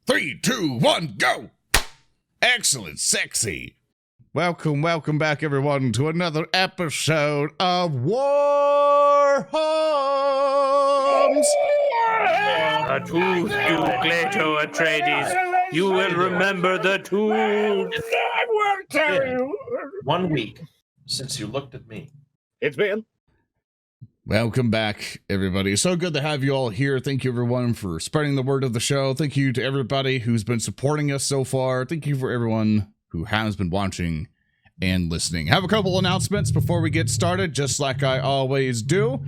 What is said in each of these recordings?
3, 2, 1, go! Excellent, sexy. Welcome back, everyone, to another episode of WarHams. A tooth, you Glato Atreides. You will remember the tooth. I will tell you. 1 week since you looked at me. It's been. Welcome back, everybody. So good to have you all here. Thank you, everyone, for spreading the word of the show. Thank you to everybody who's been supporting us so far. Thank you for everyone who has been watching and listening. Have a couple announcements before we get started, just like I always do.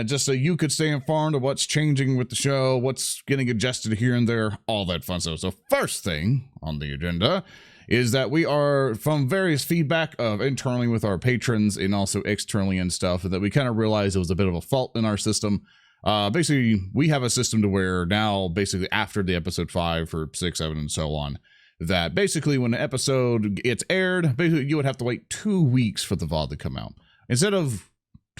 Just so you could stay informed of what's changing with the show, what's getting adjusted here and there, all that fun stuff. So first thing on the agenda is that we are, from various feedback of internally with our patrons and also externally and stuff, that we kind of realized it was a bit of a fault in our system. Basically, we have a system to where now, basically after the episode 5 or 6, 7, and so on, that basically when the episode gets aired, basically you would have to wait 2 weeks for the VOD to come out. Instead of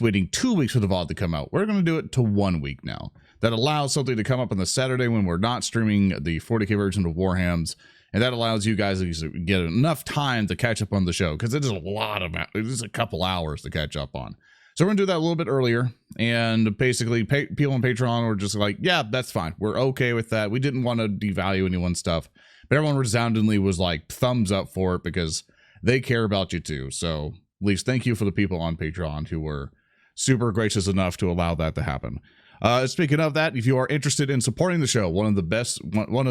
waiting 2 weeks for the VOD to come out, we're going to do it to 1 week now. That allows something to come up on the Saturday when we're not streaming the 40K version of WarHams. And that allows you guys to get enough time to catch up on the show, because it is it is a couple hours to catch up on. So we're going to do that a little bit earlier. And basically, people on Patreon were just like, yeah, that's fine. We're okay with that. We didn't want to devalue anyone's stuff. But everyone resoundingly was like, thumbs up for it, because they care about you too. So at least thank you for the people on Patreon who were super gracious enough to allow that to happen. Speaking of that, if you are interested in supporting the show, one of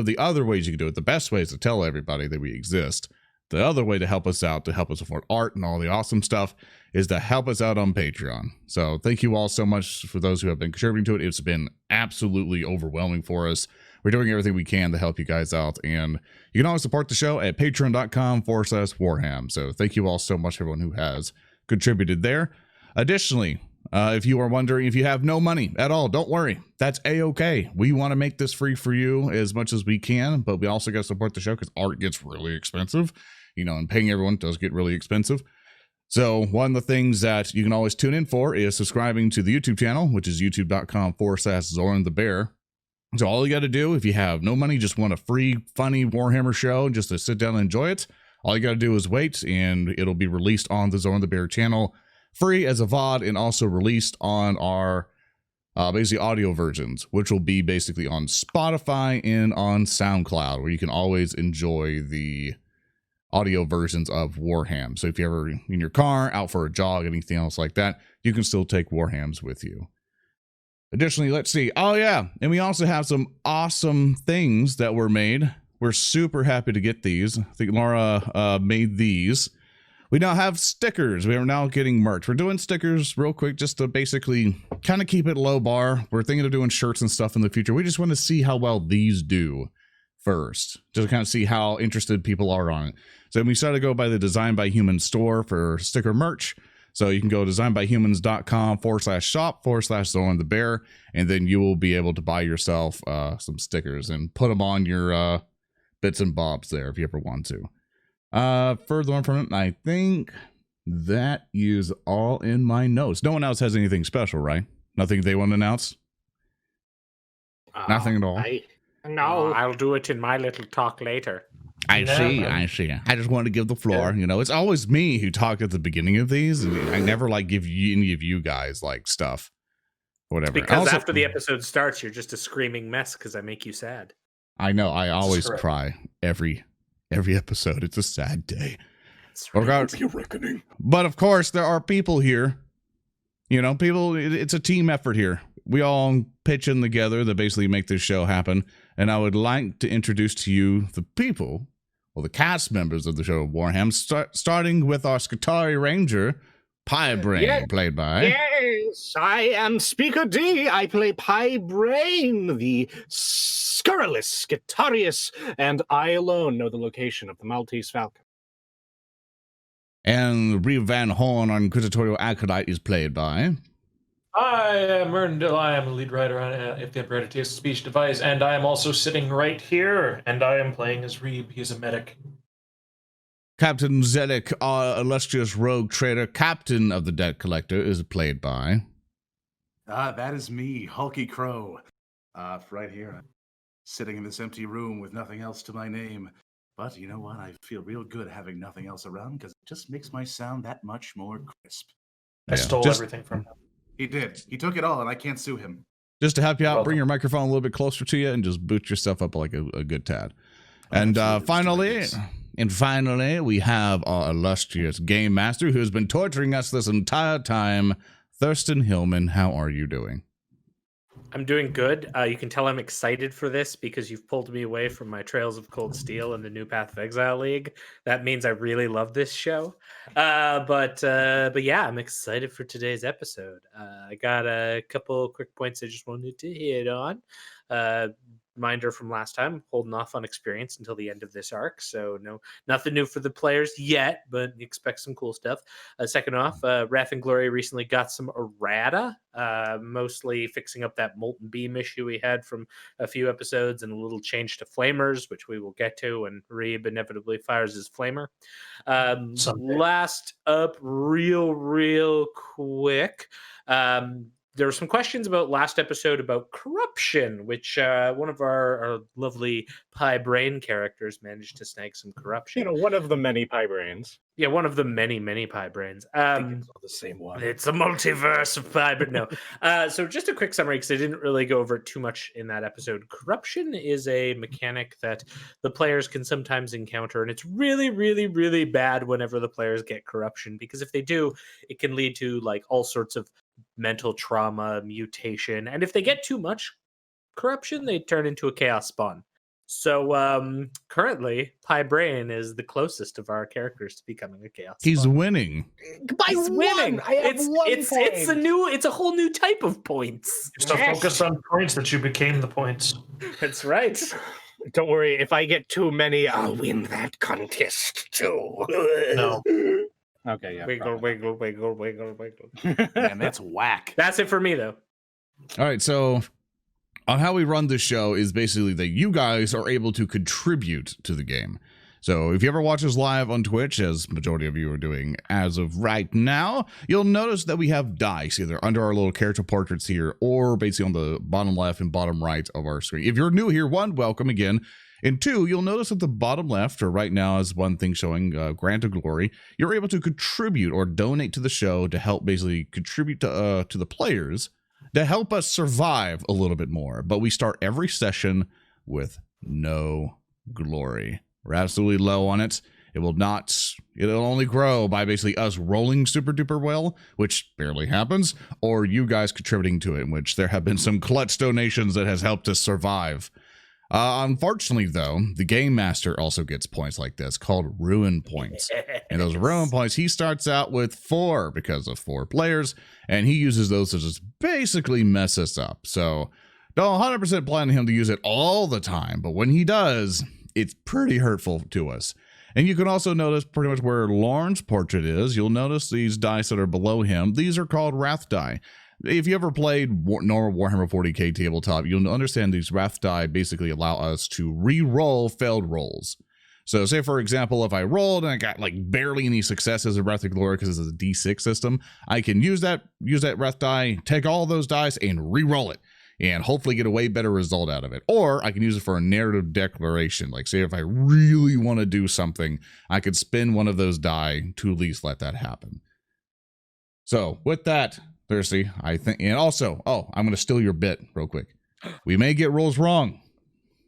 the other ways you can do it, the best way is to tell everybody that we exist. The other way to help us out, to help us afford art and all the awesome stuff, is to help us out on Patreon. So thank you all so much for those who have been contributing to it. It's been absolutely overwhelming for us. We're doing everything we can to help you guys out. And you can always support the show at patreon.com/warham. So thank you all so much, everyone who has contributed there. Additionally, if you are wondering if you have no money at all, don't worry. That's a-okay. We want to make this free for you as much as we can, but we also got to support the show because art gets really expensive, and paying everyone does get really expensive. So one of the things that you can always tune in for is subscribing to the YouTube channel, which is youtube.com/ZoranTheBear. So all you got to do, if you have no money, just want a free, funny Warhammer show, just to sit down and enjoy it, all you got to do is wait, and it'll be released on the ZoranTheBear channel, free as a VOD, and also released on our basically audio versions, which will be basically on Spotify and on SoundCloud, where you can always enjoy the audio versions of WarHams. So if you're ever in your car, out for a jog, anything else like that, you can still take WarHams with you. Additionally, let's see. Oh yeah, and we also have some awesome things that were made. We're super happy to get these. I think Laura made these. We now have stickers. We are now getting merch. We're doing stickers real quick just to basically kind of keep it low bar. We're thinking of doing shirts and stuff in the future. We just want to see how well these do first, just to kind of see how interested people are on it. So we decided to go by the Design by Humans store for sticker merch. So you can go to designbyhumans.com/shop/ZoranTheBear, and then you will be able to buy yourself some stickers and put them on your bits and bobs there if you ever want to. Further on from it, I think that is all in my notes. No one else has anything special, right? Nothing they want to announce? Nothing at all? No, I'll do it in my little talk later. I see. I just wanted to give the floor. It's always me who talked at the beginning of these, and I never give any of you guys stuff. Whatever. Because after the episode starts, you're just a screaming mess because I make you sad. I know. I always cry every episode. It's a sad day. It's a reckoning. But of course, there are people here. It's a team effort here. We all pitch in together to basically make this show happen. And I would like to introduce to you the people, or the cast members of the show of WarHams, starting with our Skitarii Ranger, Braine, played by... Yes, I am Speaker D. I play Braine, the scurrilous Skitarius, and I alone know the location of the Maltese Falcon. And Reeb Van Horn, our Inquisitorial Acolyte, is played by... I am Earndil. I am a lead writer on If the Emperor Takes a Speech Device, and I am also sitting right here, and I am playing as Reeb. He's a medic. Captain Zedek, our illustrious rogue trader, captain of the Debt Collector, is played by... That is me, HulkyKrow. Right here. sitting in this empty room with nothing else to my name. But you know what? I feel real good having nothing else around because it just makes my sound that much more crisp. I stole everything from him. He did. He took it all, and I can't sue him. Just to help you out, Welcome. bring your microphone a little bit closer to you and just boot yourself up like a good tad. And Absolutely. finally, we have our illustrious game master who has been torturing us this entire time, Thurston Hillman. How are you doing? I'm doing good. You can tell I'm excited for this because you've pulled me away from my Trails of Cold Steel and the New Path of Exile League. That means I really love this show. But yeah, I'm excited for today's episode. I got a couple quick points I just wanted to hit on. Reminder from last time, holding off on experience until the end of this arc, so nothing new for the players yet, but expect some cool stuff. Second off, Wrath and Glory recently got some errata, mostly fixing up that molten beam issue we had from a few episodes, and a little change to flamers, which we will get to when Reeb inevitably fires his flamer. Last up, real quick, there were some questions about last episode about corruption, which one of our lovely Pie Braine characters managed to snag some corruption. One of the many pie brains. Yeah, one of the many Pie Brains. I think it's all the same one. It's a multiverse of pie, but no. So just a quick summary, because I didn't really go over it too much in that episode. Corruption is a mechanic that the players can sometimes encounter, and it's really bad whenever the players get corruption, because if they do, it can lead to like all sorts of mental trauma, mutation, and if they get too much corruption, they turn into a chaos spawn. So currently, Pie Braine is the closest of our characters to becoming a chaos. He's spawn. winning. He's winning. I have It's a whole new type of points. You're so focused on points that you became the points. That's right. Don't worry, if I get too many, I'll win that contest too. No. Okay, yeah. Wiggle. Man, that's whack. That's it for me, though. All right, so on how we run this show is basically that you guys are able to contribute to the game. So if you ever watch us live on Twitch, as majority of you are doing as of right now, you'll notice that we have dice either under our little character portraits here or basically on the bottom left and bottom right of our screen. If you're new here, one, welcome again. And two, you'll notice at the bottom left, or right now is one thing showing Grant of Glory, you're able to contribute or donate to the show to help basically contribute to the players to help us survive a little bit more. But we start every session with no glory. We're absolutely low on it. It'll only grow by basically us rolling super duper well, which barely happens, or you guys contributing to it, in which there have been some clutch donations that has helped us survive. Unfortunately, though, the game master also gets points like this called ruin points. And those ruin points, he starts out with 4 because of 4 players, and he uses those to just basically mess us up. So don't 100% plan on him to use it all the time, but when he does, it's pretty hurtful to us. And you can also notice pretty much where Lorn's portrait is. You'll notice these dice that are below him. These are called Wrath die. If you ever played normal Warhammer 40k tabletop, you'll understand these Wrath die basically allow us to re-roll failed rolls. So say, for example, if I rolled and I got like barely any successes in Wrath of Glory because it's a D6 system, I can use that Wrath die, take all those dice and re-roll it and hopefully get a way better result out of it. Or I can use it for a narrative declaration. Like say if I really want to do something, I could spin one of those die to at least let that happen. So with that, Thirsty, I think, and also, I'm going to steal your bit real quick. We may get rolls wrong.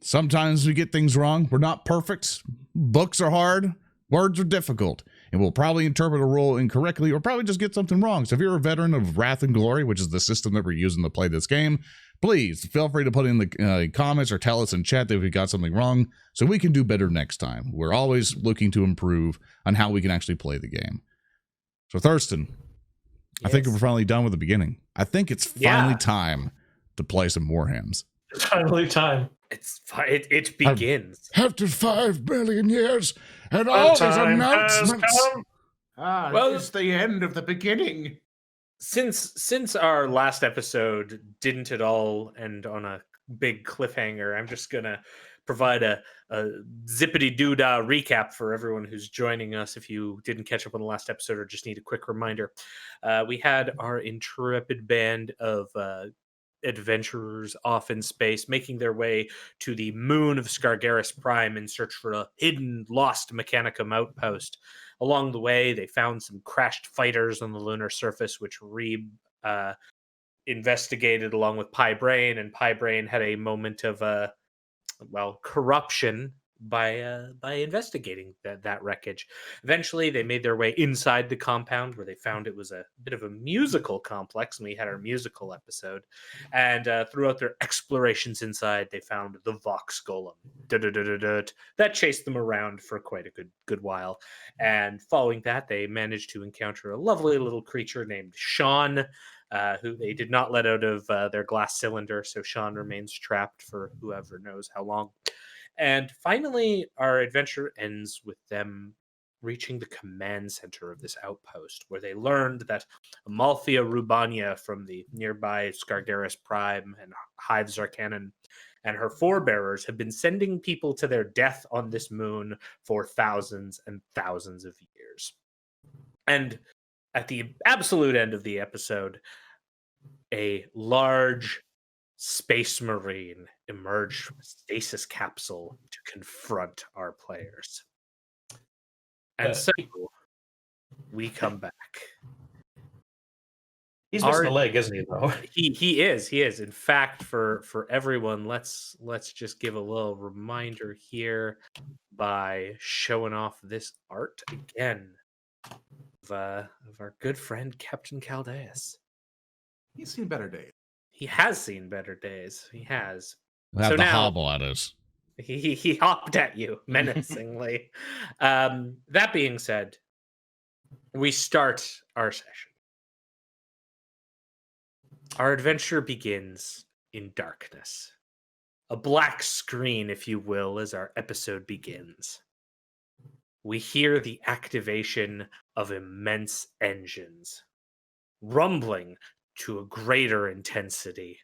Sometimes we get things wrong. We're not perfect. Books are hard. Words are difficult. And we'll probably interpret a roll incorrectly or probably just get something wrong. So if you're a veteran of Wrath and Glory, which is the system that we're using to play this game, please feel free to put in the comments or tell us in chat that we got something wrong so we can do better next time. We're always looking to improve on how we can actually play the game. So Thurston, I think we're finally done with the beginning. I think it's finally time to play some WarHams. It's finally time. It begins. After 5 billion years and all these announcements. It's the end of the beginning. Since our last episode didn't at all end on a big cliffhanger, I'm just gonna provide a zippity-doo-dah recap for everyone who's joining us if you didn't catch up on the last episode or just need a quick reminder. We had our intrepid band of adventurers off in space, making their way to the moon of Scargeris Prime in search for a hidden, lost Mechanicum outpost. Along the way, they found some crashed fighters on the lunar surface, which Reeb investigated along with Braine, and Braine had a moment of corruption by investigating that wreckage. Eventually, they made their way inside the compound, where they found it was a bit of a musical complex, and we had our musical episode. And throughout their explorations inside, they found the Vox Golem. That chased them around for quite a good while. And following that, they managed to encounter a lovely little creature named Sean, who they did not let out of their glass cylinder, so Sean remains trapped for whoever knows how long. And finally, our adventure ends with them reaching the command center of this outpost, where they learned that Amalthea Rubania from the nearby Scargeris Prime and Hive Zarkanon and her forebearers have been sending people to their death on this moon for thousands and thousands of years. And at the absolute end of the episode, a large Space Marine emerged from a stasis capsule to confront our players. And so we come back. He's missing a leg, isn't he, though? He is. In fact, for everyone, let's just give a little reminder here by showing off this art again of our good friend Captain Caldeus. He's seen better days. He has seen better days. He has. We'll have So the now- hobble at us. He hopped at you menacingly. That being said, we start our session. Our adventure begins in darkness. A black screen, if you will, as our episode begins. We hear the activation of immense engines, rumbling to a greater intensity.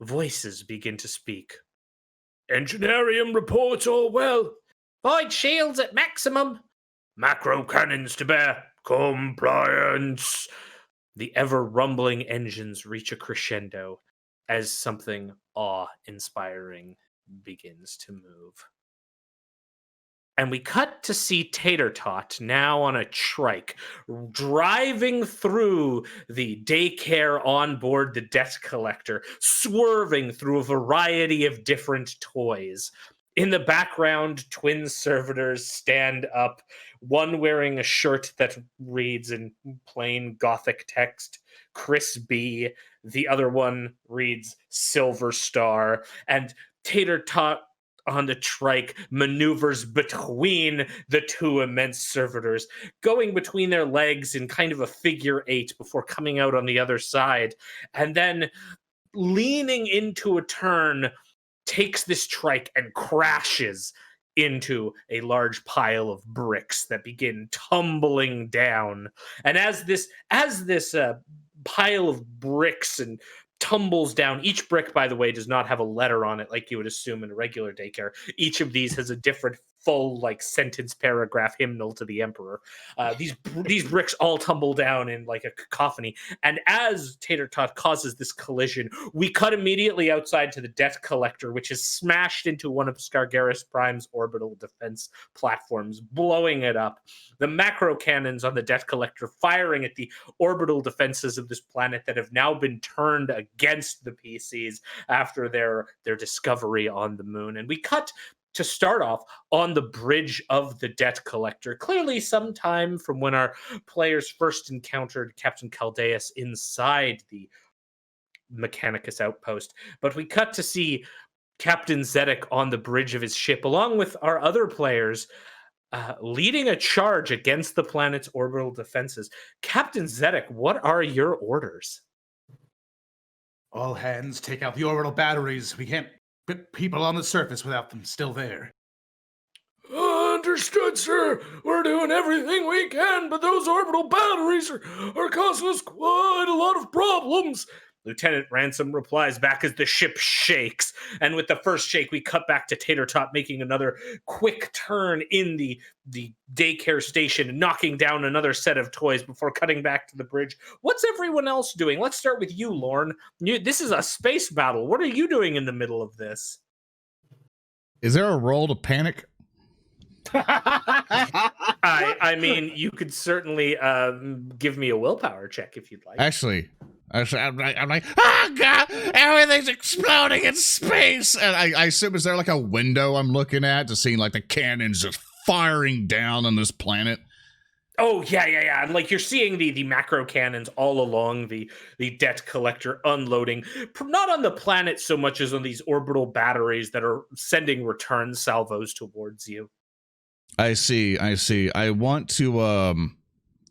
Voices begin to speak. Engineerium reports all well. Void shields at maximum. Macro cannons to bear. Compliance. The ever-rumbling engines reach a crescendo as something awe-inspiring begins to move. And we cut to see Tater Tot now on a trike, driving through the daycare on board the debt collector, swerving through a variety of different toys. In the background, twin servitors stand up, one wearing a shirt that reads in plain Gothic text, Chris B. The other one reads Silver Star. And Tater Tot on the trike maneuvers between the two immense servitors, going between their legs in kind of a figure eight before coming out on the other side, and then leaning into a turn, takes this trike and crashes into a large pile of bricks that begin tumbling down. And as this pile of bricks and tumbles down. Each brick, by the way, does not have a letter on it like you would assume in a regular daycare. Each of these has a different full sentence paragraph hymnal to the emperor. These bricks all tumble down in like a cacophony. And as Tater Tot causes this collision, we cut immediately outside to the debt collector, which is smashed into one of Scargeris Prime's orbital defense platforms, blowing it up. The macro cannons on the debt collector firing at the orbital defenses of this planet that have now been turned against the PCs after their discovery on the moon. And we cut to start off on the bridge of the debt collector, clearly sometime from when our players first encountered Captain Caldeus inside the Mechanicus outpost. But we cut to see Captain Zedek on the bridge of his ship, along with our other players, leading a charge against the planet's orbital defenses. Captain Zedek, what are your orders? All hands, take out the orbital batteries. We can't put people on the surface without them still there. Understood, sir. We're doing everything we can, but those orbital batteries are causing us quite a lot of problems. Lieutenant Ransom replies back as the ship shakes. And with the first shake, we cut back to Tater Tot making another quick turn in the daycare station, knocking down another set of toys before cutting back to the bridge. What's everyone else doing? Let's start with you, Lorn. This is a space battle. What are you doing in the middle of this? Is there a roll to panic? I mean, you could certainly give me a willpower check if you'd like. Actually, I'm like, oh god, everything's exploding in space. And I assume, is there like a window I'm looking at to see like the cannons just firing down on this planet? Oh, yeah. And like you're seeing the macro cannons all along the debt collector unloading, not on the planet so much as on these orbital batteries that are sending return salvos towards you. I see. I want to,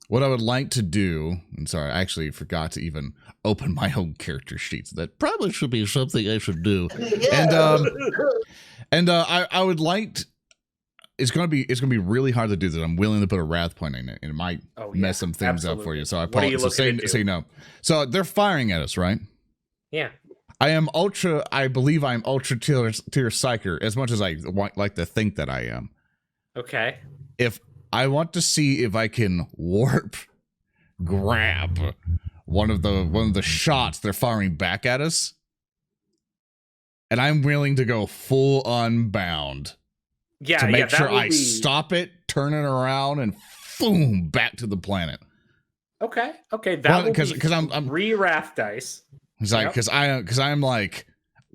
what I would like to do, and sorry, I actually forgot to even open my own character sheets. That probably should be something I should do. And I would like to, it's gonna be really hard to do that. I'm willing to put a wrath point in it, and it might mess some things up for you. So I apologize. So say no. So they're firing at us, right? Yeah. I believe I'm ultra tier psyker, as much as I like to think that I am. Okay. If I want to see if I can warp grab one of the shots they're firing back at us, and I'm willing to go full unbound. Yeah, to make sure I stop it, turn it around, and boom, back to the planet. Okay. That will be I'm 3 wrath dice. It's like because I'm like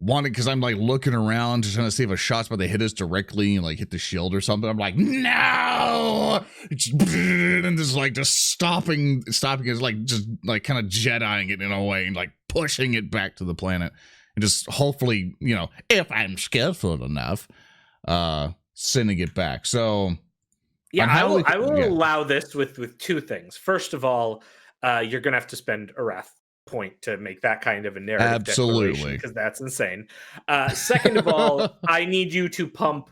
looking around just trying to see if a shot's about to hit us directly and like hit the shield or something. I'm like, no, and just stopping it, like just like kind of Jediing it in a way and like pushing it back to the planet and just hopefully, if I'm skillful enough, sending it back. So yeah, I will allow this with 2 things. First of all, you're gonna have to spend a wrath point to make that kind of a narrative declaration, because that's insane. Second of all, I need you to pump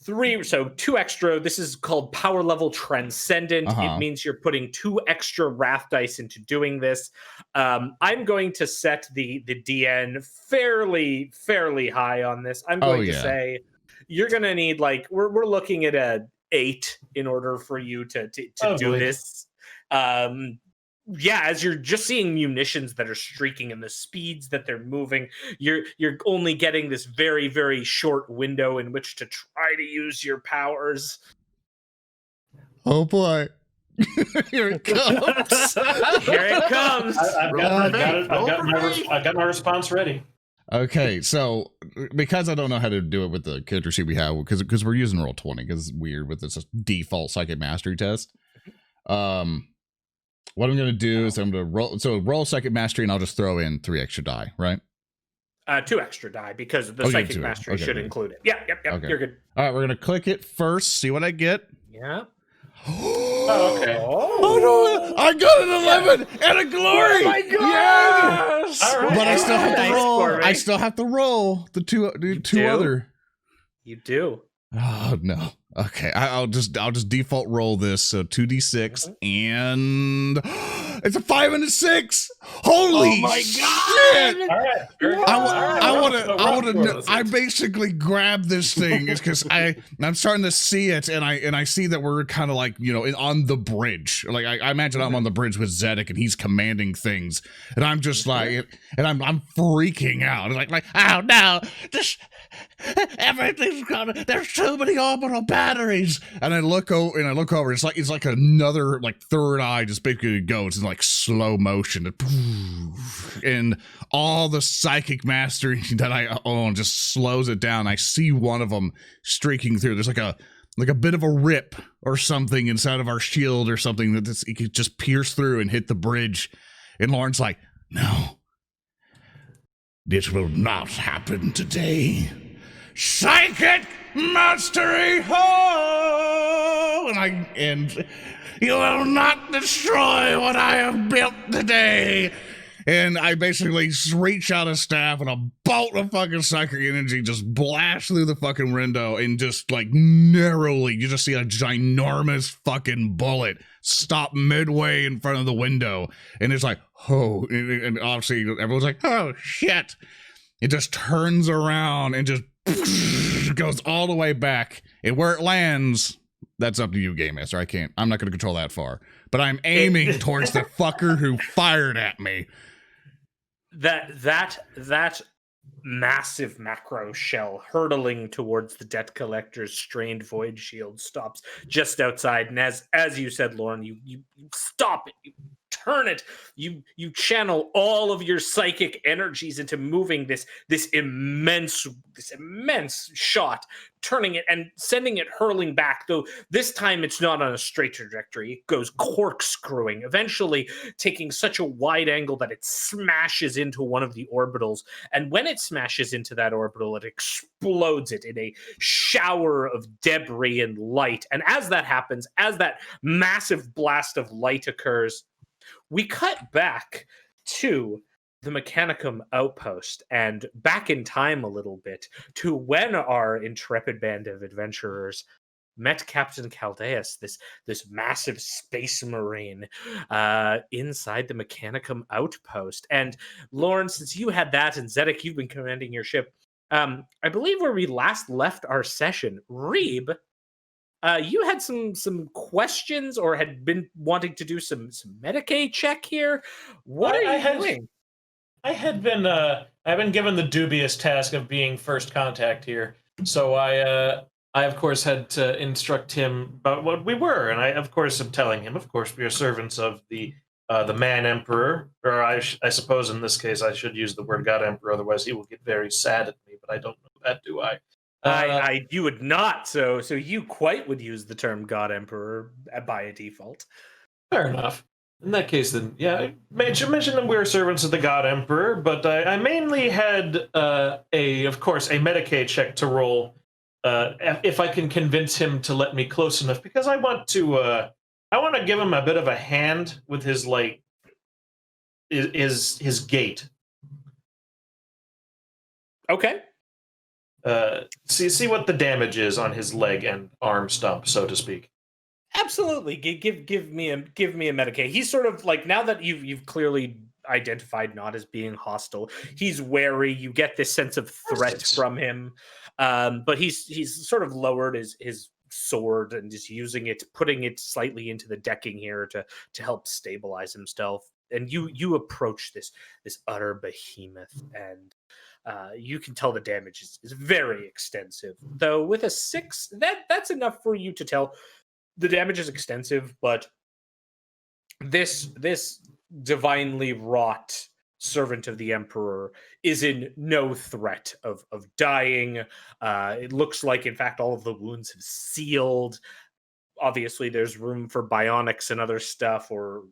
2 extra. This is called power level transcendent. It means you're putting 2 extra wrath dice into doing this. I'm going to set the DN fairly high on this. I'm going to say you're going to need we're looking at a 8 in order for you to do this. As you're just seeing munitions that are streaking and the speeds that they're moving, you're only getting this very, very short window in which to try to use your powers. Oh boy. Here it comes. Here it comes. I've got my response ready. Okay, so because I don't know how to do it with the character sheet we have, because we're using Roll20, because it's weird with this default psychic mastery test. What I'm going to do is I'm going to roll psychic mastery, and I'll just throw in 3 extra die, right? 2 extra die, because the psychic mastery should include it. Yep. Okay. You're good. All right, we're going to click it first, see what I get. Yeah. Okay. Oh no! I got an 11 and a glory. Oh my god! Yes! All right. But I still have to Nice roll. for me. I still have to roll the two other. You do. Oh no. Okay, I'll just default roll this. So 2d6 and it's a 5 and a 6. Holy shit! All right. I basically grabbed this thing because I'm starting to see it, and I see that we're kind of like on the bridge. Like I imagine I'm on the bridge with Zedek, and he's commanding things, and I'm just like, and I'm freaking out. Like oh no, everything's gonna. There's too many orbital batteries, and I look over. It's like another third eye just basically goes in slow motion, and all the psychic mastery that I own just slows it down. I see one of them streaking through. There's like a bit of a rip or something inside of our shield or something that it could just pierce through and hit the bridge. And Lorn's like, no, this will not happen today. Psychic mastery, ho! And you will not destroy what I have built today. And I basically reach out a staff and a bolt of fucking psychic energy just blasts through the fucking window and just like narrowly, you just see a ginormous fucking bullet stop midway in front of the window. And it's like, oh, and obviously everyone's like, oh shit. It just turns around and just goes all the way back. And where it lands, that's up to you, Game Master. I'm not going to control that far. But I'm aiming towards the fucker who fired at me. That massive macro shell hurtling towards the debt collector's strained void shield stops just outside. And as you said, Lorn, you stop it. You turn it. You channel all of your psychic energies into moving this immense shot, turning it and sending it hurling back, though this time it's not on a straight trajectory. It goes corkscrewing, eventually taking such a wide angle that it smashes into one of the orbitals. And when it smashes into that orbital, it explodes it in a shower of debris and light. And as that happens, as that massive blast of light occurs, we cut back to the Mechanicum outpost and back in time a little bit to when our intrepid band of adventurers met Captain Caldeus, this massive space marine inside the Mechanicum outpost. And Lorn, since you had that, and Zedek, you've been commanding your ship, I believe where we last left our session, Reeb, you had some questions or had been wanting to do some Medicaid check here. What are you doing? I've been given the dubious task of being first contact here, so I of course had to instruct him about what we were, and I of course am telling him, of course, we are servants of the Man Emperor, or I suppose in this case I should use the word God Emperor, otherwise he will get very sad at me. But I don't know that, do I? You would not. So you quite would use the term God Emperor by a default. Fair enough. In that case, then, yeah, mention that we're servants of the God Emperor, but I mainly had of course, a Medicaid check to roll if I can convince him to let me close enough, because I want to give him a bit of a hand with his his gait. Okay. See what the damage is on his leg and arm stump, so to speak. Absolutely. Give me a Medicaid. He's sort of like, now that you've clearly identified not as being hostile, he's wary. You get this sense of threat from him. But he's sort of lowered his sword and is using it, putting it slightly into the decking here to help stabilize himself. And you approach this utter behemoth, and you can tell the damage is very extensive. Though with a 6, that's enough for you to tell the damage is extensive, but this divinely wrought servant of the Emperor is in no threat of dying. It looks like, in fact, all of the wounds have sealed. Obviously, there's room for bionics and other stuff, or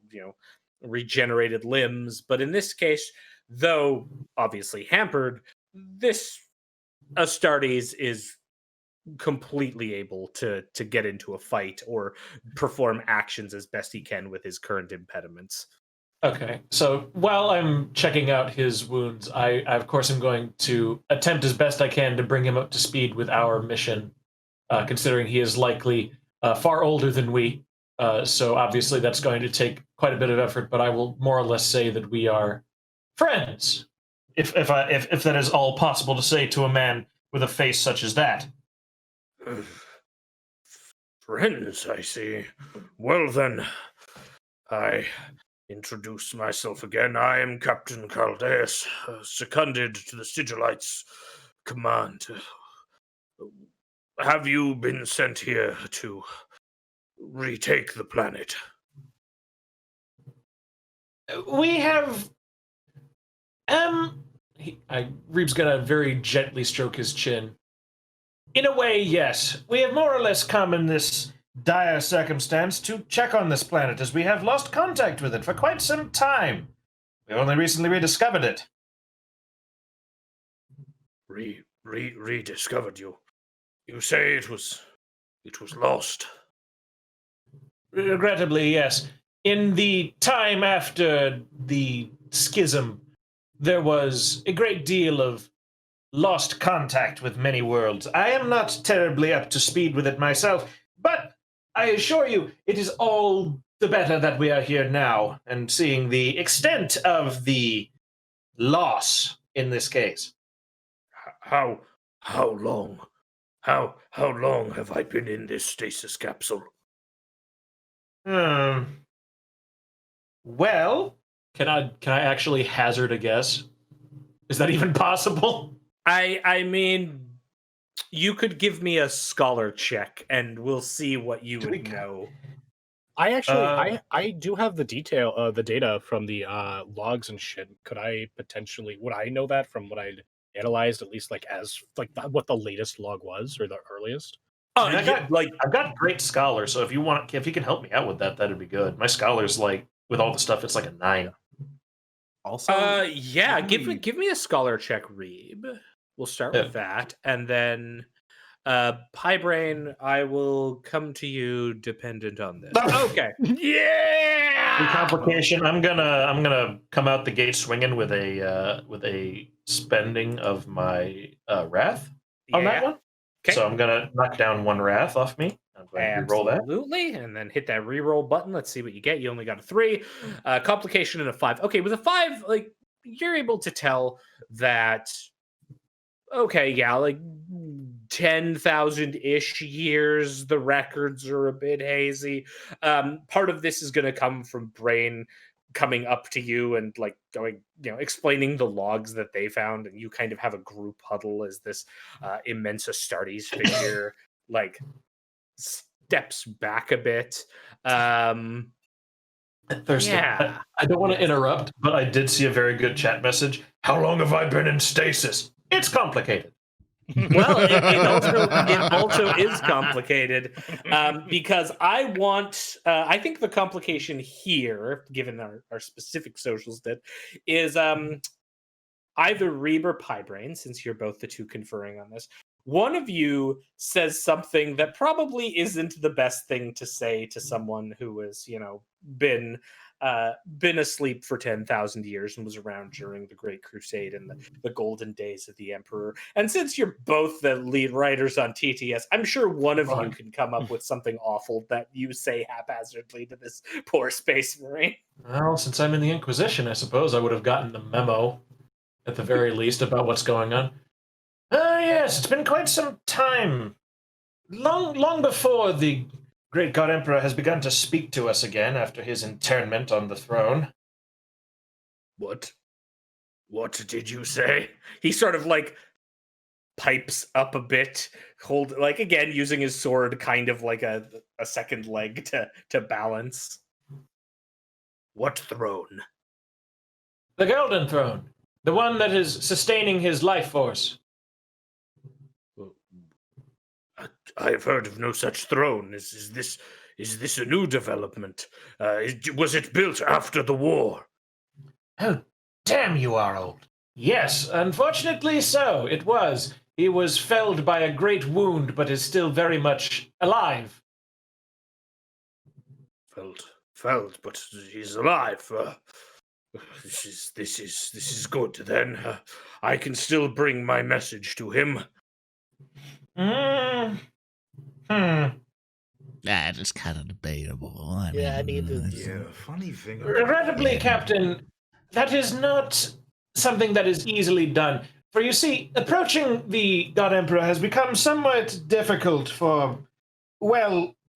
regenerated limbs. But in this case, though obviously hampered, this Astartes is completely able to get into a fight or perform actions as best he can with his current impediments. Okay, so while I'm checking out his wounds, I of course am going to attempt as best I can to bring him up to speed with our mission, considering he is likely far older than we. So obviously that's going to take quite a bit of effort, but I will more or less say that we are friends, if that is all possible to say to a man with a face such as that. Friends, I see. Well then, I introduce myself again. I am Captain Caldeus, seconded to the Sigilites' command. Have you been sent here to retake the planet? We have... Reeb's gonna very gently stroke his chin. In a way, yes. We have more or less come in this dire circumstance to check on this planet, as we have lost contact with it for quite some time. We've only recently rediscovered it. Rediscovered you? You say it was lost? Regrettably, yes. In the time after the schism, there was a great deal of lost contact with many worlds. I am not terribly up to speed with it myself, but I assure you, it is all the better that we are here now and seeing the extent of the loss in this case. How long? How long have I been in this stasis capsule? Well, can I actually hazard a guess? Is that even possible? I mean, you could give me a scholar check, and we'll see what you would know. I actually, I do have the data from the logs and shit. Would I know that from what I analyzed, at least what the latest log was or the earliest? Oh, I've got great scholar, so if you can help me out with that, that'd be good. My scholar's with all the stuff, it's like a 9. Also, yeah, give me a scholar check, Reeb. We'll start with that, and then Braine, I will come to you dependent on this. Okay. Yeah. The complication. I'm gonna come out the gate swinging with a spending of my wrath on that one. Okay. So I'm gonna knock down 1 wrath off me. I'm going to roll that. Absolutely, and then hit that reroll button. Let's see what you get. You only got a 3, complication, and a 5. Okay, with a 5, you're able to tell that. Okay, yeah, 10,000-ish years. The records are a bit hazy. Part of this is going to come from Braine coming up to you and going, explaining the logs that they found, and you kind of have a group huddle as this immense Astartes figure steps back a bit. Thurston, Yeah. I don't want to interrupt, but I did see a very good chat message. How long have I been in stasis? It's complicated. Well, it also is complicated because I think the complication here, given our specific social stat, is either Reeb or Braine, since you're both the two conferring on this. One of you says something that probably isn't the best thing to say to someone who has, been asleep for 10,000 years and was around during the Great Crusade and the golden days of the Emperor. And since you're both the lead writers on TTS, I'm sure one of you can come up with something awful that you say haphazardly to this poor space marine. Well, since I'm in the Inquisition, I suppose I would have gotten the memo, at the very least, about what's going on. Yes, it's been quite some time. Long before the Great God Emperor has begun to speak to us again after his internment on the throne. What did you say? He sort of pipes up a bit, again using his sword kind of like a second leg to balance. What throne? The Golden Throne. The one that is sustaining his life force. I have heard of no such throne. Is this a new development? Was it built after the war? Oh, damn, you are old. Yes, unfortunately so. It was. He was felled by a great wound, but is still very much alive. Felled, but he's alive. This is good. Then I can still bring my message to him. It's kind of debatable. Funny thing. Regrettably, Captain, that is not something that is easily done. For you see, approaching the God Emperor has become somewhat difficult for,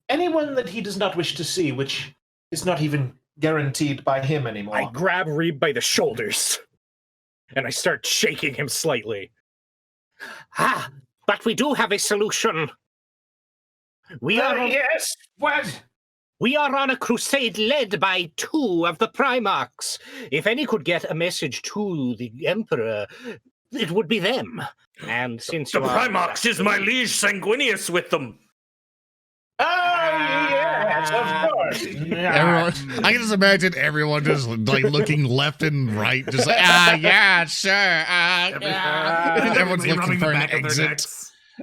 anyone that he does not wish to see, which is not even guaranteed by him anymore. I grab Reeb by the shoulders, and I start shaking him slightly. But we do have a solution. Yes, what? We are on a crusade led by 2 of the Primarchs. If any could get a message to the Emperor, it would be them. And since the Primarchs is my liege Sanguinius with them. Yes, of course. Everyone, I can just imagine everyone just looking left and right, just yeah, sure, yeah. Everyone's looking for an exit.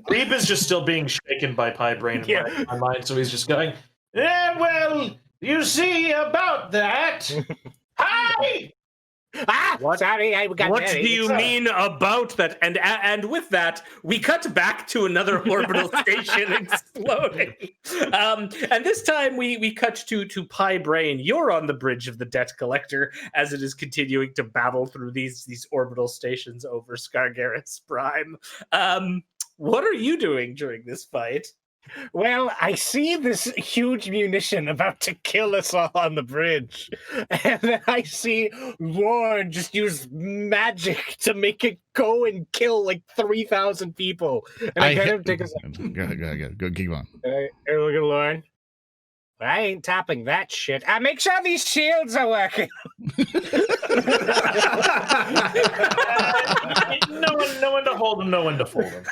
Reeb is just still being shaken by Braine in my mind, so he's just going, you see about that. Hi! What? Sorry, I got What married. do you mean about that? And with that, we cut back to another orbital station exploding. And this time we cut to Braine. You're on the bridge of the debt collector as it is continuing to battle through these orbital stations over Scargeris Prime. What are you doing during this fight? Well, I see this huge munition about to kill us all on the bridge. And then I see Lorn just use magic to make it go and kill like 3,000 people. And I kind of take a second. Go, keep on. Hey, look at Lorn. I ain't topping that shit. Make sure these shields are working. No one to hold him, no one to fold him.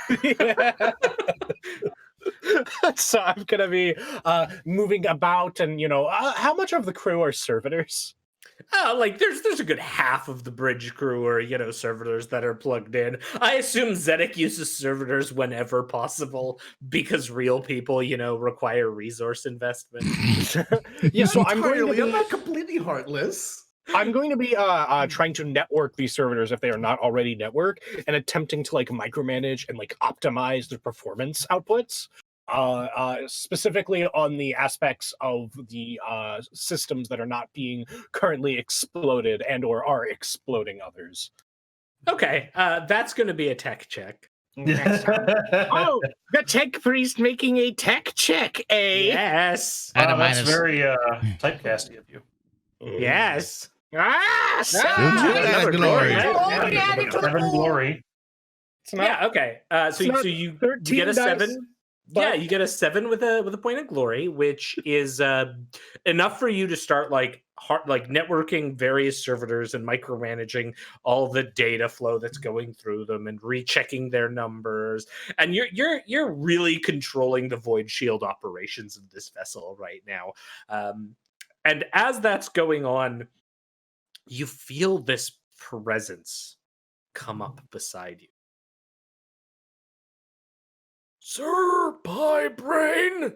So I'm gonna be moving about, and how much of the crew are servitors? Like there's a good half of the bridge crew are servitors that are plugged in. I assume Zedek uses servitors whenever possible because real people require resource investment. Yeah, so I'm not completely heartless. I'm going to be trying to network these servitors if they are not already networked, and attempting to micromanage and optimize their performance outputs. Specifically on the aspects of the systems that are not being currently exploded and or are exploding others. Okay, that's going to be a tech check. Oh, the tech priest making a tech check, eh? Yes. That's very typecasty of you. Yes. Another glory. Seven glory. Yeah. Okay. So you get a 7. Yeah, you get a 7 with a point of glory, which is enough for you to start networking various servitors and micromanaging all the data flow that's going through them and rechecking their numbers. And you're really controlling the void shield operations of this vessel right now. And as that's going on, you feel this presence come up beside you. Sir, Braine!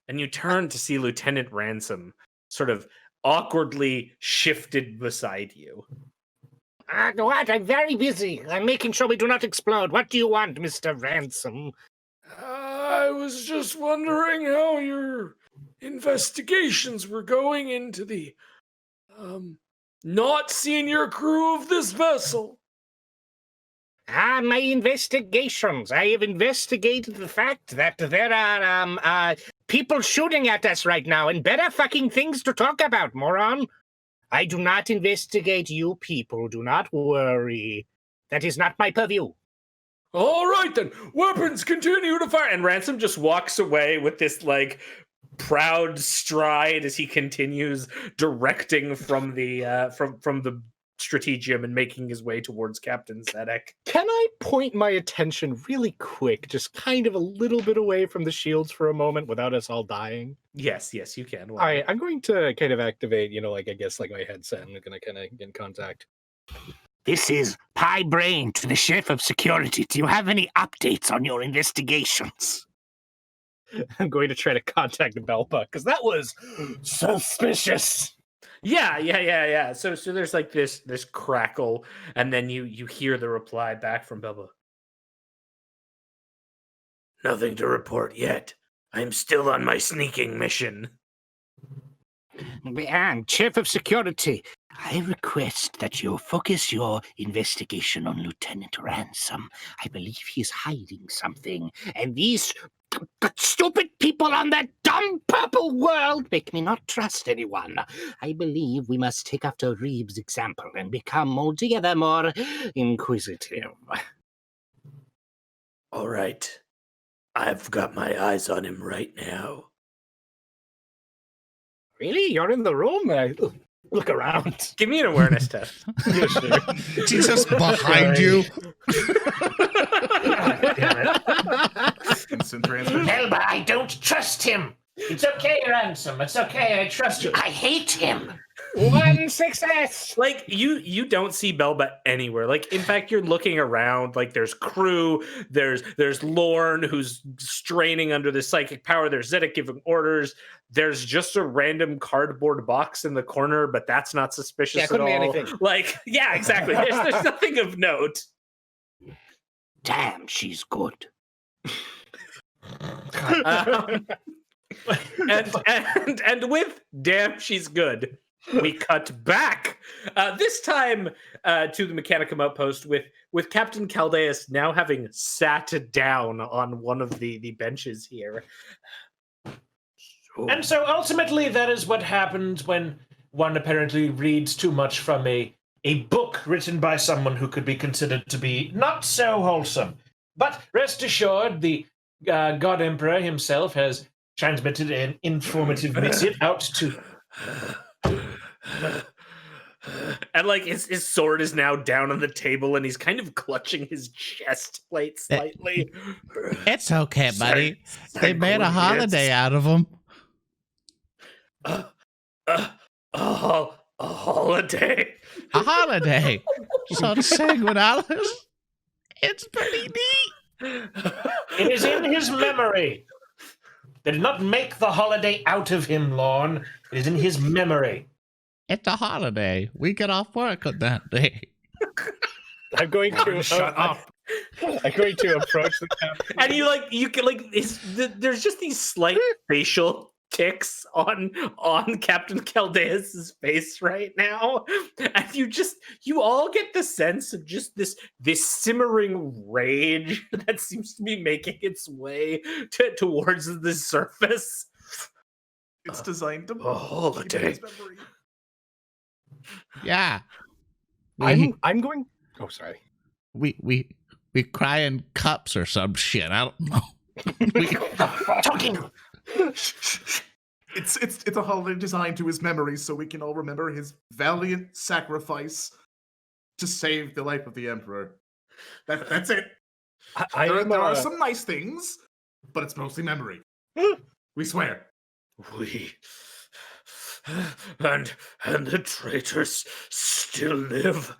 And you turn to see Lieutenant Ransom sort of awkwardly shifted beside you. What? I'm very busy. I'm making sure we do not explode. What do you want, Mr. Ransom? I was just wondering how your investigations were going into the not senior crew of this vessel. My investigations. I have investigated the fact that there are people shooting at us right now, and better fucking things to talk about, moron. I do not investigate you people. Do not worry. That is not my purview. All right, then. Weapons continue to fire. And Ransom just walks away with this, proud stride as he continues directing from the from the strategium and making his way towards Captain Zedek. Can I point my attention really quick, just kind of a little bit away from the shields for a moment without us all dying? Yes, you can. All right, I'm going to kind of activate, my headset. I'm going to kind of get in contact. This is Braine to the Chief of Security. Do you have any updates on your investigations? I'm going to try to contact Belba, because that was suspicious. Yeah. So there's this crackle, and then you hear the reply back from Belba. Nothing to report yet. I'm still on my sneaking mission. And Chief of Security, I request that you focus your investigation on Lieutenant Ransom. I believe he's hiding something, and these stupid people on that dumb purple world make me not trust anyone. I believe we must take after Reeb's example and become altogether more inquisitive. All right. I've got my eyes on him right now. Really? You're in the room? Look around. Give me an awareness test. Yeah, sure. Jesus behind you. Instant transmission. Elba, I don't trust him. It's okay, Ransom. It's okay. I trust you. I hate him. 1 success. Like you don't see Belba anywhere. Like in fact, you're looking around. Like there's crew. There's Lorn who's straining under the psychic power. There's Zedek giving orders. There's just a random cardboard box in the corner, but that's not suspicious at couldn't be all. anything. Like yeah, exactly. There's nothing of note. Damn, she's good. And with damn, she's good. We cut back this time to the Mechanicum outpost with Captain Caldeus now having sat down on one of the benches here. And so ultimately, that is what happens when one apparently reads too much from a book written by someone who could be considered to be not so wholesome. But rest assured, the God Emperor himself has transmitted an informative missive out to... And like his sword is now down on the table and he's kind of clutching his chest plate slightly. It's okay, buddy. They made a holiday out of them. A holiday. A holiday. So to sanguinalis, it's pretty neat. It is in his memory. They did not make the holiday out of him, Lorn. It is in his memory. It's a holiday. We get off work on that day. I'm going to Shut up. I'm going to approach the captain. And you can there's just these slight facial ticks on Captain Caldeus's face right now, and you all get the sense of just this simmering rage that seems to be making its way towards the surface. It's designed to A holiday. keep his memory. Yeah. I'm going. Oh, sorry. We cry in cups or some shit. I don't know. Talking. It's a holiday designed to his memory so we can all remember his valiant sacrifice to save the life of the Emperor. That's it. There are some nice things, but it's mostly memory. We swear. We and the traitors still live.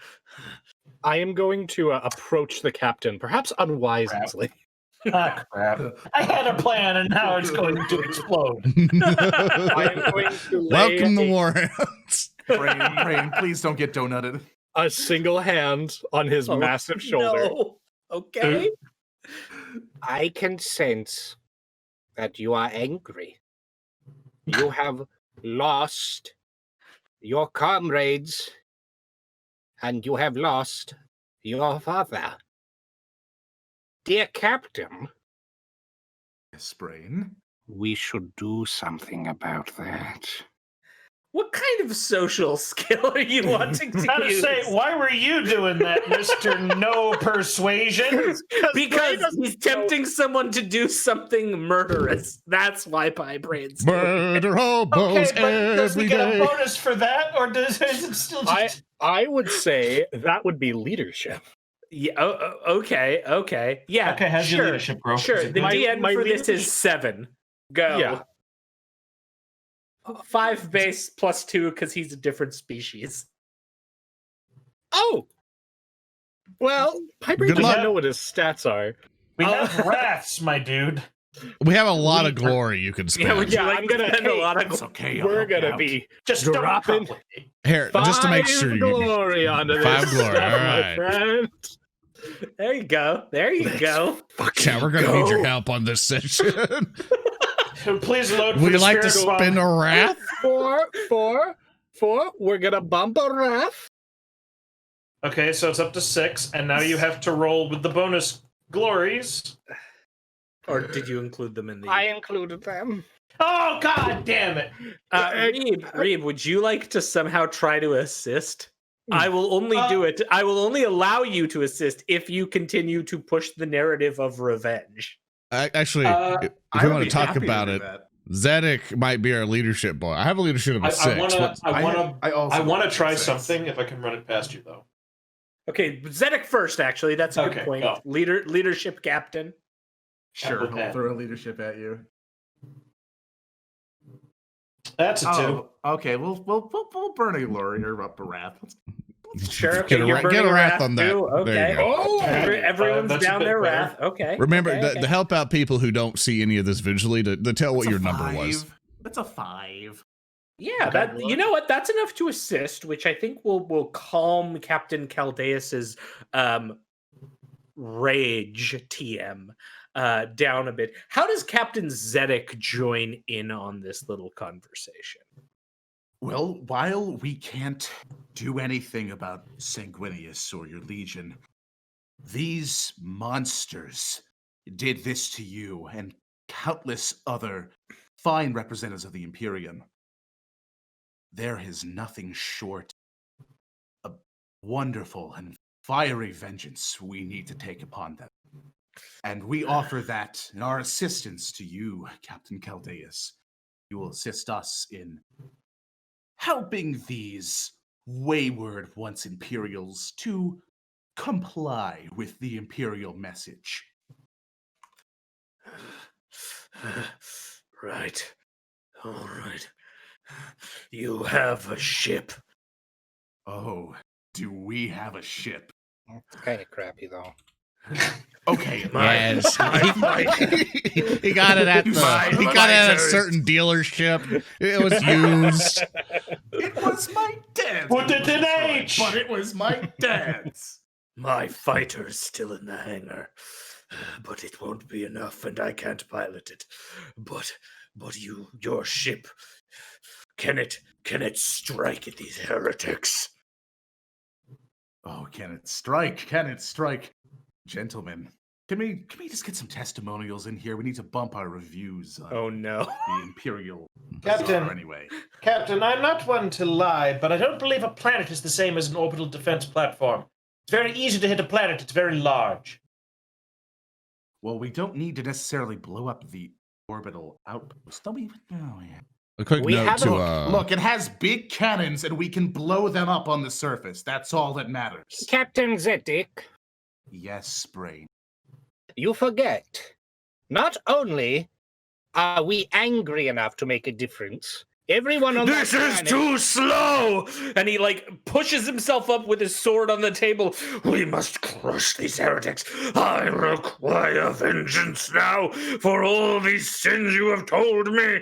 I am going to approach the captain, perhaps unwisely. Ah, crap. I had a plan and now it's going to explode. I am going to lay Welcome to WarHams. Braine, please don't get donutted. a single hand on his massive shoulder. No. Okay. I can sense that you are angry. You have lost your comrades, and you have lost your father. Dear Captain, Yes, Braine. we should do something about that. What kind of social skill are you wanting to I was use? say, why were you doing that, Mr. No Persuasion? Because he's tempting someone to do something murderous. That's why Pie Brain's Murder hobos Okay, but does he every get a day. bonus for that, or is it still just... I would say that would be leadership. Yeah. Okay. Yeah. Okay, how's your sure, leadership, bro? Sure. The My DM for this leadership- is 7. Go. Yeah. 5 base plus 2 because he's a different species. Oh! Well, Piper Good does luck. not know what his stats are. We have wraths, my dude. We have a lot of glory you can spend. Yeah, would you Yeah, like I'm to gonna- spend a hey, lot of It's okay. I'll We're help you gonna out. be Just dropping don't Here, just to make sure you. glory onto this 5 glory, stuff, all my right. friend. There you go. There you go. Yeah, we're gonna need your help on this session. Please load for Would you the like to spirit spin a wrath? 4. We're gonna bump a ref. Okay, so it's up to 6, and now you have to roll with the bonus glories. Or did you include them in the? I included them. Oh, god damn it! Reeb, would you like to somehow try to assist? I will only do it. I will only allow you to assist if you continue to push the narrative of revenge. Actually, if I we would want be to talk happy about do it, that. Zedek might be our leadership boy. I have a leadership of a 6. I also want to have try six. something if I can run it past you, though. Okay, Zedek first. Actually, that's a Okay, good point. go. Leadership captain. Sure, Okay. I'll throw a leadership at you. That's a 2. Okay, we'll burn a lure up a wrath. Sure. Okay, Get a wrath on that. Too? Okay. There you go. Oh, Everyone's that's a down bit their better. wrath. Okay. Remember okay. to help out people who don't see any of this visually to tell what That's a your number was. 5. That's a 5. Yeah, that you know what? That's enough to assist, which I think will calm Captain Caldeus's rage TM down a bit. How does Captain Zedek join in on this little conversation? Well, while we can't do anything about Sanguinius or your legion, these monsters did this to you and countless other fine representatives of the Imperium. There is nothing short of wonderful and fiery vengeance we need to take upon them. And we offer that in our assistance to you, Captain Caldeus. You will assist us in helping these wayward once Imperials to comply with the Imperial message. Right. All right. You have a ship. Oh, do we have a ship? It's kind of crappy, though. Okay, Yes. He got it at a certain dealership. It was used. It was my dad's. Put it in H! But it was my dad's. My fighter's still in the hangar, but it won't be enough, and I can't pilot it. But your ship, can it strike at these heretics? Oh, can it strike? Can it strike? Gentlemen, can we just get some testimonials in here? We need to bump our reviews on Oh no. the Imperial Captain. Bazaar anyway. Captain, I'm not one to lie, but I don't believe a planet is the same as an orbital defense platform. It's very easy to hit a planet. It's very large. Well, we don't need to necessarily blow up the orbital outpost. Don't we? Oh, yeah. A quick We note have to Look, it has big cannons, and we can blow them up on the surface. That's all that matters. Captain Zedek, Yes, Braine. you forget. Not only are we angry enough to make a difference, everyone on This that is planet... too slow! And he pushes himself up with his sword on the table. We must crush these heretics. I require vengeance now for all these sins you have told me.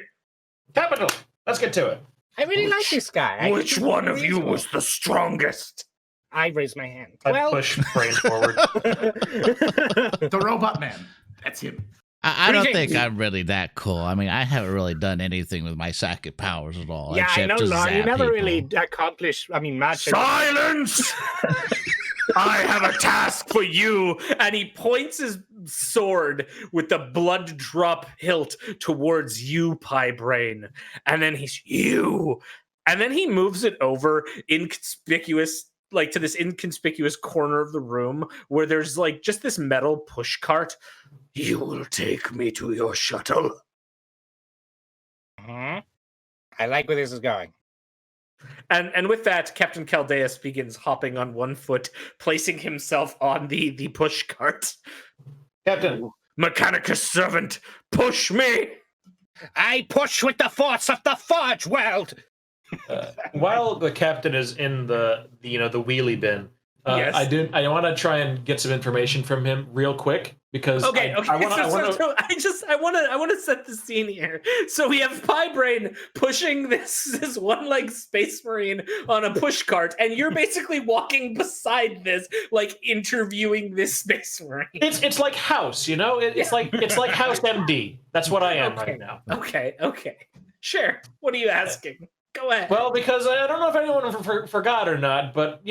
Capital. Let's get to it. I really like this guy. I Which think he's one of you reasonable. was the strongest? I raise my hand. I push Braine forward. The robot man. That's him. I don't Greetings. think I'm really that cool. I mean, I haven't really done anything with my psychic powers at all. Yeah, I except know, to Lorn. You zap never people. really accomplished, much. Silence! I have a task for you. And he points his sword with the blood drop hilt towards you, Braine. And then he's you. And then he moves it over inconspicuous, to this inconspicuous corner of the room where there's just this metal push cart. You will take me to your shuttle. I like where this is going. And with that, Captain Caldeus begins hopping on one foot, placing himself on the push cart. Captain. Mechanicus servant, push me! I push with the force of the Forge World. While the captain is in the wheelie bin, Yes. I want to try and get some information from him real quick because I want to set the scene here. So we have Braine pushing this one space marine on a push cart, and you're basically walking beside this, interviewing this space marine. It's like House, it's like House MD. That's what I am right now. Okay, sure. What are you asking? Go ahead. Well, because I don't know if anyone forgot or not, but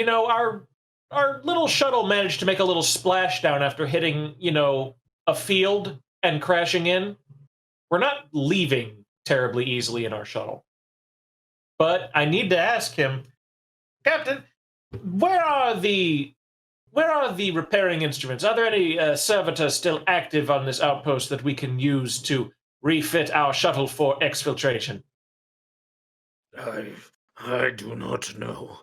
our little shuttle managed to make a little splashdown after hitting, a field and crashing in. We're not leaving terribly easily in our shuttle. But I need to ask him, Captain, where are the repairing instruments? Are there any servitors still active on this outpost that we can use to refit our shuttle for exfiltration? I do not know.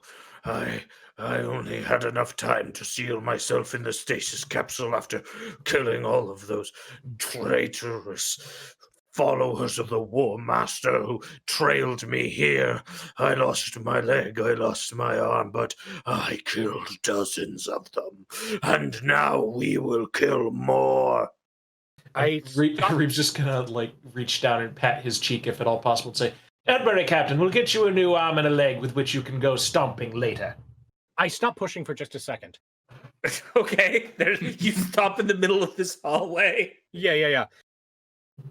I only had enough time to seal myself in the stasis capsule after killing all of those traitorous followers of the War Master who trailed me here. I lost my leg, I lost my arm, but I killed dozens of them. And now we will kill more. Reeb's just gonna like reach down and pat his cheek if at all possible and say, "Don't worry, Captain, we'll get you a new arm and a leg with which you can go stomping later." I stop pushing for just a second. Okay, you stop in the middle of this hallway. Yeah.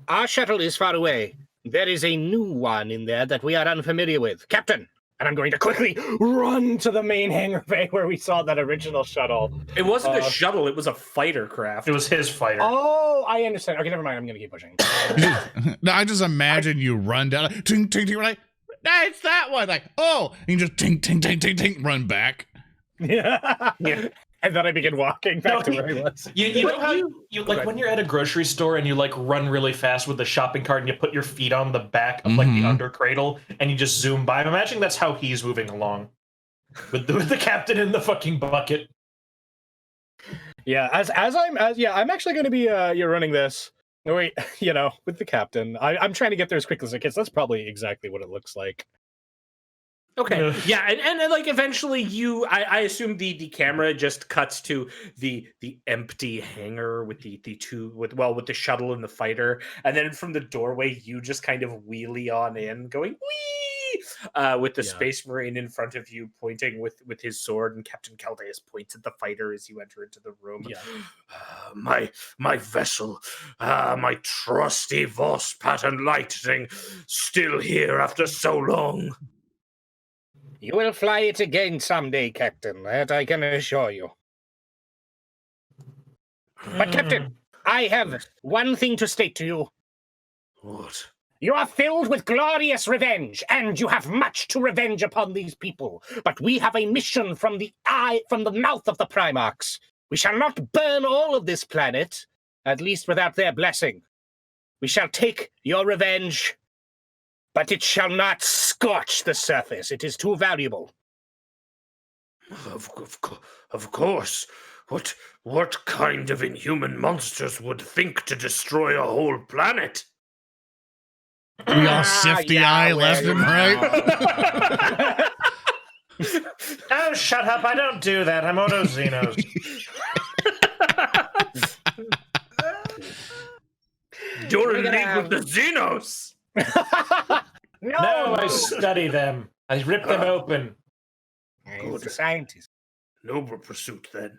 Our shuttle is far away. There is a new one in there that we are unfamiliar with. Captain! And I'm going to quickly run to the main hangar bay where we saw that original shuttle. It wasn't a shuttle, it was a fighter craft. It was his fighter. Oh, I understand. Okay, never mind. I'm going to keep pushing. No, I just imagine you run down, ting, ting, ting, like, nah, it's that one. Like, oh, and you just ting, ting, ting, ting, ting, run back. Yeah. And then I begin walking back to where he was. You know how you like when you're at a grocery store and you like run really fast with the shopping cart and you put your feet on the back of like the under cradle and you just zoom by. I'm imagining that's how he's moving along with the captain in the fucking bucket. Yeah, I'm actually going to be you're running this. No, wait, with the captain. I'm trying to get there as quick as I can. That's probably exactly what it looks like. Okay. Yeah, and like eventually I assume the camera just cuts to the empty hangar with the shuttle and the fighter, and then from the doorway you just kind of wheelie on in, going wee, with the Space Marine in front of you pointing with his sword, and Captain Caldeus points at the fighter as you enter into the room. Yeah. My vessel, my trusty Voss pattern lightning, still here after so long. You will fly it again someday, Captain, that I can assure you. But, Captain, I have one thing to state to you. What? You are filled with glorious revenge, and you have much to revenge upon these people. But we have a mission from the mouth of the Primarchs. We shall not burn all of this planet, at least without their blessing. We shall take your revenge, but it shall not scorch the surface. It is too valuable. Of course. What kind of inhuman monsters would think to destroy a whole planet? We all sift the eye left and right. Oh, shut up. I don't do that. I'm Auto Xenos. You're in league with the Xenos! No, I study them. I rip them open. He's a scientist. Noble pursuit, then.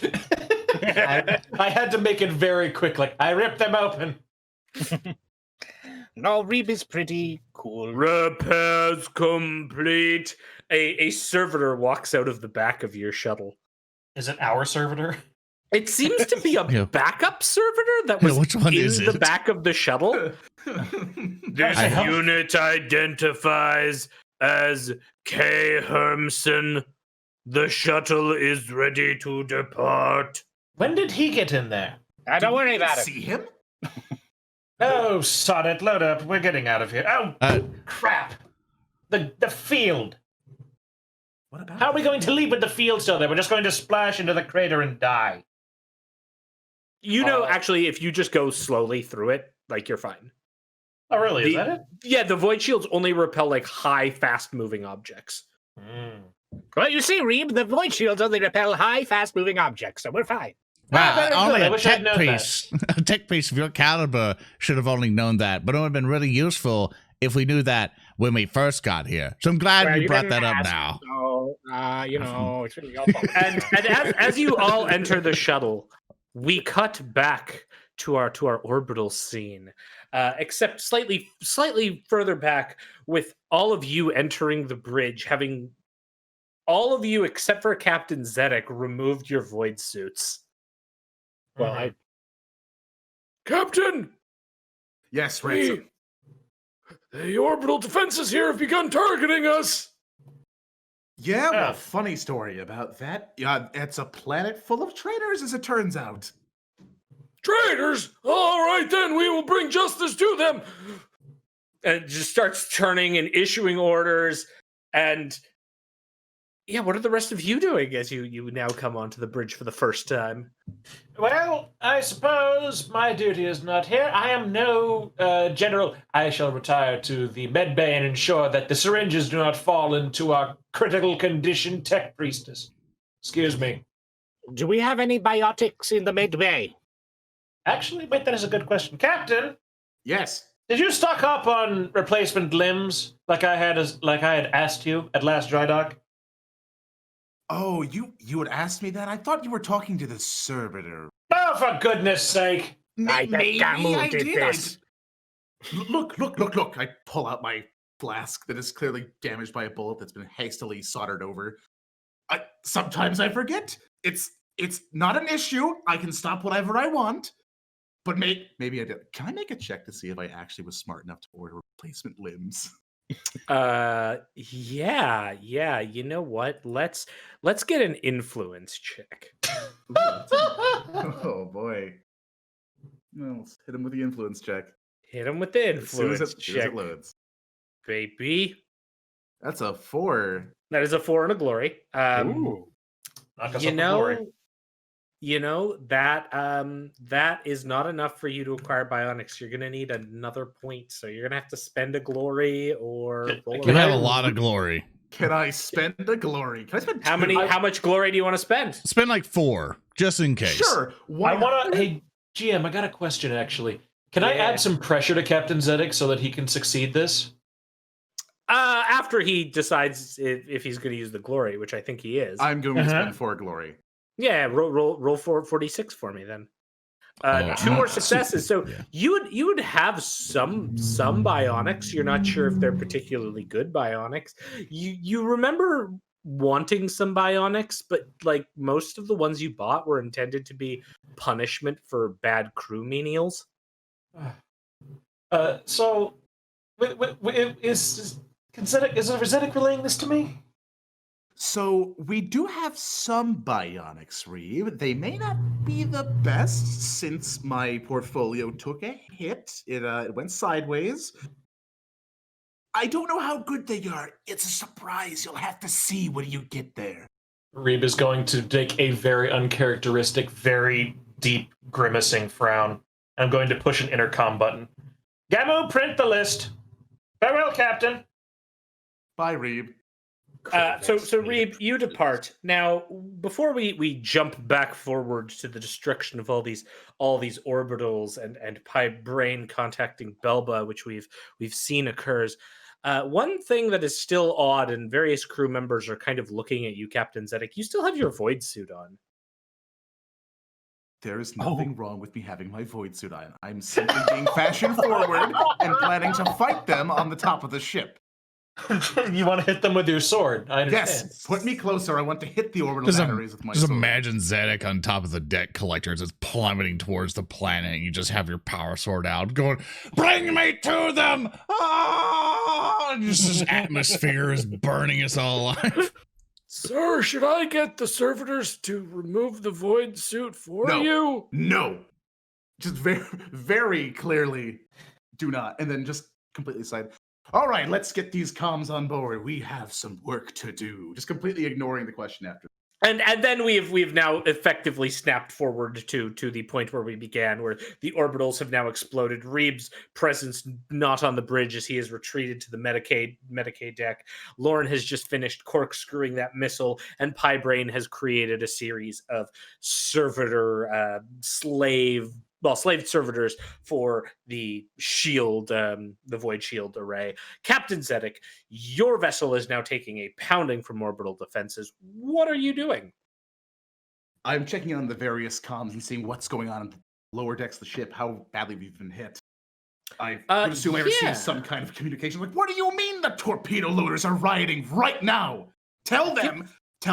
I had to make it very quick. Like, I rip them open. No, Reeb is pretty cool. Repairs complete. A servitor walks out of the back of your shuttle. Is it our servitor? It seems to be a backup servitor that was which one in is the it? back of the shuttle. This unit identifies as K. Hermson. The shuttle is ready to depart. When did he get in there? Don't worry about it. See him? Oh, sod it. Load up. We're getting out of here. Oh, crap. The field. What about? How are we going to leave with the field still there? We're just going to splash into the crater and die. Actually, if you just go slowly through it, like, you're fine. Oh, really? Is that it? Yeah, the void shields only repel, like, high, fast-moving objects. Well, you see, Reeb, the void shields only repel high, fast-moving objects, so we're fine. Wow, very only good. I a wish I'd tech known piece, a tech piece of your caliber should have only known that, but it would have been really useful if we knew that when we first got here. So I'm glad you brought that up now. So, it's really your fault. And as you all enter the shuttle, we cut back to our orbital scene, except slightly further back, with all of you entering the bridge, having all of you except for Captain Zedek removed your void suits. Well, Captain! Yes, Ransom. The orbital defenses here have begun targeting us. Yeah, well, funny story about that. It's a planet full of traitors, as it turns out. Traitors? All right, then, we will bring justice to them. And just starts turning and issuing orders, and Yeah, what are the rest of you doing as you now come onto the bridge for the first time? Well, I suppose my duty is not here. I am no general. I shall retire to the med bay and ensure that the syringes do not fall into our critical condition tech priestess. Excuse me. Do we have any biotics in the med bay? Actually, wait, that is a good question. Captain, Yes. did you stock up on replacement limbs like I had asked you at last dry dock? Oh, you had asked me that? I thought you were talking to the servitor. Oh, for goodness sake! I bet Gamu did this. Look. I pull out my flask that is clearly damaged by a bullet that's been hastily soldered over. Sometimes I forget. It's not an issue. I can stop whatever I want. But maybe I did. Can I make a check to see if I actually was smart enough to order replacement limbs? Yeah. You know what? Let's get an influence check. Ooh, oh boy. Well, let's hit him with the influence check. Hit him with the As soon as influence it check, loads. baby. That's a 4. That is a 4 and a glory. Ooh. Knock us You off the glory. know that is not enough for you to acquire bionics. You're gonna need another point, so you're gonna have to spend a glory or roll You have a around. lot of glory. Can I spend a glory? Can I spend How two? much glory do you want to spend? Spend like 4, just in case. Sure. Why I want to. Hey, GM, I got a question actually. Can I Yeah. add some pressure to Captain Zedek so that he can succeed this? After he decides if he's going to use the glory, which I think he is. I'm going to spend 4 glory. Yeah, roll 46 for me then. Oh, 2 more successes. So yeah. you would have some bionics. You're not sure if they're particularly good bionics. You remember wanting some bionics, but like most of the ones you bought were intended to be punishment for bad crew menials. So, is Zedek relaying this to me? So we do have some bionics, Reeb. They may not be the best since my portfolio took a hit. It went sideways. I don't know how good they are. It's a surprise. You'll have to see when you get there. Reeb is going to take a very uncharacteristic, very deep, grimacing frown. I'm going to push an intercom button. Gamu, print the list. Farewell, Captain. Bye, Reeb. So Reeb, you depart. Now, before we jump back forward to the destruction of all these orbitals and Braine contacting Belba, which we've seen occurs. One thing that is still odd, and various crew members are kind of looking at you, Captain Zedek. You still have your void suit on. There is nothing wrong with me having my void suit on. I'm simply being fashion forward and planning to fight them on the top of the ship. You want to hit them with your sword? I understand. Yes, put me closer. I want to hit the orbital batteries with my Just sword. imagine Zedek on top of the deck collector as it's plummeting towards the planet, and you just have your power sword out, going, "Bring me to them!" Ah! Just this atmosphere is burning us all alive. Sir, should I get the servitors to remove the void suit for you? No. Just very, very clearly do not. And then just completely side. All right, let's get these comms on board. We have some work to do. Just completely ignoring the question after. And then we've now effectively snapped forward to the point where we began, where the orbitals have now exploded. Reeb's presence not on the bridge as he has retreated to the Medicaid deck. Lorn has just finished corkscrewing that missile, and Braine has created a series of servitor slave servitors for the shield, the void shield array. Captain Zedek, your vessel is now taking a pounding from orbital defenses. What are you doing? I'm checking on the various comms and seeing what's going on in the lower decks of the ship, how badly we've been hit. I would assume I receive some kind of communication. Like, what do you mean the torpedo loaders are rioting right now? Tell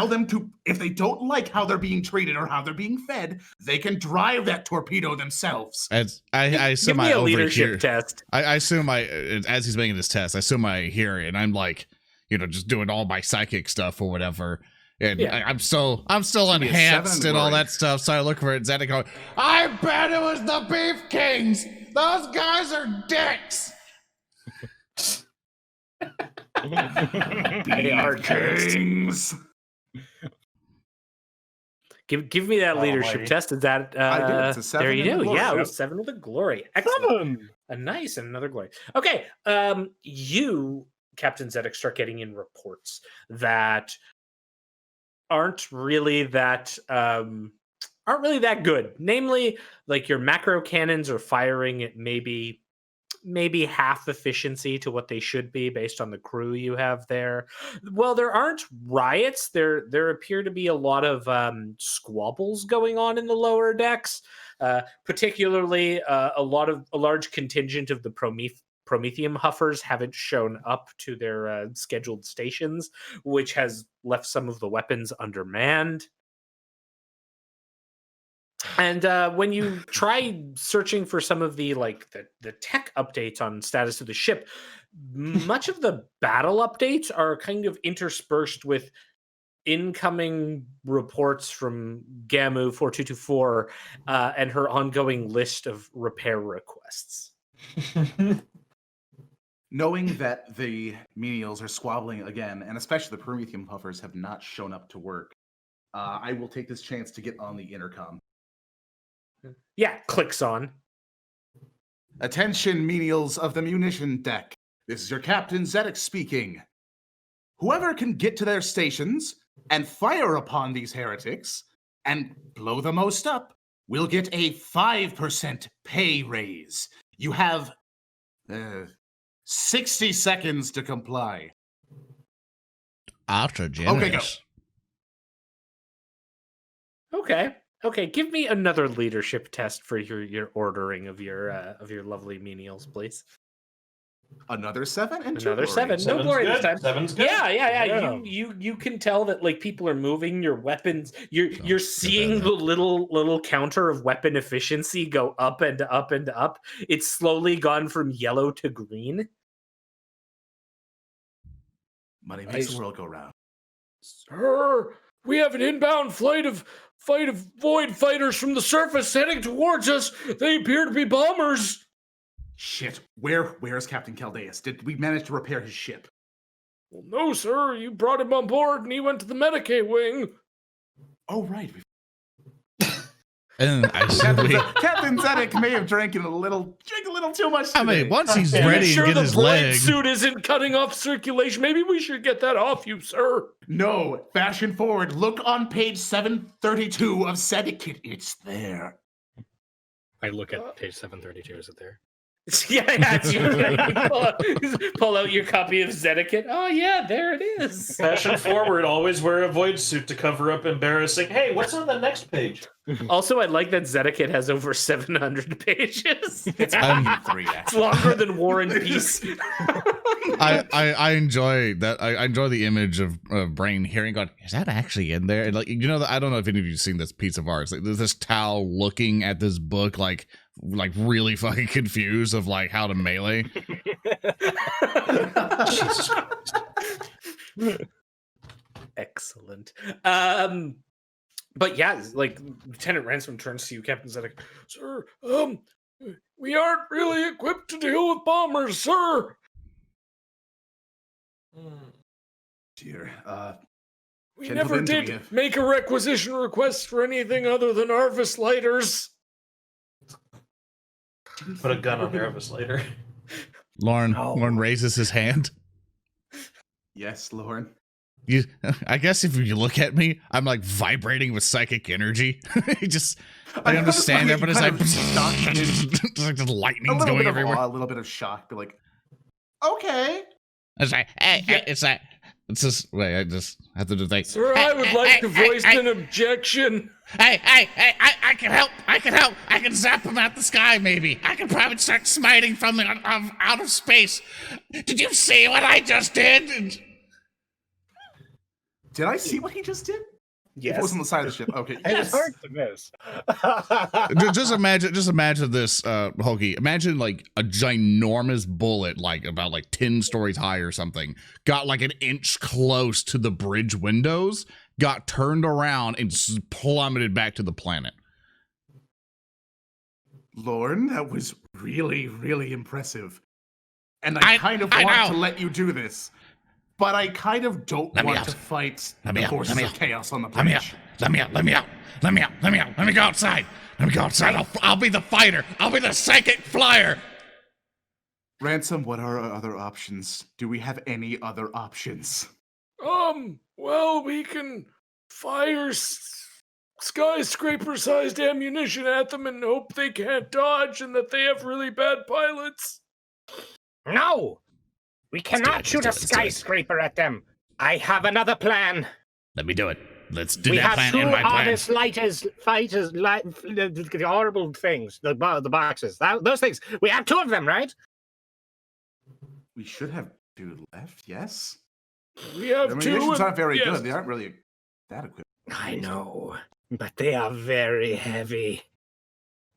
them to, if they don't like how they're being treated or how they're being fed, they can drive that torpedo themselves. As I assume Give me I a leadership overhear. test. I assume as he's making this test, I assume I hear it, and I'm like, just doing all my psychic stuff or whatever. And I'm still enhanced and all that stuff. So I look for it, Zedek going, "I bet it was the Beef Kings. Those guys are dicks." They are Kings. Give me that leadership Almighty. test. Is that I did. It's a 7 there you in the go. glory. Yeah, it Yep. was 7 with a glory. Excellent. 7. A nice and another glory. Okay. You, Captain Zedek, start getting in reports that aren't really that good. Namely, like your macro cannons are firing at maybe half efficiency to what they should be based on the crew you have there. Well, there aren't riots. There appear to be a lot of squabbles going on in the lower decks. Particularly, a large contingent of the Promethium Huffers haven't shown up to their scheduled stations, which has left some of the weapons undermanned. And when you try searching for some of the the tech updates on status of the ship, much of the battle updates are kind of interspersed with incoming reports from Gamu 4224 and her ongoing list of repair requests. Knowing that the menials are squabbling again, and especially the Promethium Puffers have not shown up to work, I will take this chance to get on the intercom. Yeah, clicks on. Attention, menials of the munition deck. This is your Captain Zedek speaking. Whoever can get to their stations and fire upon these heretics and blow the most up will get a 5% pay raise. You have 60 seconds to comply. Ultra generous. Okay, go. Okay, give me another leadership test for your ordering of your lovely menials, please. Another 7 and Another 2 7. glories. No glory this time. 7's good. Yeah. You can tell that like people are moving your weapons. You're seeing the little counter of weapon efficiency go up and up and up. It's slowly gone from yellow to green. Money makes the world go round. Sir, we have an inbound flight of void fighters from the surface heading towards us. They appear to be bombers. Shit, where's Captain Caldeus? Did we manage to repair his ship? Well, no, sir. You brought him on board and he went to the Medicaid wing. Oh, right. And I said Captain Zedek may have drank a little too much today. I mean, once he's Are you ready sure to get the his blade leg. suit isn't cutting off circulation? Maybe we should get that off you, sir. No, fashion forward. Look on page 732 of Zedek. It's there. I look at page 732. Is it there? Yeah, it's you pull out your copy of Zedek. Oh yeah, there it is. Fashion forward, always wear a void suit to cover up embarrassing. Hey, what's on the next page? Also, I like that Zedek has over 700 pages. It's It's longer than War and Peace. I enjoy that. I enjoy the image of Braine hearing, going, "Is that actually in there?" And like, you know, I don't know if any of you've seen this piece of art. Like, there's this Tau looking at this book, like really fucking confused of like how to melee. Jesus Christ. Excellent. But yeah, like Lieutenant Ransom turns to you, Captain Zedek. Sir, we aren't really equipped to deal with bombers, sir. Dear, We Gentlemen, never do we did have- make a requisition request for anything other than Arvis lighters. Put a gun on Nervous later. Lorn raises his hand. yes, Lorn. I guess if you look at me, I'm like vibrating with psychic energy. I understand that, but it's like, it's like the lightning's going everywhere. A little bit of shock, but like, okay. It's like, it's just, wait, I just have to do things. Sir, I would like to voice an objection. I can help. I can zap him out the sky, maybe. I can probably start smiting from out of space. Did you see what I just did? Did I see what he just did? Yes. If it was on the side of the ship. Okay. It was hard to miss. Just imagine this, Hulky. Imagine like a ginormous bullet, like about like 10 stories high or something, got like an inch close to the bridge windows, got turned around and plummeted back to the planet. Lorn, that was really, really impressive. And I kind of want to let you do this. but I kind of don't want to fight the forces of chaos on the bridge. Let me out. Let me go outside. I'll be the fighter. I'll be the psychic flyer. Ransom, what are our other options? Do we have any other options? Well, we can fire skyscraper-sized ammunition at them and hope they can't dodge and that they have really bad pilots. No! We cannot shoot a skyscraper at them. I have another plan. Let me do it. Let's do We that have plan two in my plan. honest fighters, the horrible things, the boxes, those things. We have two of them, right? We should have two left, yes? We have The two. munitions aren't very yes. good. They aren't really adequate. I know, but they are very heavy.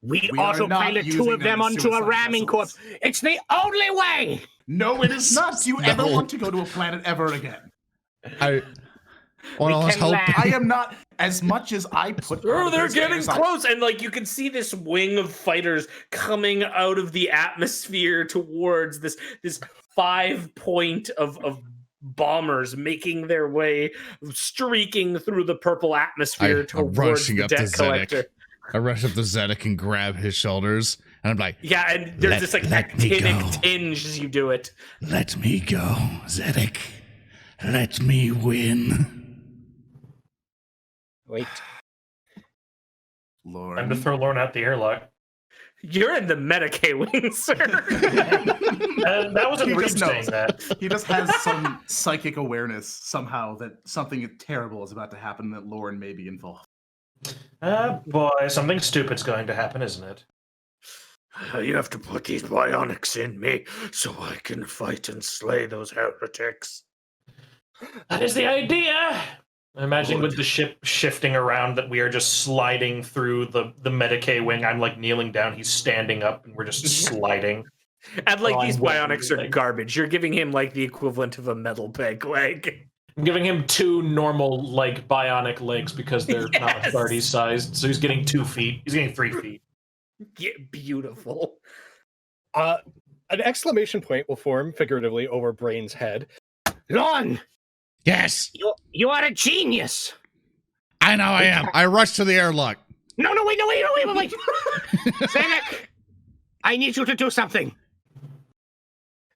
We We are not autopilot two using of them them as onto a suicide ramming corps. vessels. It's the only way! No, it is not. Do you ever No. want to go to a planet ever again? I We let's can hope. land. I am not, as much as I put... Oh, they're this getting as I- close, and like you can see this wing of fighters coming out of the atmosphere towards this 5 point of bombers making their way, streaking through the purple atmosphere I'm towards rushing the up to deck collector. Zedek. I rush up to Zedek and grab his shoulders, and I'm like, Yeah, and there's this like let me actinic go. tinge as you do it. "Let me go, Zedek. Let me win." Wait. Lord. Time to throw Lorn out the airlock. You're in the Medicaid wing, sir. That wasn't He Reeb just saying knows. that. He just has some psychic awareness somehow that something terrible is about to happen, that Lorn may be involved. Boy, something stupid's going to happen, isn't it? You have to put these bionics in me so I can fight and slay those heretics. That is the idea. I'm imagining with the ship shifting around that we are just sliding through the Medicaid wing. I'm like kneeling down, he's standing up, and we're just sliding. And like Oh, these I'm waiting bionics for are things. garbage. You're giving him like the equivalent of a metal peg leg. I'm giving him 2 normal, like, bionic legs because they're not Yes. party sized. So he's getting 2 feet. He's getting 3 feet. Yeah, beautiful. An exclamation point will form figuratively over Braine's head. Lorn, Yes, you are a genius. I know I am. I rush to the airlock. No, wait. Zedek, I need you to do something.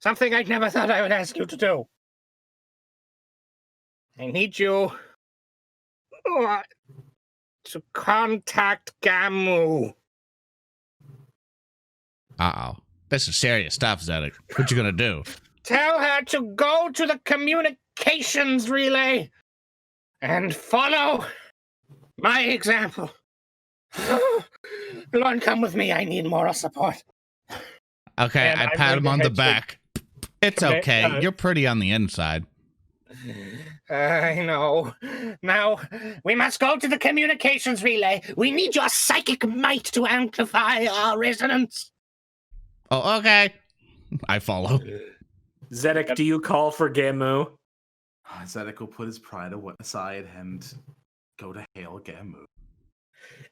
Something I never thought I would ask you to do. I need you to contact Gamu. Uh-oh. This is serious stuff, Zedek. What you gonna do? Tell her to go to the communications relay and follow my example. Lorn, come with me. I need moral support. Okay, And I I'm pat going him to on the head to- back. It's Okay, okay. You're pretty on the inside. I know. Now, we must go to the communications relay. We need your psychic might to amplify our resonance. Oh, okay. I follow. Zedek, do you call for Gamu? Zedek will put his pride aside and go to hail Gamu.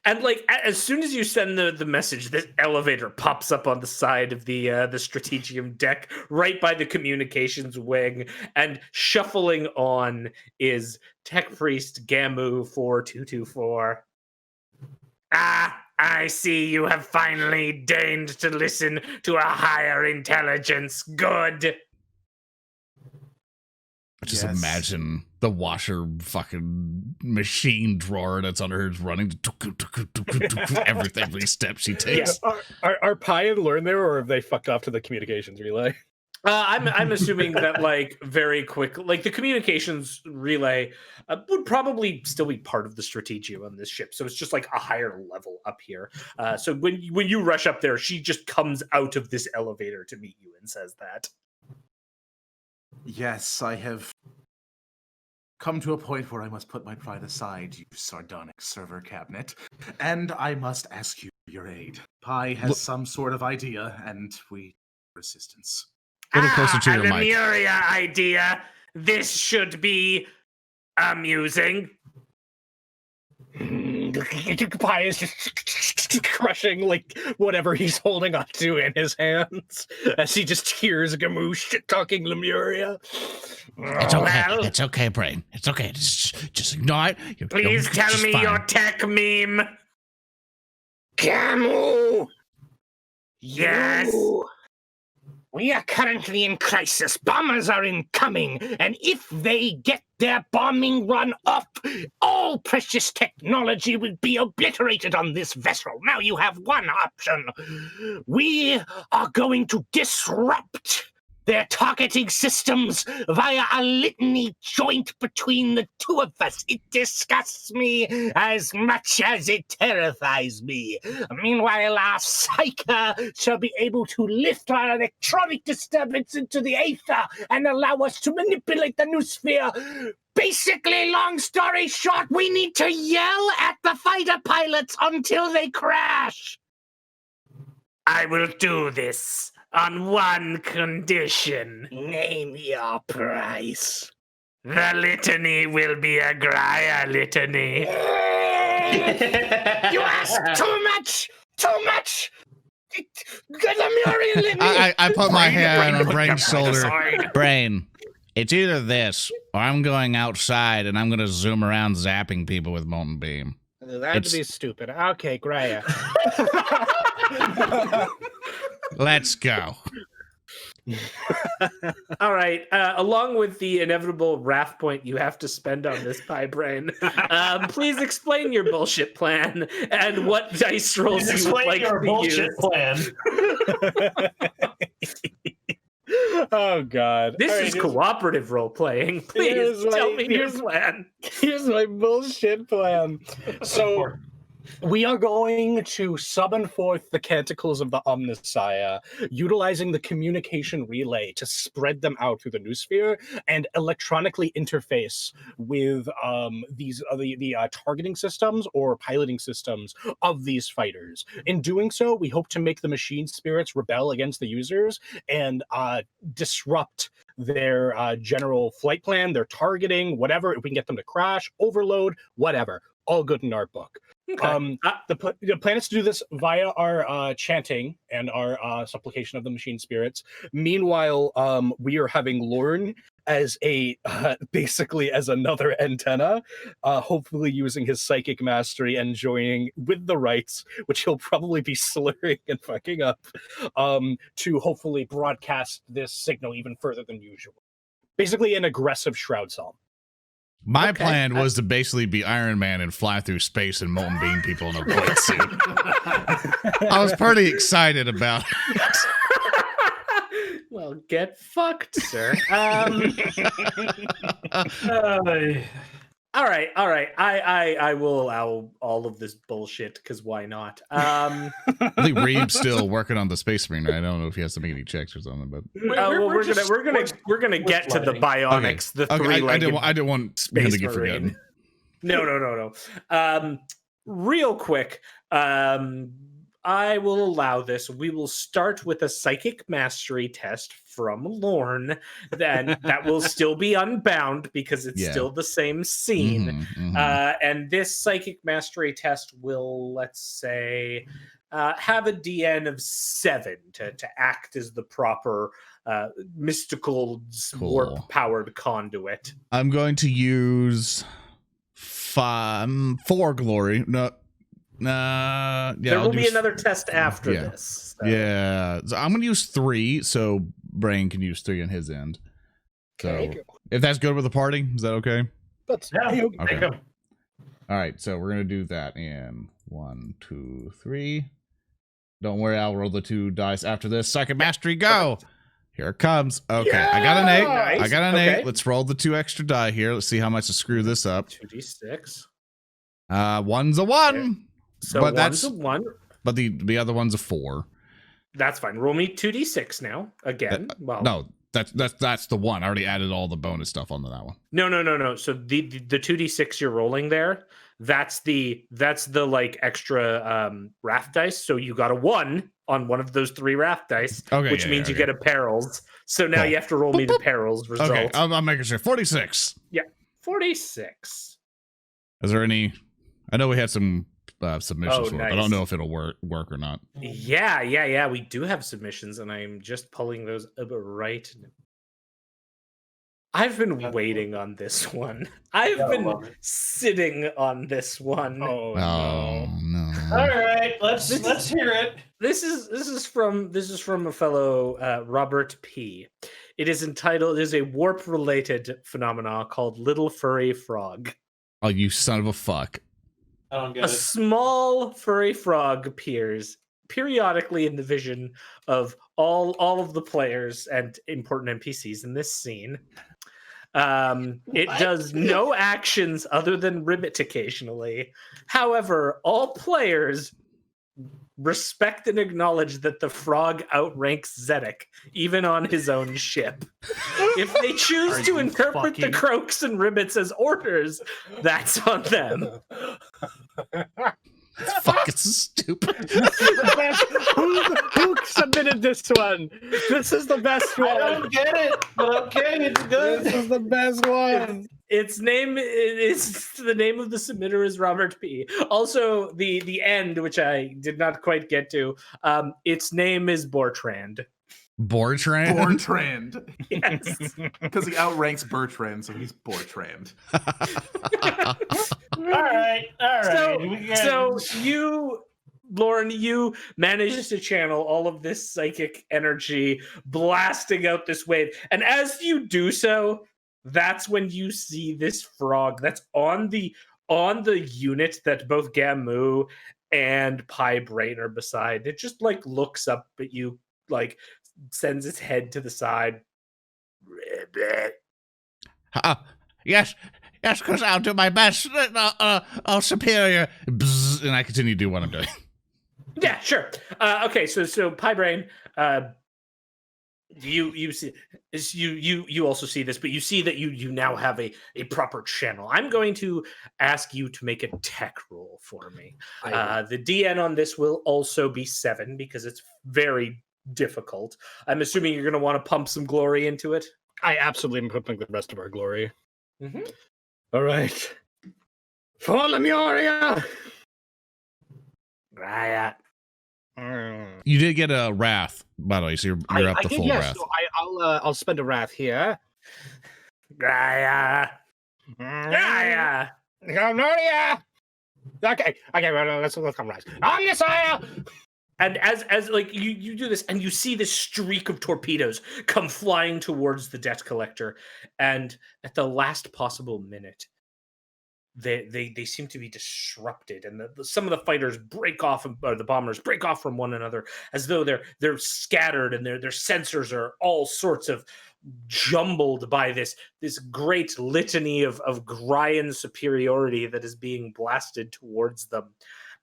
And like as soon as you send the message, this elevator pops up on the side of the Strategium deck, right by the communications wing, and shuffling on is Tech Priest Gamu 4224. Ah, I see you have finally deigned to listen to a higher intelligence. Good. Just Yes. imagine the washer fucking machine drawer that's under her is running every step she takes. Are Pi and Lorn there, or have they fucked off to the communications relay? I'm assuming that like very quick, like the communications relay would probably still be part of the strategium on this ship. So it's just like a higher level up here. So when you rush up there, she just comes out of this elevator to meet you and says that. Yes, I have come to a point where I must put my pride aside, you sardonic server cabinet, and I must ask you for your aid. Pi has some sort of idea, and we need assistance. A little closer to a your mic. Lemuria idea. This should be amusing. Pi is just crushing like whatever he's holding onto in his hands as he just hears Gamu shit talking Lemuria. It's okay. Well, It's okay, Braine. It's okay. Just ignore it. please tell just me fine. your tech meme. Camu! Yes? We are currently in crisis. Bombers are incoming, and if they get their bombing run off, all precious technology will be obliterated on this vessel. Now you have one option. We are going to disrupt their targeting systems via a litany joint between the two of us. It disgusts me as much as it terrifies me. Meanwhile, our psyker shall be able to lift our electronic disturbance into the aether and allow us to manipulate the noosphere. Basically, long story short, we need to yell at the fighter pilots until they crash. I will do this on one condition. Name your price. The litany will be a Graia litany. You ask too much! Too much! The Muriel litany! I put my hand on put Braine's them shoulder. aside. Braine, it's either this or I'm going outside and I'm going to zoom around zapping people with Molten Beam. That'd be stupid. Okay, Graia. Let's go. All right. Along with the inevitable wrath point you have to spend on this pie brain, please explain your bullshit plan and what dice rolls you would like your to bullshit use. plan. Oh God! This All right, is here's- cooperative role playing. Please here's tell my- me your here's- plan. Here's my bullshit plan. So we are going to summon forth the canticles of the Omnissiah, utilizing the communication relay to spread them out through the noosphere and electronically interface with the targeting systems or piloting systems of these fighters. In doing so, we hope to make the machine spirits rebel against the users and disrupt their general flight plan, their targeting, whatever. If we can get them to crash, overload, whatever. All good in our book. Okay. The plan is to do this via our chanting and our supplication of the machine spirits. Meanwhile, we are having Lorn as a basically as another antenna, hopefully using his psychic mastery and joining with the rights, which he'll probably be slurring and fucking up, to hopefully broadcast this signal even further than usual. Basically, an aggressive shroud psalm. My Okay. plan was to basically be Iron Man and fly through space and Molten Beam people in a bullet suit. I was pretty excited about it. Well, get fucked, sir. All right. I will allow all of this bullshit because why not? I think Reeb's still working on the space marine, right? I don't know if he has to make any checks or something, but we're gonna get to the bionics, the okay, three-legged I didn't want him space to get marine. forgotten. No. Real quick, I will allow this. We will start with a psychic mastery test from Lorn. Then that will still be unbound because it's still the same scene. And this psychic mastery test will, let's say, have a DN of 7 to act as the proper mystical warp-powered conduit. I'm going to use 4 glory. There will be another test after this. So. Yeah, so I'm gonna use 3, so Braine can use 3 on his end. So if that's good with the party, is that okay? That's okay. All right, so we're gonna do that in 1, 2, 3. Don't worry, I'll roll the 2 dice after this. Second mastery, go! Here it comes. Okay, I got an 8. Nice. I got an 8. Let's roll the 2 extra die here. Let's see how much to screw this up. 2d6. 1's a 1. Okay. So but one's a 1. But the other one's a 4. That's fine. Roll me 2d6 now. Again. No, that's the 1. I already added all the bonus stuff onto that one. No. So the 2d6 you're rolling there, that's the like extra wrath dice. So you got a 1 on one of those 3 wrath dice, which means you get a perils. So now you have to roll me the perils result. Okay, I'm making sure. 46. Yeah, 46. Is there any? I know we had some submissions for it, but I nice. don't know if it'll work or not. Yeah. We do have submissions, and I'm just pulling those up right now. I've been waiting on this one. I've been sitting on this one. Oh, no. All right, let's hear it. This is from a fellow Robert P. It is entitled. It is a warp related phenomenon called Little Furry Frog. Oh, you son of a fuck! I don't get A small furry frog appears periodically in the vision of all of the players and important NPCs in this scene. It does no actions other than ribbit occasionally. However, all players respect and acknowledge that the frog outranks Zedek, even on his own ship. If they choose to interpret the croaks and ribbits as orders, that's on them. It's fucking stupid. Who submitted this one? This is the best one. I don't get it, but okay, it's good. This is the best one. Its name is the name of the submitter is Robert P. Also, the end, which I did not quite get to, its name is Bortrand. Bortrand? Bortrand. Yes. Because he outranks Bertrand, so he's Bortrand. All right. So you, Lorn, you managed to channel all of this psychic energy blasting out this wave. And as you do so, that's when you see this frog that's on the unit that both Gamu and Braine are beside. It just like looks up at you, like sends its head to the side. Yes, because I'll do my best. Superior. Bzz, and I continue to do what I'm doing. Yeah, sure. Okay, so Braine, you see you also see this, but you see that you now have a proper channel. I'm going to ask you to make a tech roll for me. The DN on this will also be 7 because it's very difficult. I'm assuming you're going to want to pump some glory into it. I absolutely am pumping the rest of our glory. Mm-hmm. All right. For Lemuria! Riot. You did get a wrath, by the way, so you're up to full wrath. So I'll spend a wrath here. Gaia. Lemuria! Okay, well, let's look on rise. Omnisire! And as like you do this, and you see this streak of torpedoes come flying towards the debt collector, and at the last possible minute, they seem to be disrupted, and some of the fighters break off, or the bombers break off from one another, as though they're scattered, and their sensors are all sorts of jumbled by this great litany of Graian superiority that is being blasted towards them.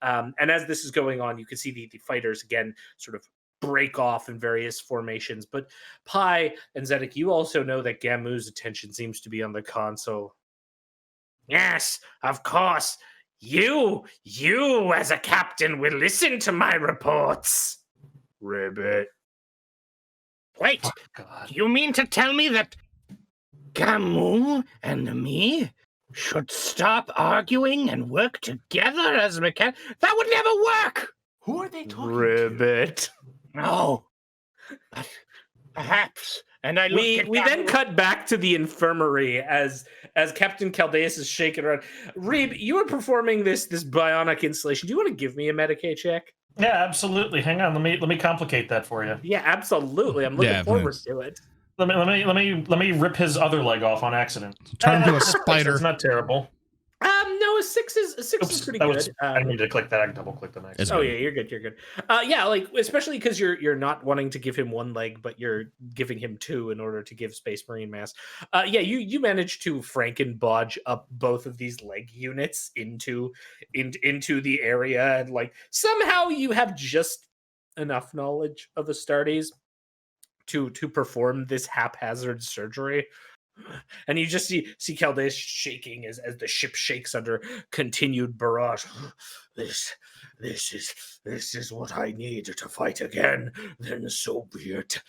And as this is going on, you can see the fighters again sort of break off in various formations. But Pi and Zedek, you also know that Gamu's attention seems to be on the console. Yes, of course. You as a captain will listen to my reports. Ribbit. Wait, you mean to tell me that Gamu and me should stop arguing and work together as mechanics? That would never work! Who are they talking Ribbit. No. But perhaps. And I We then cut back to the infirmary as Captain Caldeus is shaking around. Reeb, you are performing this bionic installation. Do you want to give me a Medicaid check? Yeah, absolutely. Hang on, let me complicate that for you. Yeah, absolutely. I'm looking forward to it. Let me rip his other leg off on accident. Turn to a spider. It's not terrible. No, a six is pretty good. I didn't mean to click that. I can double click the next. Yeah, you're good. Yeah, like especially because you're not wanting to give him one leg, but you're giving him 2 in order to give Space Marine mass. Yeah, you managed to Frankenbodge up both of these leg units into the area, and like somehow you have just enough knowledge of Astartes to perform this haphazard surgery. And you just see Caldeus shaking as the ship shakes under continued barrage. This is what I need to fight again. Then so be it.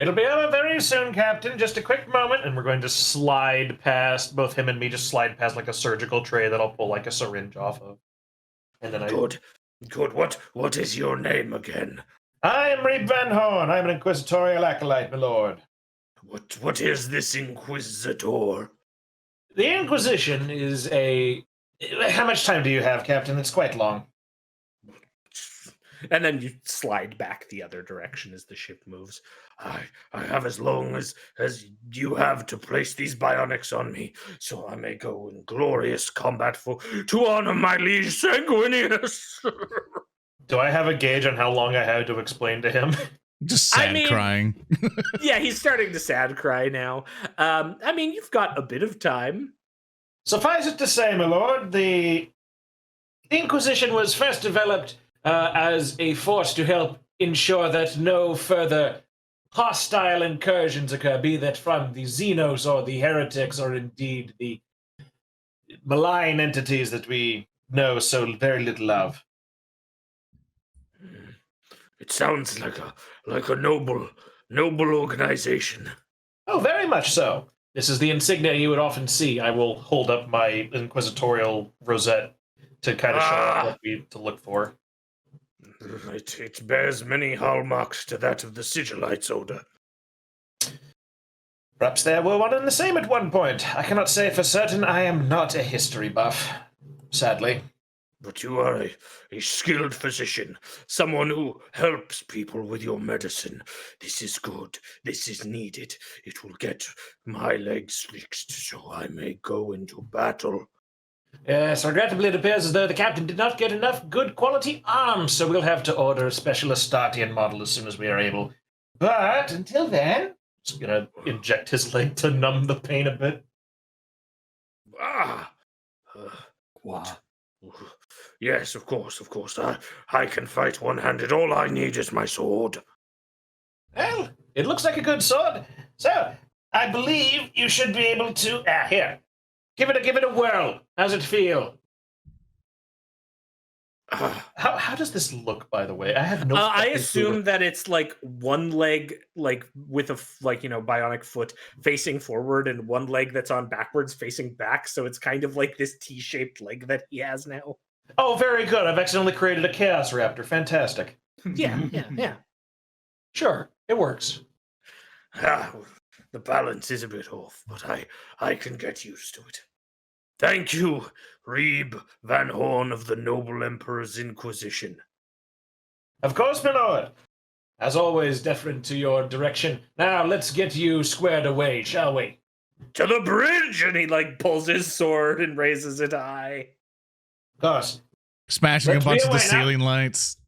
It'll be over very soon, Captain. Just a quick moment, and we're going to slide past both him and me. Just slide past like a surgical tray that I'll pull like a syringe off of. And then Good. What is your name again? I am Reeb Van Horn. I'm an inquisitorial acolyte, my lord. What is this Inquisitor? The Inquisition is a... How much time do you have, Captain? It's quite long. And then you slide back the other direction as the ship moves. I have as long as you have to place these bionics on me, so I may go in glorious combat to honor my liege Sanguinius. Do I have a gauge on how long I have to explain to him? Just sad crying. Yeah, he's starting to sad cry now. You've got a bit of time. Suffice it to say, my lord, the Inquisition was first developed as a force to help ensure that no further hostile incursions occur, be that from the Xenos or the heretics or indeed the malign entities that we know so very little of. It sounds like a noble organization. Oh, very much so. This is the insignia you would often see. I will hold up my inquisitorial rosette to kind of show what we to look for. It bears many hallmarks to that of the Sigillites Order. Perhaps they were one and the same at one point. I cannot say for certain. I am not a history buff, sadly. But you are a skilled physician, someone who helps people with your medicine. This is good. This is needed. It will get my legs fixed so I may go into battle. Yes, regrettably it appears as though the captain did not get enough good quality arms, so we'll have to order a special Astarian model as soon as we are able. But until then, just gonna inject his leg to numb the pain a bit. What? Yes, of course. I can fight one-handed. All I need is my sword. Well, it looks like a good sword. So, I believe you should be able to... here. Give it a whirl. How's it feel? How does this look, by the way? I have no... I assume that it's like one leg, like with a bionic foot facing forward, and one leg that's on backwards facing back. So it's kind of like this T-shaped leg that he has now. Oh, very good. I've accidentally created a Chaos Raptor. Fantastic. Yeah. Sure, it works. The balance is a bit off, but I can get used to it. Thank you, Reeb Van Horn of the Noble Emperor's Inquisition. Of course, my lord. As always, deferent to your direction. Now, let's get you squared away, shall we? To the bridge! And he, pulls his sword and raises it high. Of course. Smashing a bunch of the ceiling lights.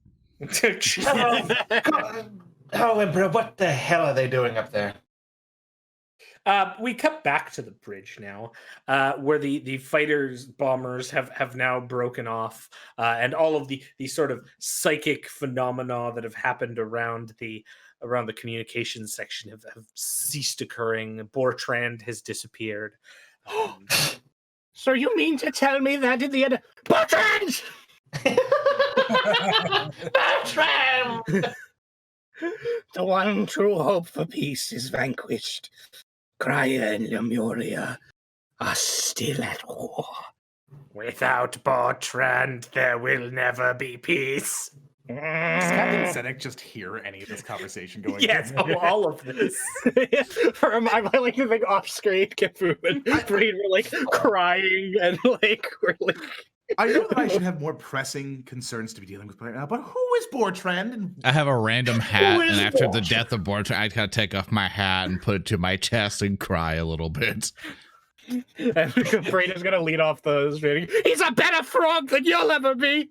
Oh, Emperor, what the hell are they doing up there? We cut back to the bridge now, where the bombers have now broken off, and all of the sort of psychic phenomena that have happened around the communications section have ceased occurring. Bortrand has disappeared. So you mean to tell me that in the end... Bortrand! Bortrand! The one true hope for peace is vanquished. Crya and Lemuria are still at war. Without Bortrand, there will never be peace. Does Captain Zedek just hear any of this conversation going on? Yes, all of this. I like to think off screen, Kifu and Braine were crying and we're I know that I should have more pressing concerns to be dealing with right now, but who is Bortrand? And I have a random hat, and after the death of Bortrand, I gotta take off my hat and put it to my chest and cry a little bit. And Braine is gonna lead off the stream. He's a better frog than you'll ever be.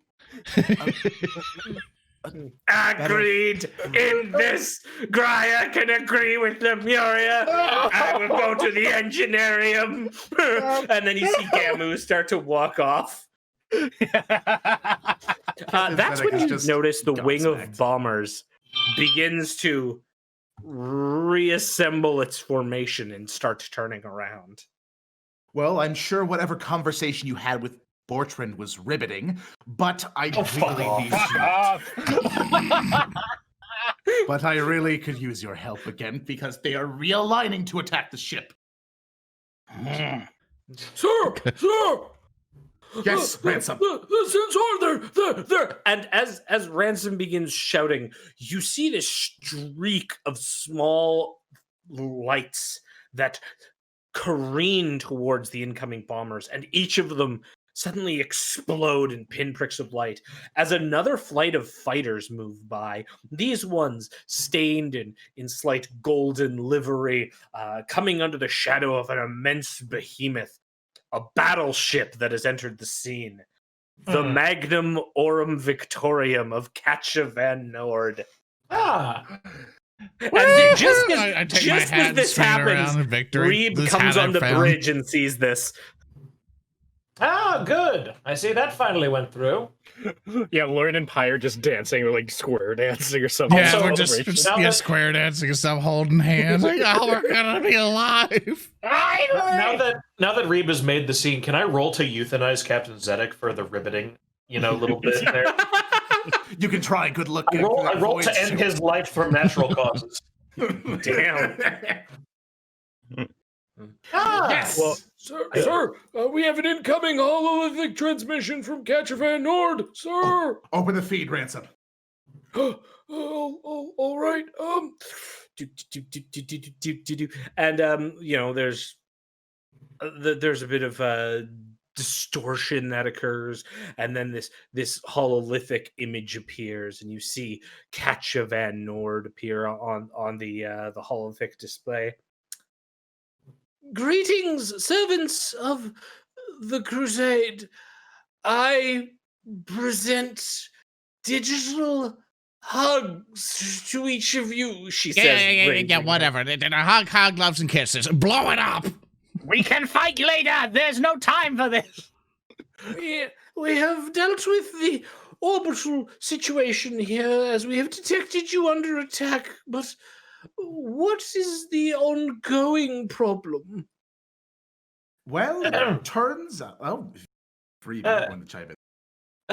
Agreed. In this, Graya can agree with Lemuria. I will go to the engineerium. And then you see Gamu start to walk off. That's when you notice the wing of bombers begins to reassemble its formation and start turning around. Well, I'm sure whatever conversation you had with Bortrand was riveting, but I but I really could use your help again because they are realigning to attack the ship. Sir! Yes, Ransom. There. And as Ransom begins shouting, you see this streak of small lights that careen towards the incoming bombers, and each of them suddenly explode in pinpricks of light as another flight of fighters move by. These ones stained in slight golden livery, coming under the shadow of an immense behemoth, a battleship that has entered the scene. The Magnum Aurum Victorium of Katja van Noord. And just as this happens, Reeb comes on the bridge and sees this. Good. I see that finally went through. Yeah, Lorn and Pyre just dancing, or like square dancing or something. Yeah, we're just square dancing and stuff, holding hands. Like, oh, we're gonna be alive. Now that Reeb has made the scene, can I roll to euthanize Captain Zedek for the ribbiting, little bit there? You can try. Good luck. I roll to end his life from natural causes. Damn. Yes. Well, sir, we have an incoming hololithic transmission from Katja van Noord, sir. Open the feed, Ransom. All right. And there's a bit of distortion that occurs, and then this hololithic image appears, and you see Katja van Noord appear on the hololithic display. Greetings, servants of the crusade. I present digital hugs to each of you, she says. Yeah, whatever. Hug, gloves, and kisses. Blow it up! We can fight later. There's no time for this. We have dealt with the orbital situation here, as we have detected you under attack, but what is the ongoing problem? Well, it turns out... Oh, Reeb, want to chime in.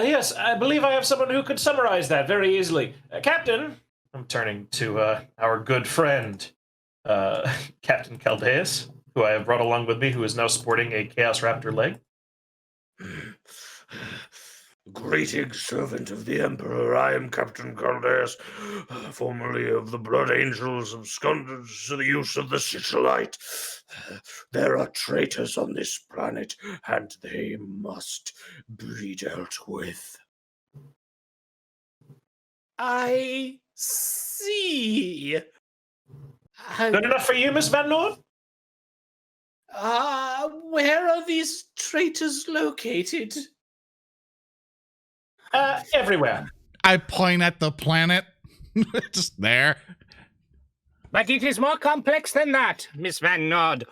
Yes, I believe I have someone who could summarize that very easily. Captain, I'm turning to our good friend, Captain Caldeus, who I have brought along with me, who is now sporting a Chaos Raptor leg. Greetings, servant of the Emperor. I am Captain Caldeus, formerly of the Blood Angels, absconded to the use of the Sigilite. There are traitors on this planet, and they must be dealt with. I see. Good enough for you, Miss Van Noord? Where are these traitors located? Everywhere. I point at the planet. Just there. But it is more complex than that, Miss Van Noord.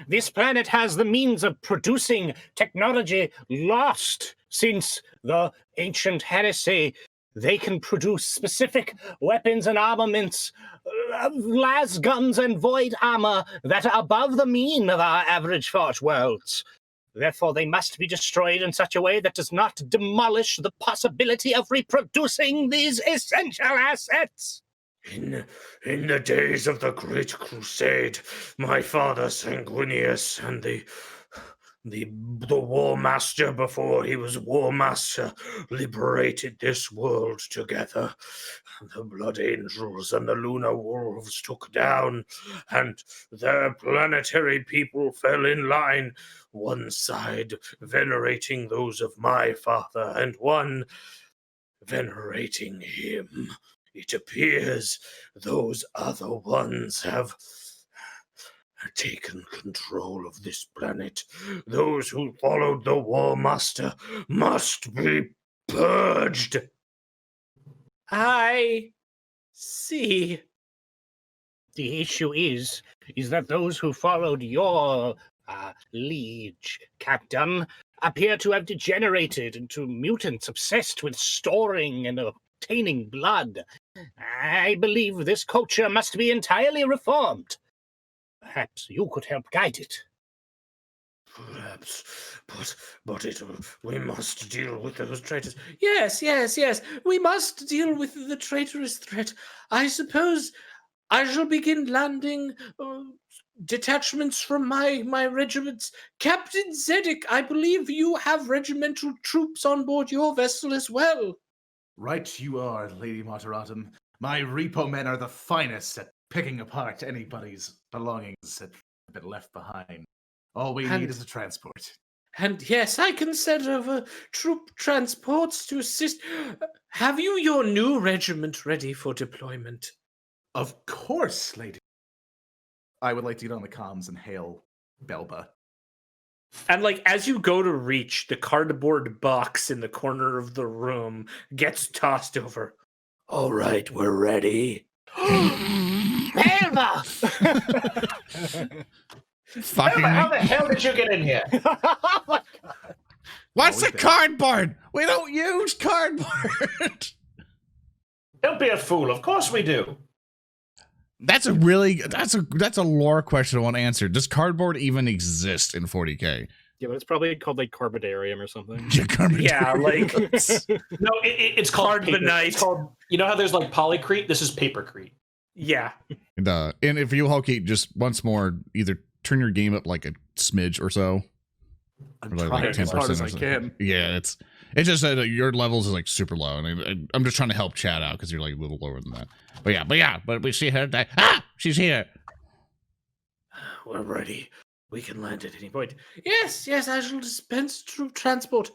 This planet has the means of producing technology lost since the ancient heresy. They can produce specific weapons and armaments, las guns and void armor that are above the mean of our average forge worlds. Therefore, they must be destroyed in such a way that does not demolish the possibility of reproducing these essential assets. In the days of the Great Crusade, my father Sanguinius and the War Master before he was War Master liberated this world together. The Blood Angels and the Lunar Wolves took down, and their planetary people fell in line, one side venerating those of my father, and one venerating him. It appears those other ones have taken control of this planet. Those who followed the War Master must be purged. I see. The issue is that those who followed your liege, Captain, appear to have degenerated into mutants obsessed with storing and obtaining blood. I believe this culture must be entirely reformed. Perhaps you could help guide it. Perhaps, but we must deal with those traitors. Yes. We must deal with the traitorous threat. I suppose I shall begin landing detachments from my regiments. Captain Zedek, I believe you have regimental troops on board your vessel as well. Right you are, Lady Moderatum. My repo men are the finest at picking apart anybody's belongings that have been left behind. All we need is a transport. And yes, I can send over troop transports to assist. Have you your new regiment ready for deployment? Of course, lady. I would like to get on the comms and hail Belba. And like as you go to reach, the cardboard box in the corner of the room gets tossed over. All right, we're ready. Belba! Fucking. How the hell did you get in here? Oh my God. What's a cardboard? We don't use cardboard. Don't be a fool. Of course we do. That's a lore question I want answered. Does cardboard even exist in 40K? Yeah, but it's probably called like Carbonarium or something. Yeah, like No, it's called paper. Carbonite. It's called, you know how there's like polycrete? This is papercrete. yeah. And if you, Hulky, just once more, either turn your game up like a smidge or so. I'm Or trying like as hard 10% as or I something. can. Yeah, it's just that your levels is like super low, and I'm just trying to help chat out because you're like a little lower than that. But we see her. She's here. We're ready. We can land at any point. Yes, I shall dispense troop transport.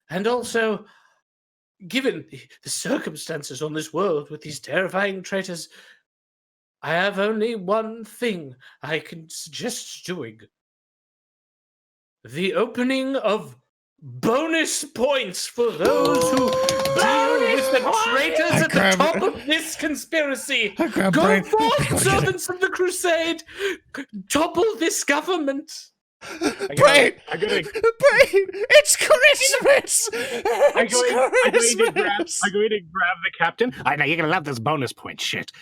And also, given the circumstances on this world with these terrifying traitors, I have only one thing I can suggest doing. The opening of bonus points for those who deal with the traitors at the top of this conspiracy. Go Braine. forth, servants of the crusade! Topple this government! Braine! Braine! It's Christmas! I'm going to grab the captain. I know you're going to love this bonus point shit.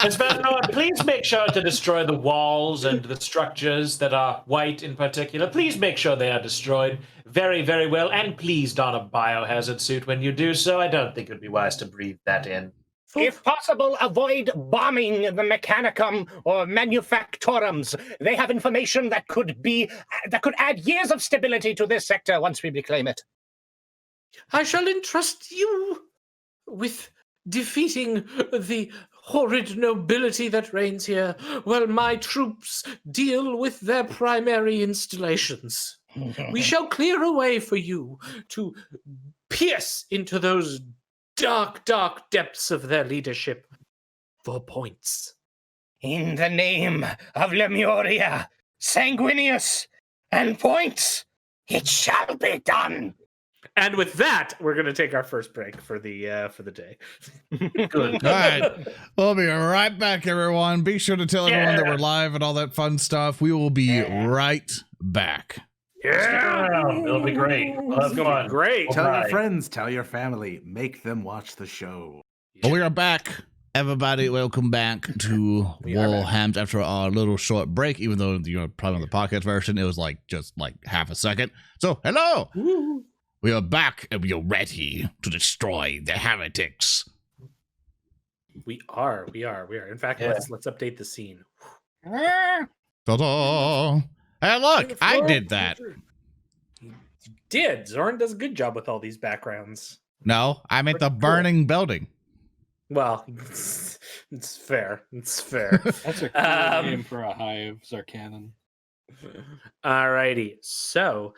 Svenor, please make sure to destroy the walls and the structures that are white in particular. Please make sure they are destroyed very, very well. And please don a biohazard suit when you do so. I don't think it would be wise to breathe that in. If possible, avoid bombing the Mechanicum or Manufactorums. They have information that could add years of stability to this sector once we reclaim it. I shall entrust you with defeating the horrid nobility that reigns here, while my troops deal with their primary installations. We shall clear a way for you to pierce into those dark, dark depths of their leadership for points. In the name of Lemuria, Sanguinius, and points, it shall be done. And with that, we're going to take our first break for the day. Good. All right. We'll be right back, everyone. Be sure to tell everyone that we're live and all that fun stuff. We will be right back. It'll be great. It's going to be great. Tell your friends, tell your family, make them watch the show. Well, we are back. Everybody, welcome back to WarHams after our little short break, even though you're probably on the podcast version, it was like just like half a second. So, hello. Woo. We are back and we are ready to destroy the heretics. We are. In fact, let's update the scene. Ta-da! Hey, look, I did that. You did. Zoran does a good job with all these backgrounds. No, I meant the burning building. Well, it's fair. It's fair. That's a cool name for a hive, Zarkanon. Alrighty. So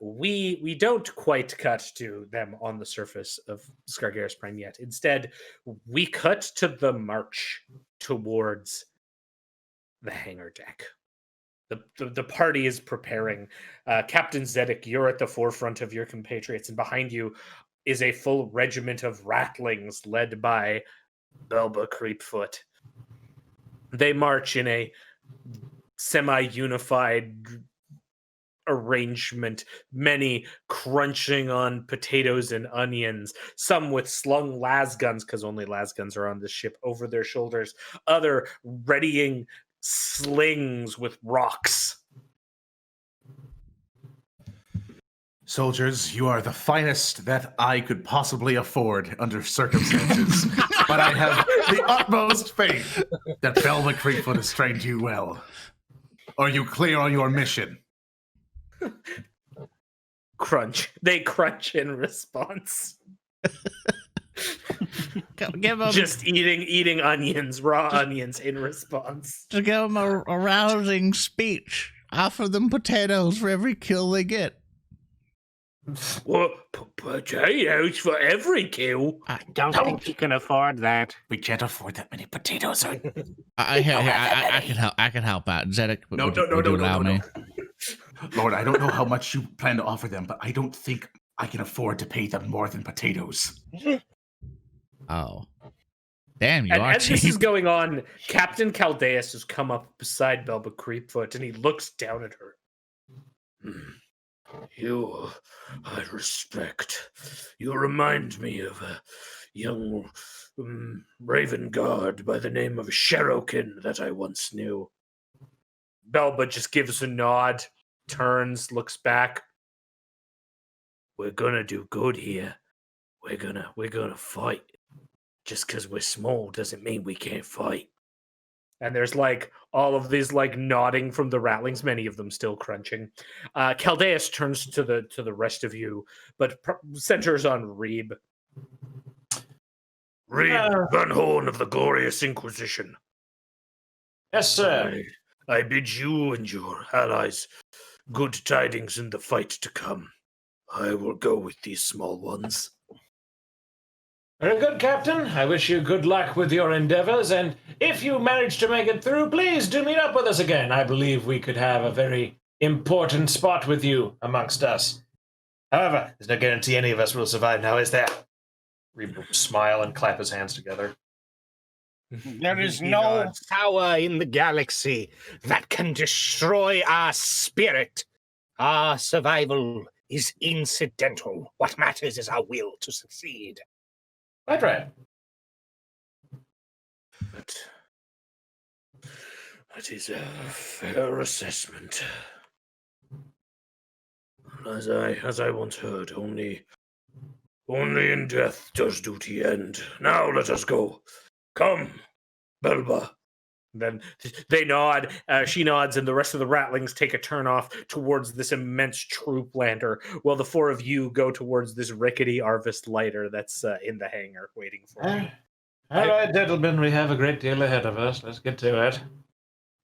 we don't quite cut to them on the surface of Scargeris Prime yet. Instead, we cut to the march towards the hangar deck. The party is preparing. Captain Zedek, you're at the forefront of your compatriots, and behind you is a full regiment of ratlings led by Belba Creepfoot. They march in a semi-unified arrangement, many crunching on potatoes and onions, some with slung las guns, because only las guns are on this ship, over their shoulders, other readying slings with rocks. Soldiers, you are the finest that I could possibly afford under circumstances, but I have the utmost faith that Belba Creekfoot has trained you well. Are you clear on your mission? Crunch. They crunch in response. Give them, Just eating onions, raw onions in response. to give them a rousing speech. Offer them potatoes for every kill they get. What? Potatoes for every kill? I don't think you can afford that. We can't afford that many potatoes. I can help out. Zedek, No. Lord, I don't know how much you plan to offer them, but I don't think I can afford to pay them more than potatoes. Oh. Damn, you And are as this cheap. is going on, Captain Caldeus has come up beside Belba Creepfoot and he looks down at her. You, I respect. You remind me of a young raven guard by the name of Sherokin that I once knew. Belba just gives a nod, turns, looks back. We're gonna do good here. We're gonna fight. Just because we're small doesn't mean we can't fight. And there's like all of these like nodding from the rattlings, many of them still crunching. Caldeus turns to the rest of you, but centers on Reeb. Reeb Van Horn of the Glorious Inquisition. Yes, sir. I bid you and your allies good tidings in the fight to come. I will go with these small ones. Very good, Captain. I wish you good luck with your endeavors, and if you manage to make it through, please do meet up with us again. I believe we could have a very important spot with you amongst us. However, there's no guarantee any of us will survive now, is there? Reeb will smile and clap his hands together. There is no power in the galaxy that can destroy our spirit. Our survival is incidental. What matters is our will to succeed. Right. But that is a fair assessment. As I once heard, only in death does duty end. Now let us go. Come, Belba. Then they nod, she nods, and the rest of the rattlings take a turn off towards this immense troop lander, while the four of you go towards this rickety Arvist lighter that's in the hangar waiting for you. All right, gentlemen, we have a great deal ahead of us. Let's get to it.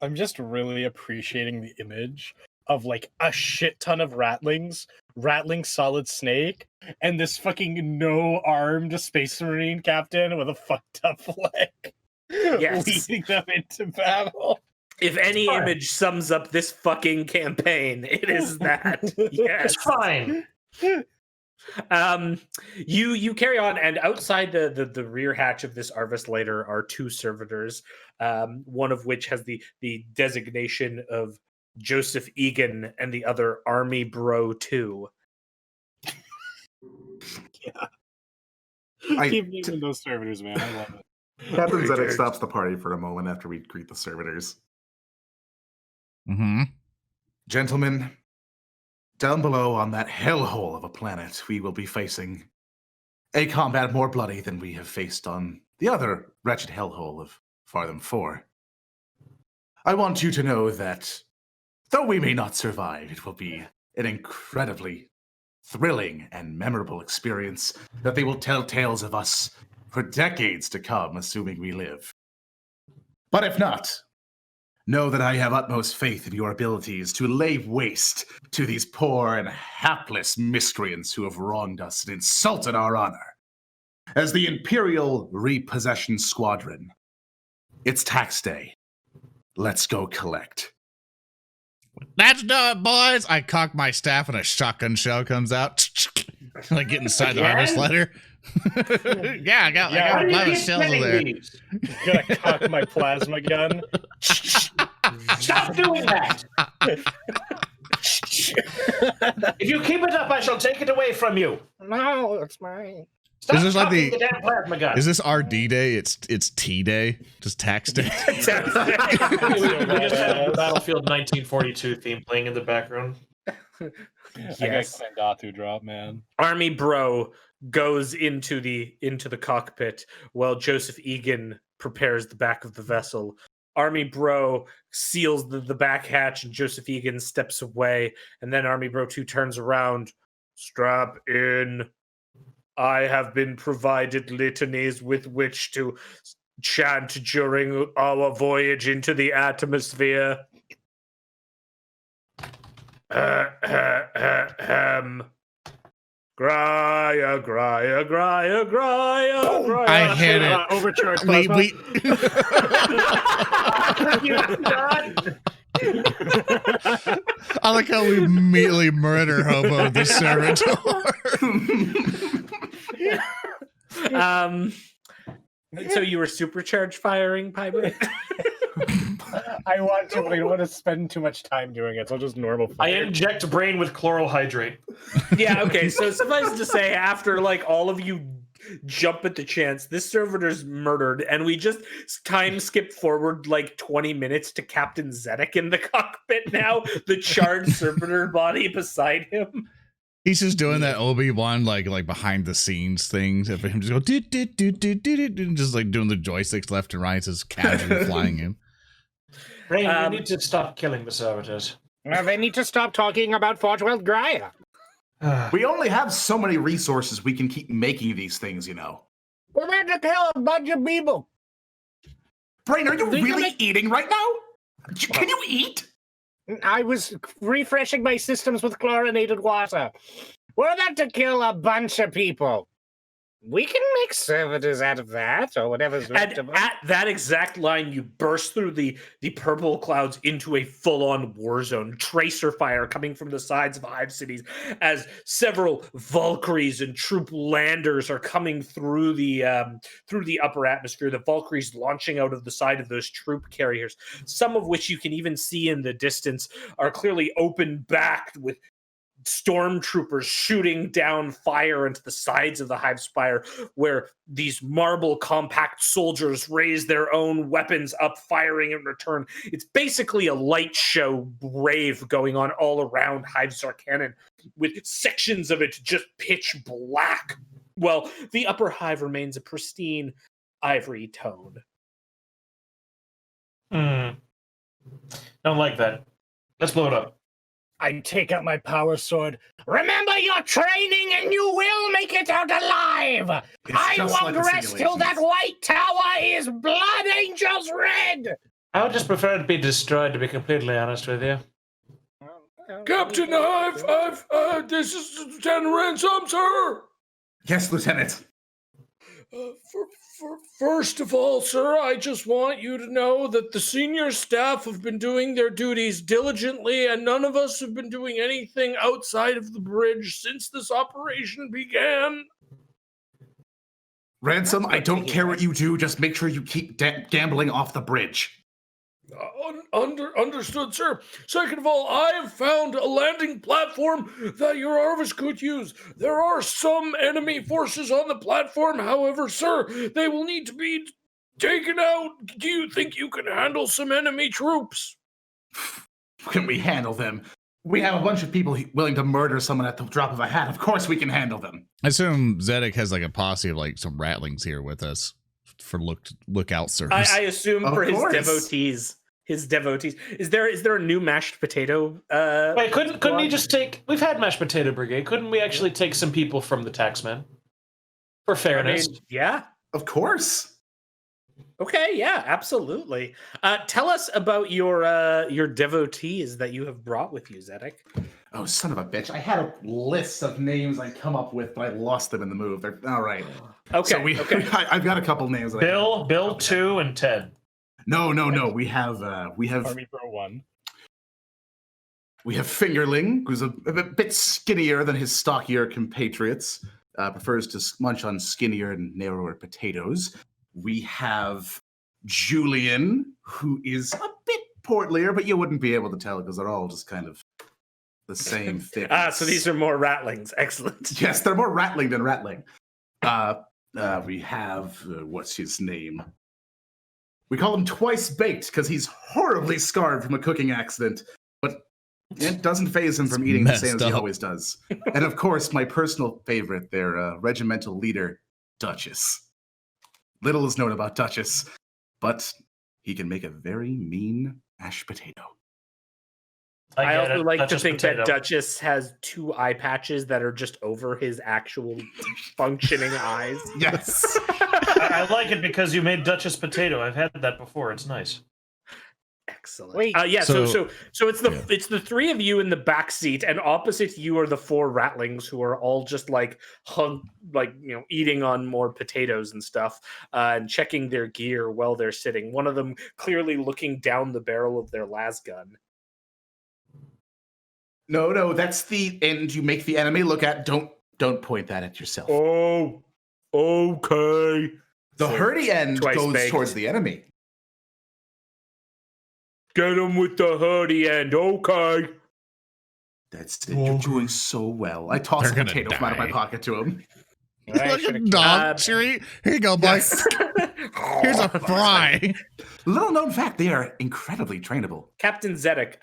I'm just really appreciating the image of like a shit ton of rattlings, rattling Solid Snake, and this fucking no-armed Space Marine captain with a fucked up leg. Yes. Leading them into battle. If any image sums up this fucking campaign, it is that. Yes. It's fine. You carry on, and outside the rear hatch of this Arvist lighter are two servitors, one of which has the designation of Joseph Egan and the other Army Bro 2. Yeah. Keep naming those servitors, man. I love it. Captain Zedek stops the party for a moment after we greet the servitors. Mm-hmm. Gentlemen, down below on that hellhole of a planet, we will be facing a combat more bloody than we have faced on the other wretched hellhole of Fartham 4. I want you to know that, though we may not survive, it will be an incredibly thrilling and memorable experience that they will tell tales of us for decades to come, assuming we live. But if not, know that I have utmost faith in your abilities to lay waste to these poor and hapless miscreants who have wronged us and insulted our honor. As the Imperial Repossession Squadron, it's tax day. Let's go collect. Let's do it, boys. I cock my staff and a shotgun shell comes out. Like get inside the Arvist lighter. I got 11 shells in there. Gonna cock my plasma gun. Stop doing that! If you keep it up, I shall take it away from you. No, it's mine. Stop Is this like cocking the damn plasma gun. Is this RD day? It's T day, just tax day. we just have the Battlefield 1942 theme playing in the background. Yes. I got Klandatu drop, man. Army Bro goes into the cockpit while Joseph Egan prepares the back of the vessel. Army Bro seals the back hatch and Joseph Egan steps away, and then Army Bro 2 turns around. Strap in. I have been provided litanies with which to chant during our voyage into the atmosphere. Graya, graya, graya, graya, graya. I hit it. Overcharge We, plasma. I like how we immediately murder Hobo the servitor. So you were supercharged firing, Piper? I want to, but I don't want to spend too much time doing it, so I'll just normal I fire. inject Braine with chloral hydrate. Yeah, okay. So suffice to say, after like all of you jump at the chance, this servitor's murdered, and we just time skip forward like 20 minutes to Captain Zedek in the cockpit now, the charred servitor body beside him. He's just doing that Obi-Wan like behind the scenes things of him just go and just like doing the joysticks left and right as casually flying in. Braine, you need to stop killing the servitors. They need to stop talking about Fortwell Graya. We only have so many resources we can keep making these things, you know. We're about to kill a bunch of people. Braine, are you really eating right now? Can you eat? I was refreshing my systems with chlorinated water. We're about to kill a bunch of people. We can make servitors out of that, or whatever's left of them. At that exact line, you burst through the purple clouds into a full-on war zone. Tracer fire coming from the sides of Hive cities as several Valkyries and troop landers are coming through the upper atmosphere. The Valkyries launching out of the side of those troop carriers, some of which you can even see in the distance, are clearly open backed with stormtroopers shooting down fire into the sides of the Hive Spire, where these marble compact soldiers raise their own weapons up, firing in return. It's basically a light show rave going on all around Hive Zarkanon, with sections of it just pitch black. Well, the upper Hive remains a pristine ivory tone. Don't like that. Let's blow it up. I take out my power sword. Remember your training and you will make it out alive! I won't rest till that white tower is Blood Angels red! I would just prefer it to be destroyed, to be completely honest with you. Captain Hive, this is Lieutenant Ransom, sir. Yes, Lieutenant. First of all, sir, I just want you to know that the senior staff have been doing their duties diligently, and none of us have been doing anything outside of the bridge since this operation began. Ransom, I don't care what you do, just make sure you keep gambling off the bridge. Understood, sir. Second of all, I have found a landing platform that your Arvis could use. There are some enemy forces on the platform, however, sir, they will need to be taken out. Do you think you can handle some enemy troops? Can we handle them? We have a bunch of people willing to murder someone at the drop of a hat. Of course we can handle them. I assume Zedek has like a posse of like some ratlings here with us for lookout service. I assume Of for course. his devotees. His devotees. Is there a new mashed potato? Wait, couldn't he just take? We've had mashed potato brigade. Couldn't we actually take some people from the taxmen? For fairness. I mean, yeah. Of course. Okay. Yeah. Absolutely. Tell us about your devotees that you have brought with you, Zedek. Oh, son of a bitch. I had a list of names I'd come up with, but I lost them in the move. They're all right. Okay. So I've got a couple names. Bill 2, and Ted. No. We have Army Bro 1. We have Fingerling, who's a bit skinnier than his stockier compatriots. Prefers to munch on skinnier and narrower potatoes. We have Julian, who is a bit portlier, but you wouldn't be able to tell because they're all just kind of the same thickness. So these are more rattlings. Excellent. Yes, they're more rattling than rattling. We have what's his name? We call him Twice Baked because he's horribly scarred from a cooking accident, but it doesn't faze him from eating the same as he always does. And of course, my personal favorite, their regimental leader, Duchess. Little is known about Duchess, but he can make a very mean mashed potato. I also like to Duchess think potato. that Duchess has 2 eye patches that are just over his actual functioning eyes. Yes. I like it because you made Duchess potato. I've had that before. It's nice. Excellent. Wait. So it's the 3 of you in the back seat, and opposite you are the 4 ratlings who are all just like hung, like, you know, eating on more potatoes and stuff, and checking their gear while they're sitting. One of them clearly looking down the barrel of their las gun. No, that's the end you make the enemy look at. Don't point that at yourself. Oh, okay. The hurdy end twice goes baked. towards the enemy. Get him with the hoodie end, okay. That's it. You're doing so well. I toss They're a gonna potato from out of my die. pocket to him. Like a dog treat. Here you go, boy. Yes. Here's a fry. Little known fact, they are incredibly trainable. Captain Zedek,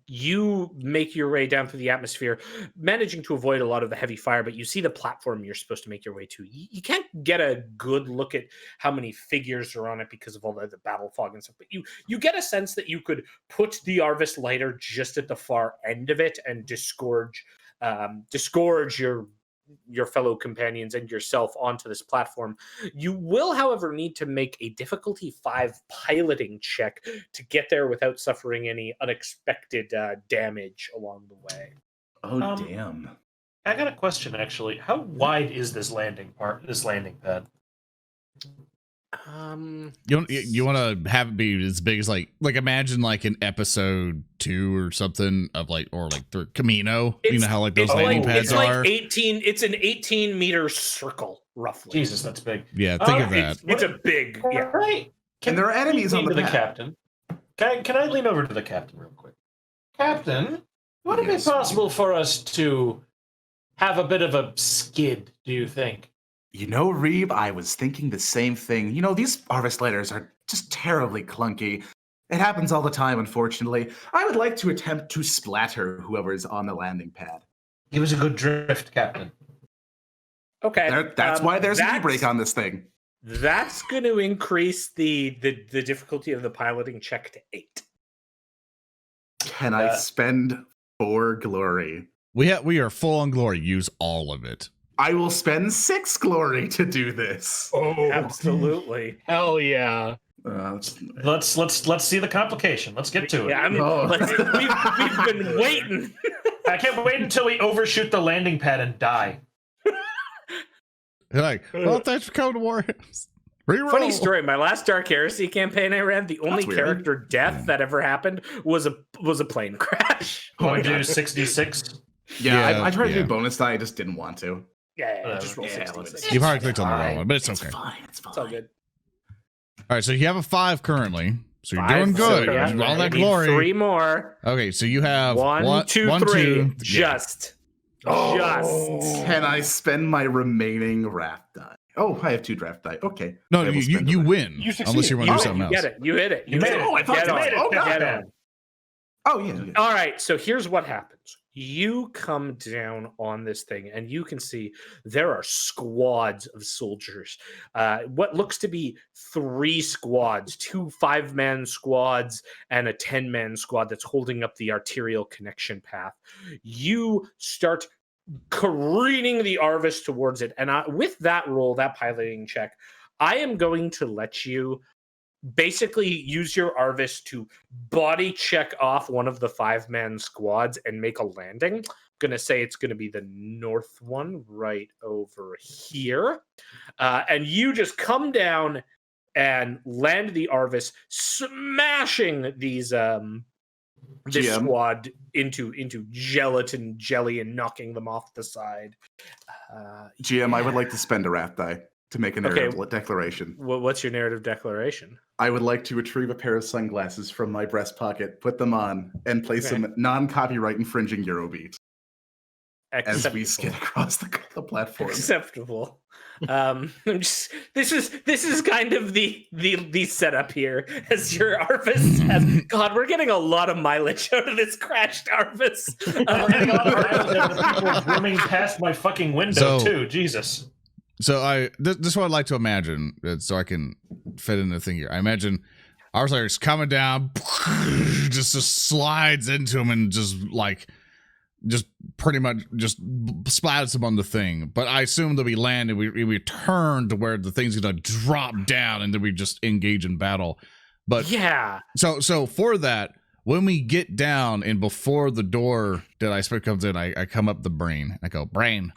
you make your way down through the atmosphere, managing to avoid a lot of the heavy fire, but you see the platform you're supposed to make your way to. You can't get a good look at how many figures are on it because of all the battle fog and stuff, but you get a sense that you could put the Arvis lighter just at the far end of it and disgorge your fellow companions and yourself onto this platform. You will, however, need to make a difficulty 5 piloting check to get there without suffering any unexpected damage along the way. Oh, damn. I got a question, actually. How wide is this landing pad? You want to have it be as big as like imagine like an episode 2 or something of like, or like the Camino. You know how like those landing pads are. It's an 18-meter circle, roughly. Jesus, that's big. Yeah, think of that. It's a big. Yeah. Right. And there are enemies on the the pad. captain. Can I lean over to the captain real quick? Captain, would it be possible for us to have a bit of a skid, do you think? You know, Reeb, I was thinking the same thing. You know, these Arvis lighters are just terribly clunky. It happens all the time, unfortunately. I would like to attempt to splatter whoever is on the landing pad. Give us a good drift, Captain. Okay. That's why there's an e-brake on this thing. That's going to increase the difficulty of the piloting check to 8. Can I spend 4 glory? We are full on glory. Use all of it. I will spend 6 glory to do this. Oh, absolutely! Hell yeah! Let's see the complication. Let's get to it. Yeah, I mean, we've been waiting. I can't wait until we overshoot the landing pad and die. You're like, well, thanks for coming to WarHams. Reroll. Funny story. My last Dark Heresy campaign I ran, the only character death that ever happened was a plane crash. Want to do 66? Yeah, I tried to do bonus die. I just didn't want to. Yeah, just roll 66. You probably clicked on the wrong one, but it's okay. It's fine. It's all good. All right, so you have a 5 currently, so you're 5, doing good. So, yeah, all that need glory. 3 more. Okay, so you have 1, 2, 3. Just. Can I spend my remaining wrath die? Oh, I have 2 draft die. Okay. No, you win. Unless you want to do something else. Get it. You hit it. You made it. Oh, I thought you made it. Get on. Oh, yeah. All right, so here's what happens. You come down on this thing, and you can see there are squads of soldiers. What looks to be 3 squads, 2 5-man squads and a 10-man squad that's holding up the arterial connection path. You start careening the Arvis towards it, and with that roll, that piloting check, I am going to let you basically use your Arvis to body check off one of the 5-man squads and make a landing. I'm going to say it's going to be the north one right over here. And you just come down and land the Arvis, smashing these this squad into gelatin jelly and knocking them off the side. GM, I would like to spend a wrath die to make a narrative declaration. What's your narrative declaration? I would like to retrieve a pair of sunglasses from my breast pocket, put them on, and play some non-copyright infringing Eurobeat as we skid across the platform. Acceptable. This is kind of the setup here as your Arvis has. God, we're getting a lot of mileage out of this crashed Arvis. I'm getting a lot of mileage out of the people rooming past my fucking window too. Jesus. So this is what I'd like to imagine, so I can fit in the thing here. I imagine Arthur's coming down, just slides into him and just pretty much just splatters him on the thing. But I assume that we land and we turn to where the thing's gonna drop down, and then we just engage in battle. But yeah. So for that, when we get down and before the door that I expect comes in, I come up to Braine. I go, Braine,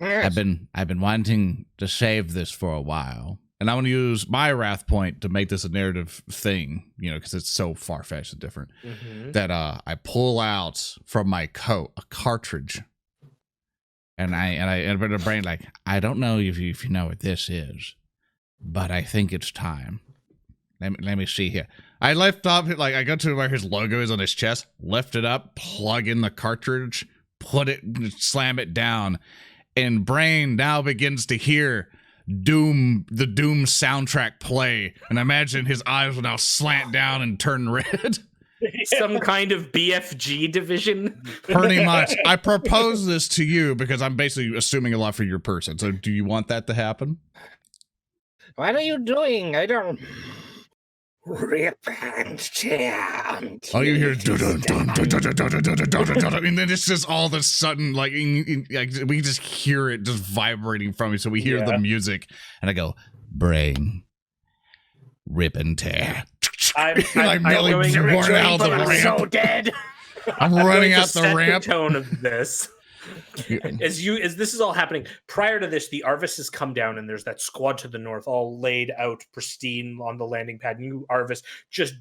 Yes. I've been wanting to save this for a while. And I want to use my wrath point to make this a narrative thing, because it's so far-fetched and different, that I pull out from my coat a cartridge. And I put a Braine like, I don't know if you know what this is, but I think it's time. Let me see here. I lift up, like, I go to where his logo is on his chest, lift it up, plug in the cartridge, put it, slam it down, and Braine now begins to hear the Doom soundtrack play, and I imagine his eyes will now slant down and turn red. Some kind of BFG division. Pretty much. I propose this to you because I'm basically assuming a lot for your person. So do you want that to happen? What are you doing? I don't... Rip and tear. All you hear is and then it's just all of a sudden like we just hear it just vibrating from me. So we hear the music, and I go, Braine, rip and tear. I'm nearly worn out the ramp. So dead. I'm running out the ramp. The tone of this. As this is all happening, prior to this, the Arvis has come down, and there's that squad to the north, all laid out pristine on the landing pad. New Arvis just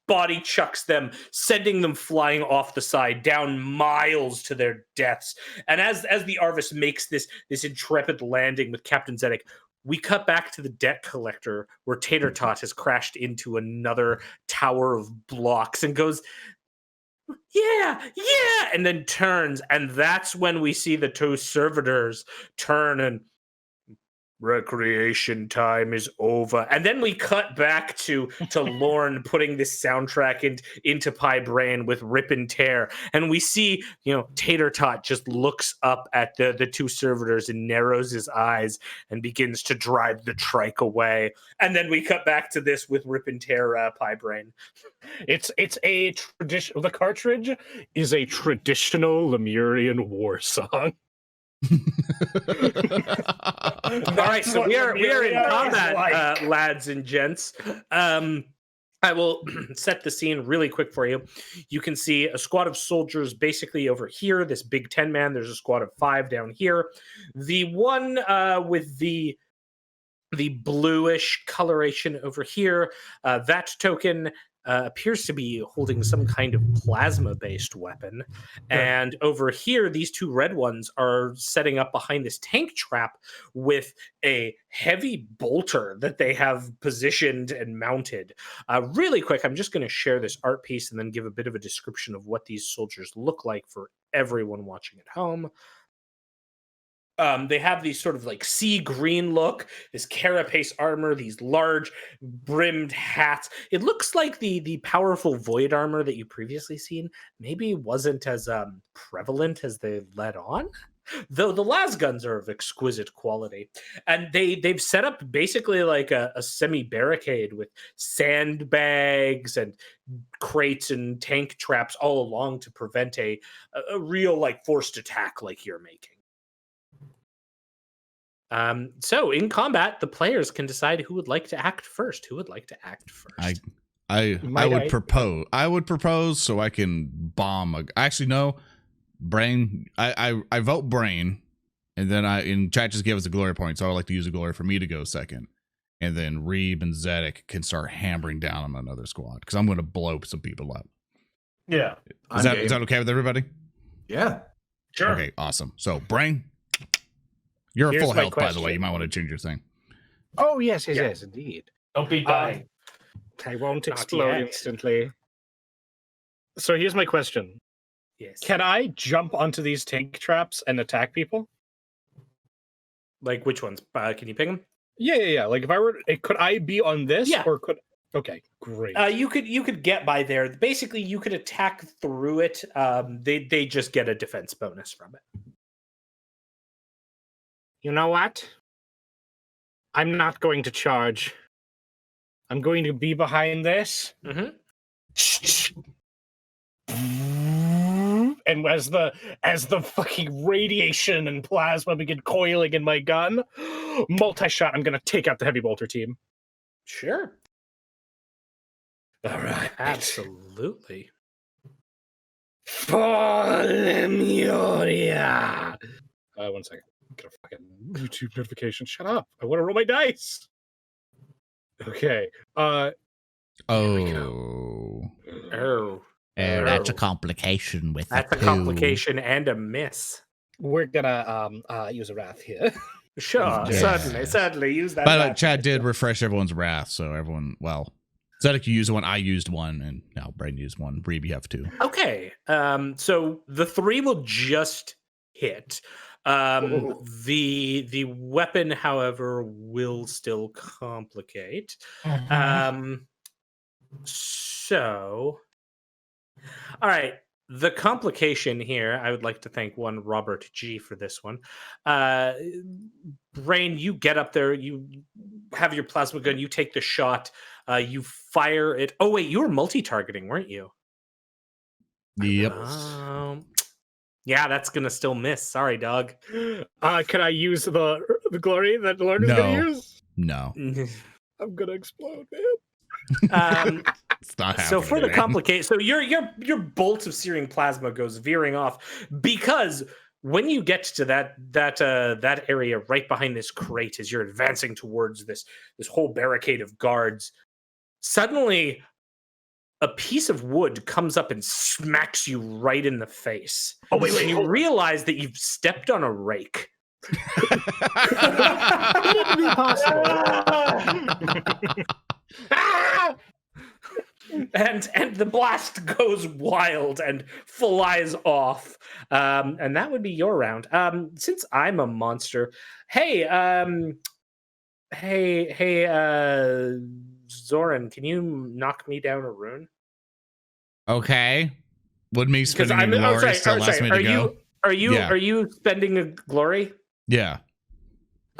body chucks them, sending them flying off the side down miles to their deaths. And as the Arvis makes this intrepid landing with Captain Zedek, we cut back to the debt collector where Tater Tot has crashed into another tower of blocks and goes, yeah, and then turns, and that's when we see the two servitors turn and recreation time is over. And then we cut back to Lorn putting this soundtrack into Pie Brain with Rip and Tear, and we see Tater Tot just looks up at the two servitors and narrows his eyes and begins to drive the trike away. And then we cut back to this with Rip and Tear Pie Brain. It's a tradition. The cartridge is a traditional Lemurian war song. All right, so we are in combat, lads and gents. I will set the scene really quick for you. You can see a squad of soldiers basically over here, this big 10-man. There's a squad of 5 down here. The one with the bluish coloration over here, that token appears to be holding some kind of plasma-based weapon. And over here, these two red ones are setting up behind this tank trap with a heavy bolter that they have positioned and mounted. Really quick, I'm just going to share this art piece and then give a bit of a description of what these soldiers look like for everyone watching at home. They have these sort of like sea green look, this carapace armor, these large brimmed hats. It looks like the powerful void armor that you previously seen maybe wasn't as prevalent as they let on. Though the las guns are of exquisite quality. And they've set up basically like a semi-barricade with sandbags and crates and tank traps all along to prevent a real like forced attack like you're making. So in combat, the players can decide who would like to act first. I would propose so I can bomb. Actually, no, Braine. I vote Braine, and then in chat just give us a glory point. So I would like to use a glory for me to go second, and then Reeb and Zedek can start hammering down on another squad because I'm going to blow some people up. Yeah, is that okay with everybody? Yeah, sure. Okay, awesome. So Braine. You're Here's full my health, by the way. question. You might want to change your thing. Oh, yes, indeed. Don't be dying. I won't Not explode yet. instantly. So here's my question. Yes. Can I jump onto these tank traps and attack people? Like which ones? Can you pick them? Yeah. Like if I were, could I be on this? Yeah. Or could? Okay, great. You could get by there. Basically, you could attack through it. They just get a defense bonus from it. You know what? I'm not going to charge. I'm going to be behind this. Mm-hmm. And as the fucking radiation and plasma begin coiling in my gun, multi-shot, I'm gonna take out the heavy bolter team. Sure. All right. Absolutely. For Lemuria. 1 second. Get a fucking YouTube notification. Shut up. I want to roll my dice. Okay. Oh. That's a Oh. complication with That's a complication and a miss. We're gonna use a wrath here. Sure, Yes. certainly. Use that. By the way, wrath. Chad did refresh everyone's wrath, so everyone, well, Zedek, you used one, I used one, and now Braine used one. Reeb, you have two. Okay. So the 3 will just hit. The weapon, however, will still complicate. So, all right. The complication here, I would like to thank one Robert G for this one. Braine, you get up there, you have your plasma gun, you take the shot, you fire it. Oh wait, you were multi-targeting, weren't you? Yep. Yeah, that's gonna still miss. Sorry, dog. Can I use the glory that Lorn is No. gonna use? No. I'm gonna explode, man. It's not happening. So for the man. complicate, so your bolt of searing plasma goes veering off because when you get to that area right behind this crate as you're advancing towards this whole barricade of guards, suddenly a piece of wood comes up and smacks you right in the face. Oh, wait, And you realize that you've stepped on a rake. Could it be possible? And the blast goes wild and flies off. And that would be your round. Since I'm a monster, hey, Zoran, can you knock me down a rune? Okay. Would me spending a I'm glory still allows me to go? Are Yeah. you spending a glory? Yeah.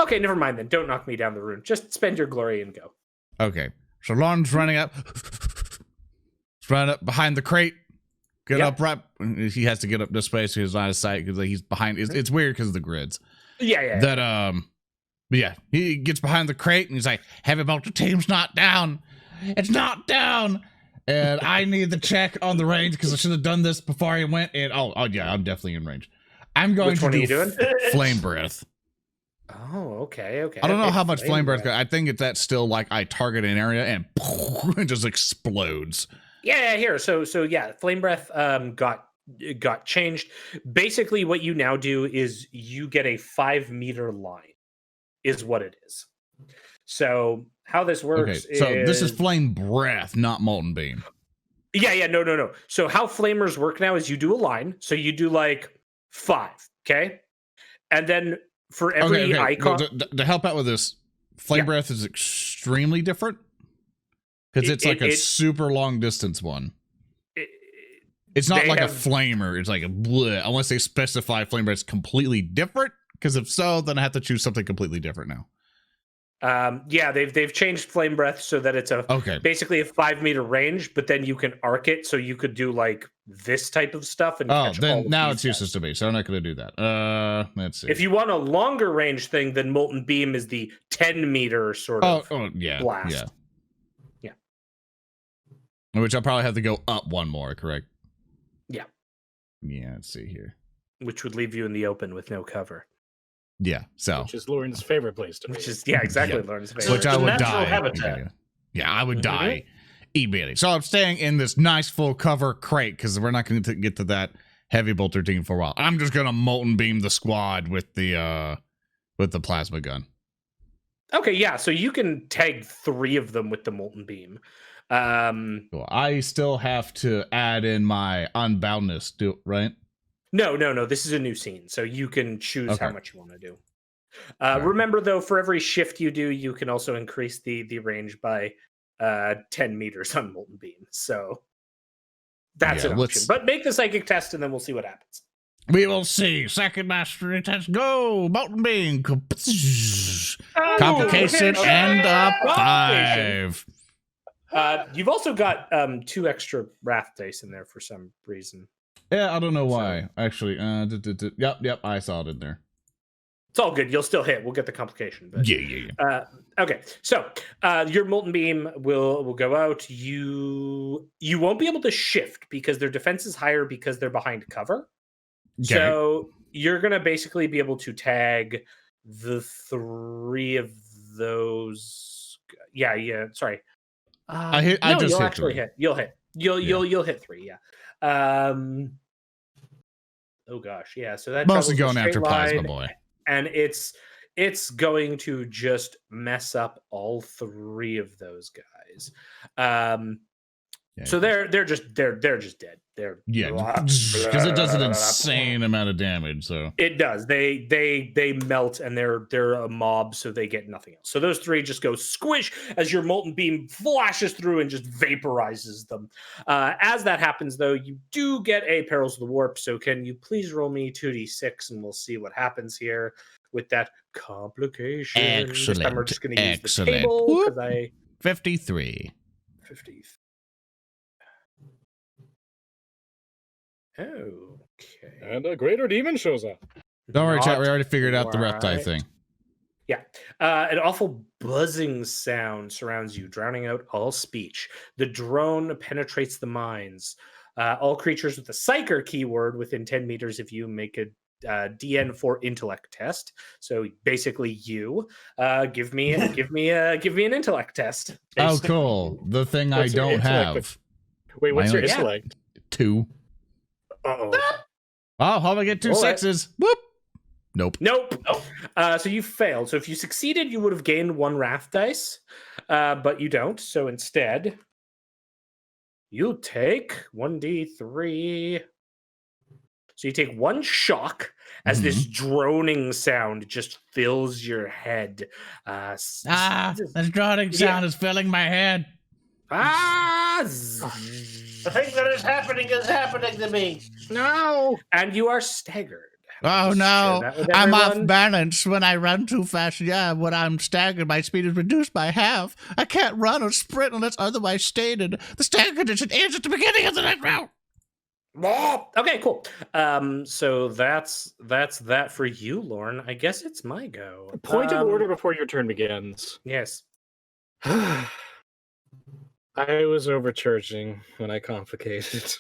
Okay, never mind then. Don't knock me down the rune. Just spend your glory and go. Okay. So Lorn's running up. He's running up behind the crate. Get Yep. up right. He has to get up this way so he's out of sight because he's behind. It's weird because of the grids. Yeah. That but yeah, he gets behind the crate and he's like, "Heavy bolter team's not down. It's not down." And I need the check on the range because I should have done this before I went. And oh yeah, I'm definitely in range. I'm going Which to one are do you doing? flame breath. Oh, okay. I don't know how much flame breath. I think that's still like I target an area and it just explodes. Yeah, here. So yeah, flame breath got changed. Basically, what you now do is you get a 5-meter line, is what it is. So how this works? Okay, so this is flame breath, not molten beam. Yeah, no. So how flamers work now is you do a line. So you do like 5, okay, and then for every icon. To help out with this, flame Yeah. breath is extremely different because it's like a super long distance one. It's not they like a have- flamer. It's like a bleh, unless they specify flame breath is completely different. Because if so, then I have to choose something completely different now. Yeah, they've changed flame breath so that it's basically a 5-meter range, but then you can arc it so you could do like this type of stuff. And catch all then of now these it's useless to me, so I'm not going to do that. Let's see. If you want a longer range thing, then molten beam is the 10-meter sort of blast. Yeah. Which I'll probably have to go up one more, correct? Yeah. Yeah, let's see here. Which would leave you in the open with no cover. Yeah, so. Which is Lorn's favorite place to be. Which is, exactly, Lorn's favorite. Which I would die. Habitat. Yeah, I would die immediately. So I'm staying in this nice full cover crate because we're not going to get to that heavy bolter team for a while. I'm just going to molten beam the squad with the plasma gun. Okay, yeah, so you can tag 3 of them with the molten beam. Cool. I still have to add in my unboundness, right? No. This is a new scene, so you can choose how much you want to do. Right. Remember, though, for every shift you do, you can also increase the range by 10 meters on molten beam. So that's an option. But make the psychic test, and then we'll see what happens. We will see. Second mastery test. Go. Molten beam. Complication and 5. You've also got 2 extra wrath dice in there for some reason. Yeah, I don't know why. Actually, yep, I saw it in there. It's all good. You'll still hit. We'll get the complication. But, Yeah. Okay, so your molten beam will go out. You won't be able to shift because their defense is higher because they're behind cover. Okay. So you're gonna basically be able to tag the 3 of those. Yeah. Sorry. I just you'll hit actually 3. hit. You'll hit. You'll hit 3. Yeah. Oh gosh. Yeah. So that Mostly travels a going after straight Plasma line, Boy. and it's going to just mess up all 3 of those guys. So they're just dead. They're because it does an insane amount of damage. So it does. They melt and they're a mob, so they get nothing else. So those 3 just go squish as your molten beam flashes through and just vaporizes them. As that happens, though, you do get a Perils of the Warp. So can you please roll me 2d6 and we'll see what happens here with that complication. Excellent. This time we're just going to use the table because 53. 50. Okay. And a greater demon shows up. Don't worry, chat. We already figured out the reptile thing. Yeah. An awful buzzing sound surrounds you, drowning out all speech. The drone penetrates the minds. All creatures with the Psyker keyword within 10 meters of you make a DN4 intellect test. So basically, you give me an intellect test. Oh, cool. The thing I don't have. Wait, what's your intellect? 2. Uh-oh. Oh, how do I get 2 6s? Whoop. Nope. So you failed. So if you succeeded, you would have gained 1 wrath dice, but you don't. So instead, you take 1d3. So you take 1 shock as this droning sound just fills your head. This droning sound is filling my head. The thing that is happening to me. No. And you are staggered. Oh no, I'm off balance when I run too fast. Yeah, when I'm staggered, my speed is reduced by half. I can't run or sprint unless otherwise stated. The stagger condition ends at the beginning of the next round. Okay, cool. So that's that for you, Lorn. I guess it's my go. Point of order before your turn begins. Yes. I was overcharging when I complicated.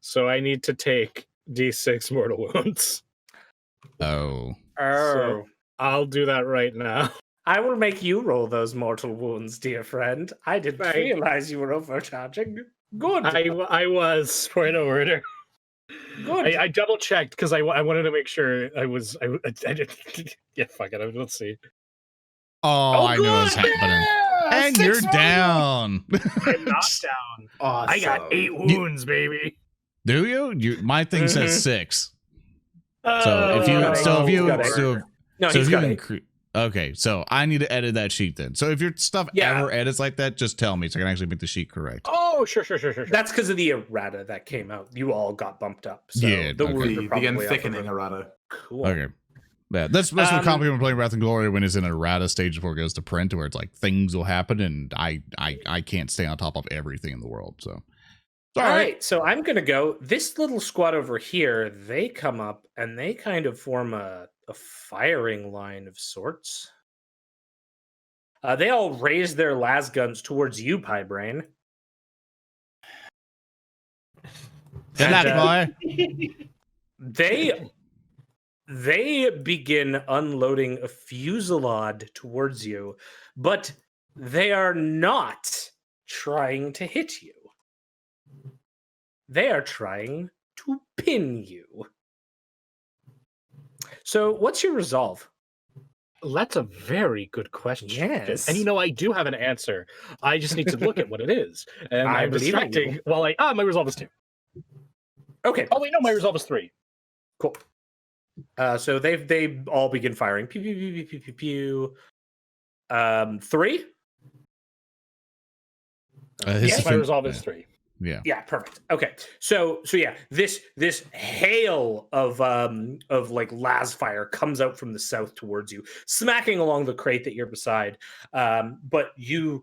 So I need to take D6 mortal wounds. Oh. So I'll do that right now. I will make you roll those mortal wounds, dear friend. I didn't realize you were overcharging. Good. I was, point of order. Good. I double checked because I wanted to make sure I did. Yeah, fuck it. Let's see. Oh, I know what's happening. And you're down. I'm not down. Awesome. I got 8 wounds, baby. Do you? My thing says 6. Okay, so I need to edit that sheet then. So if your stuff ever edits like that, just tell me so I can actually make the sheet correct. Oh, sure. That's because of the errata that came out. You all got bumped up. So Yeah, the thickening errata. Cool. Okay. Yeah, that's what complicated when playing Wrath and Glory when it's in an errata stage before it goes to print, where it's like things will happen and I can't stay on top of everything in the world. So all right, so I'm gonna go. This little squad over here, they come up and they kind of form a firing line of sorts. They all raise their las guns towards you, Pie Braine. Good luck, boy. They begin unloading a fusillade towards you, but they are not trying to hit you. They are trying to pin you. So what's your resolve? That's a very good question. Yes. And I do have an answer. I just need to look at what it is. And I'm believe distracting while my resolve is 2. Okay. Oh wait, no, my resolve is 3. Cool. So they all begin firing. Pew pew pew pew pew pew. 3. Yes, my resolve is 3. Yeah, perfect. Okay, so yeah, this hail of like las fire comes out from the south towards you, smacking along the crate that you're beside. But you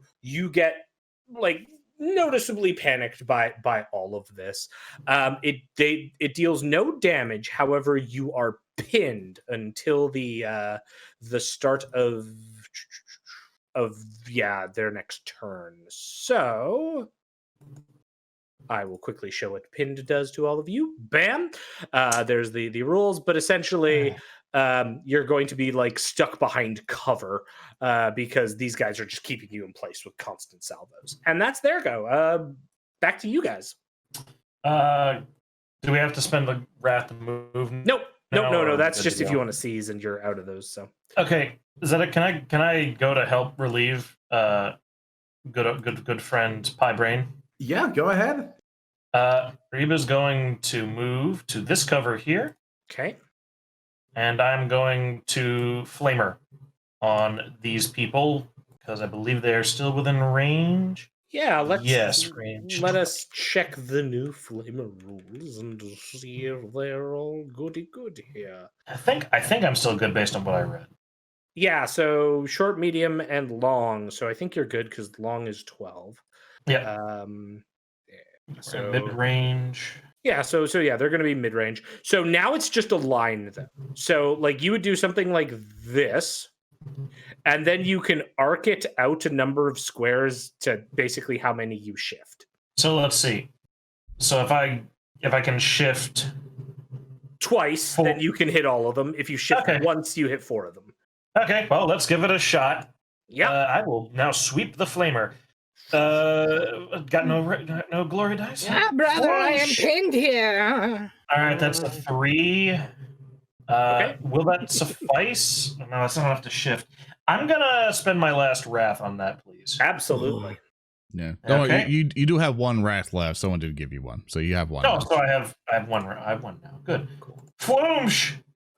get like noticeably panicked by all of this. It deals no damage. However, you are pinned until the start of their next turn. So I will quickly show what pinned does to all of you. Bam! There's the rules, but essentially you're going to be like stuck behind cover because these guys are just keeping you in place with constant salvos. And that's their go. Back to you guys. Do we have to spend the wrath to move? No. That's just if you want to seize and you're out of those. So okay, Zedek, can I go to help relieve good friend Braine? Yeah, go ahead. Reeb is going to move to this cover here. Okay. And I'm going to Flamer on these people because I believe they are still within range. Yeah, range. Let us check the new Flamer rules and see if they're all goody good here. I think I'm still good based on what I read. Yeah, so short, medium, and long. So I think you're good because long is 12. Yeah. So mid-range. Yeah, so yeah, they're going to be mid-range. So now it's just a line then. So like you would do something like this, and then you can arc it out a number of squares to basically how many you shift. So let's see. So if I can shift twice, then you can hit all of them. If you shift once, you hit 4 of them. Okay, well, let's give it a shot. Yeah. I will now sweep the Flamer. Got no glory dice? Yeah, brother, I am pinned here. All right, that's a 3. Okay. Will that suffice? No, that's not enough to shift. I'm gonna spend my last wrath on that, please. Absolutely. Yeah. Don't worry, you do have 1 wrath left. Someone did give you 1, so you have 1. Oh, so I have 1. I have 1 now. Good. Cool. Floomsh!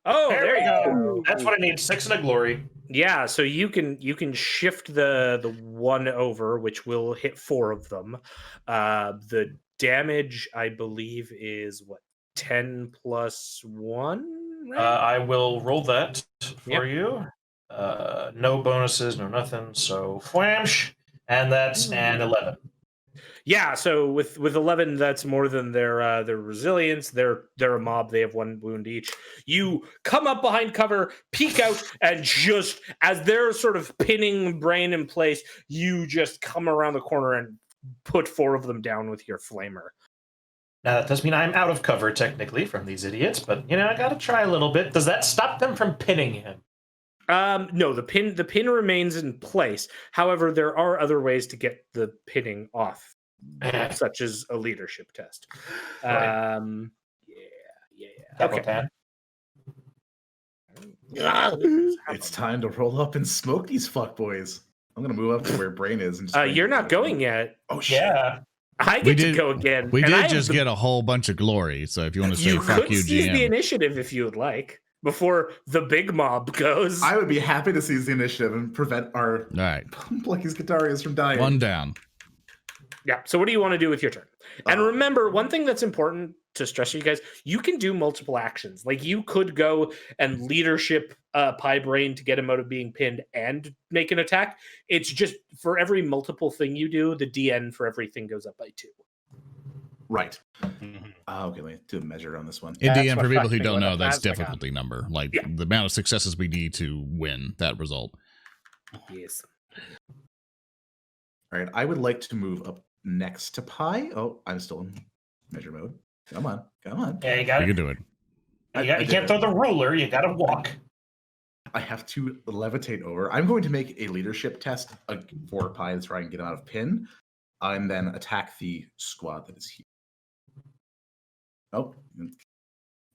Oh, there you go. That's what I need. 6 and a glory. Yeah, so you can shift the 1 over, which will hit 4 of them. The damage, I believe, is what, 10 plus 1? Right? I will roll that for you. No bonuses, no nothing. So whamsh, and that's an 11. Yeah, so with 11, that's more than their resilience. They're a mob. They have 1 wound each. You come up behind cover, peek out, and just as they're sort of pinning Braine in place, you just come around the corner and put 4 of them down with your flamer. Now that does mean I'm out of cover technically from these idiots, but I gotta try a little bit. Does that stop them from pinning him? No, the pin remains in place. However, there are other ways to get the pinning off. Such as a leadership test. Right. Okay. It's time to roll up and smoke these fuckboys. I'm gonna move up to where Braine is. And just you're not going yet. Oh shit! Yeah, I get to go again. We did just get a whole bunch of glory. So if you want to say fuck you, seize GM, the initiative if you would like before the big mob goes. I would be happy to seize the initiative and prevent our Lucky's Guitarius from dying. 1 down. Yeah. So what do you want to do with your turn? And remember, one thing that's important to stress to you guys, you can do multiple actions. Like you could go and leadership Braine to get him out of being pinned and make an attack. It's just for every multiple thing you do, the DN for everything goes up by 2. Right. Okay, let me do a measure on this one. In DM, for people who don't know, that's difficulty number. Like the amount of successes we need to win that result. Yes. All right, I would like to move up next to Pi. Oh, I'm still in measure mode. Come on. Yeah, you got it. You can do it. You can't throw the ruler. You got to walk. I have to levitate over. I'm going to make a leadership test for Pi to try and get him out of pin, and then attack the squad that is here. Oh,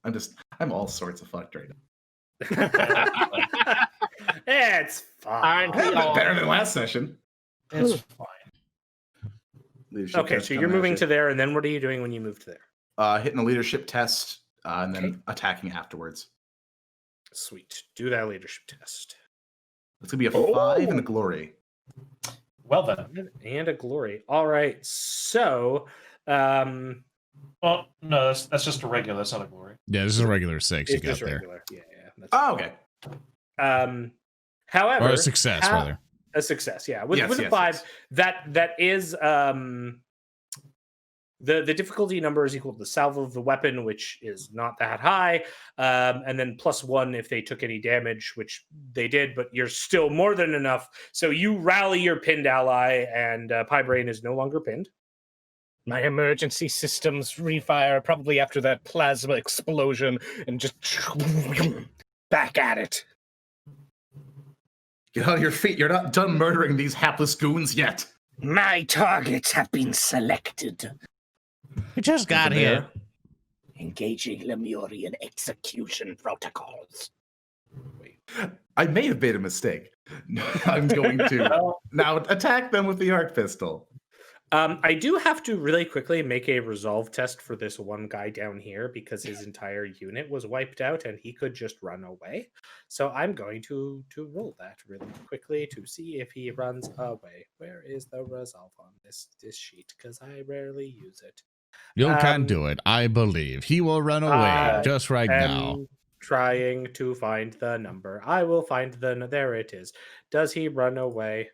I'm all sorts of fucked right now. It's fine. Better than last session. It's fine. Okay, so you're moving to there, and then what are you doing when you move to there? Hitting a leadership test, and then attacking afterwards. Sweet. Do that leadership test. It's going to be a 5 and a glory. Well then. And a glory. All right, so... Well, no, that's just a regular. That's not a glory. Yeah, this is a regular 6 you got there. Regular. Yeah. Oh, okay. However... Or a success, rather. A success, yeah. With a 5, that is the difficulty number is equal to the salvo of the weapon, which is not that high, and then +1 if they took any damage, which they did, but you're still more than enough. So you rally your pinned ally, and Braine is no longer pinned. My emergency systems refire probably after that plasma explosion, and just back at it. Get on your feet. You're not done murdering these hapless goons yet. My targets have been selected. We just got here. Engaging Lemurian execution protocols. I may have made a mistake. I'm going to now attack them with the arc pistol. I do have to really quickly make a resolve test for this one guy down here because his entire unit was wiped out and he could just run away. So I'm going to roll that really quickly to see if he runs away. Where is the resolve on this sheet? Because I rarely use it. You can do it. I believe he will run away just right now. Trying to find the number. I will find there it is. Does he run away?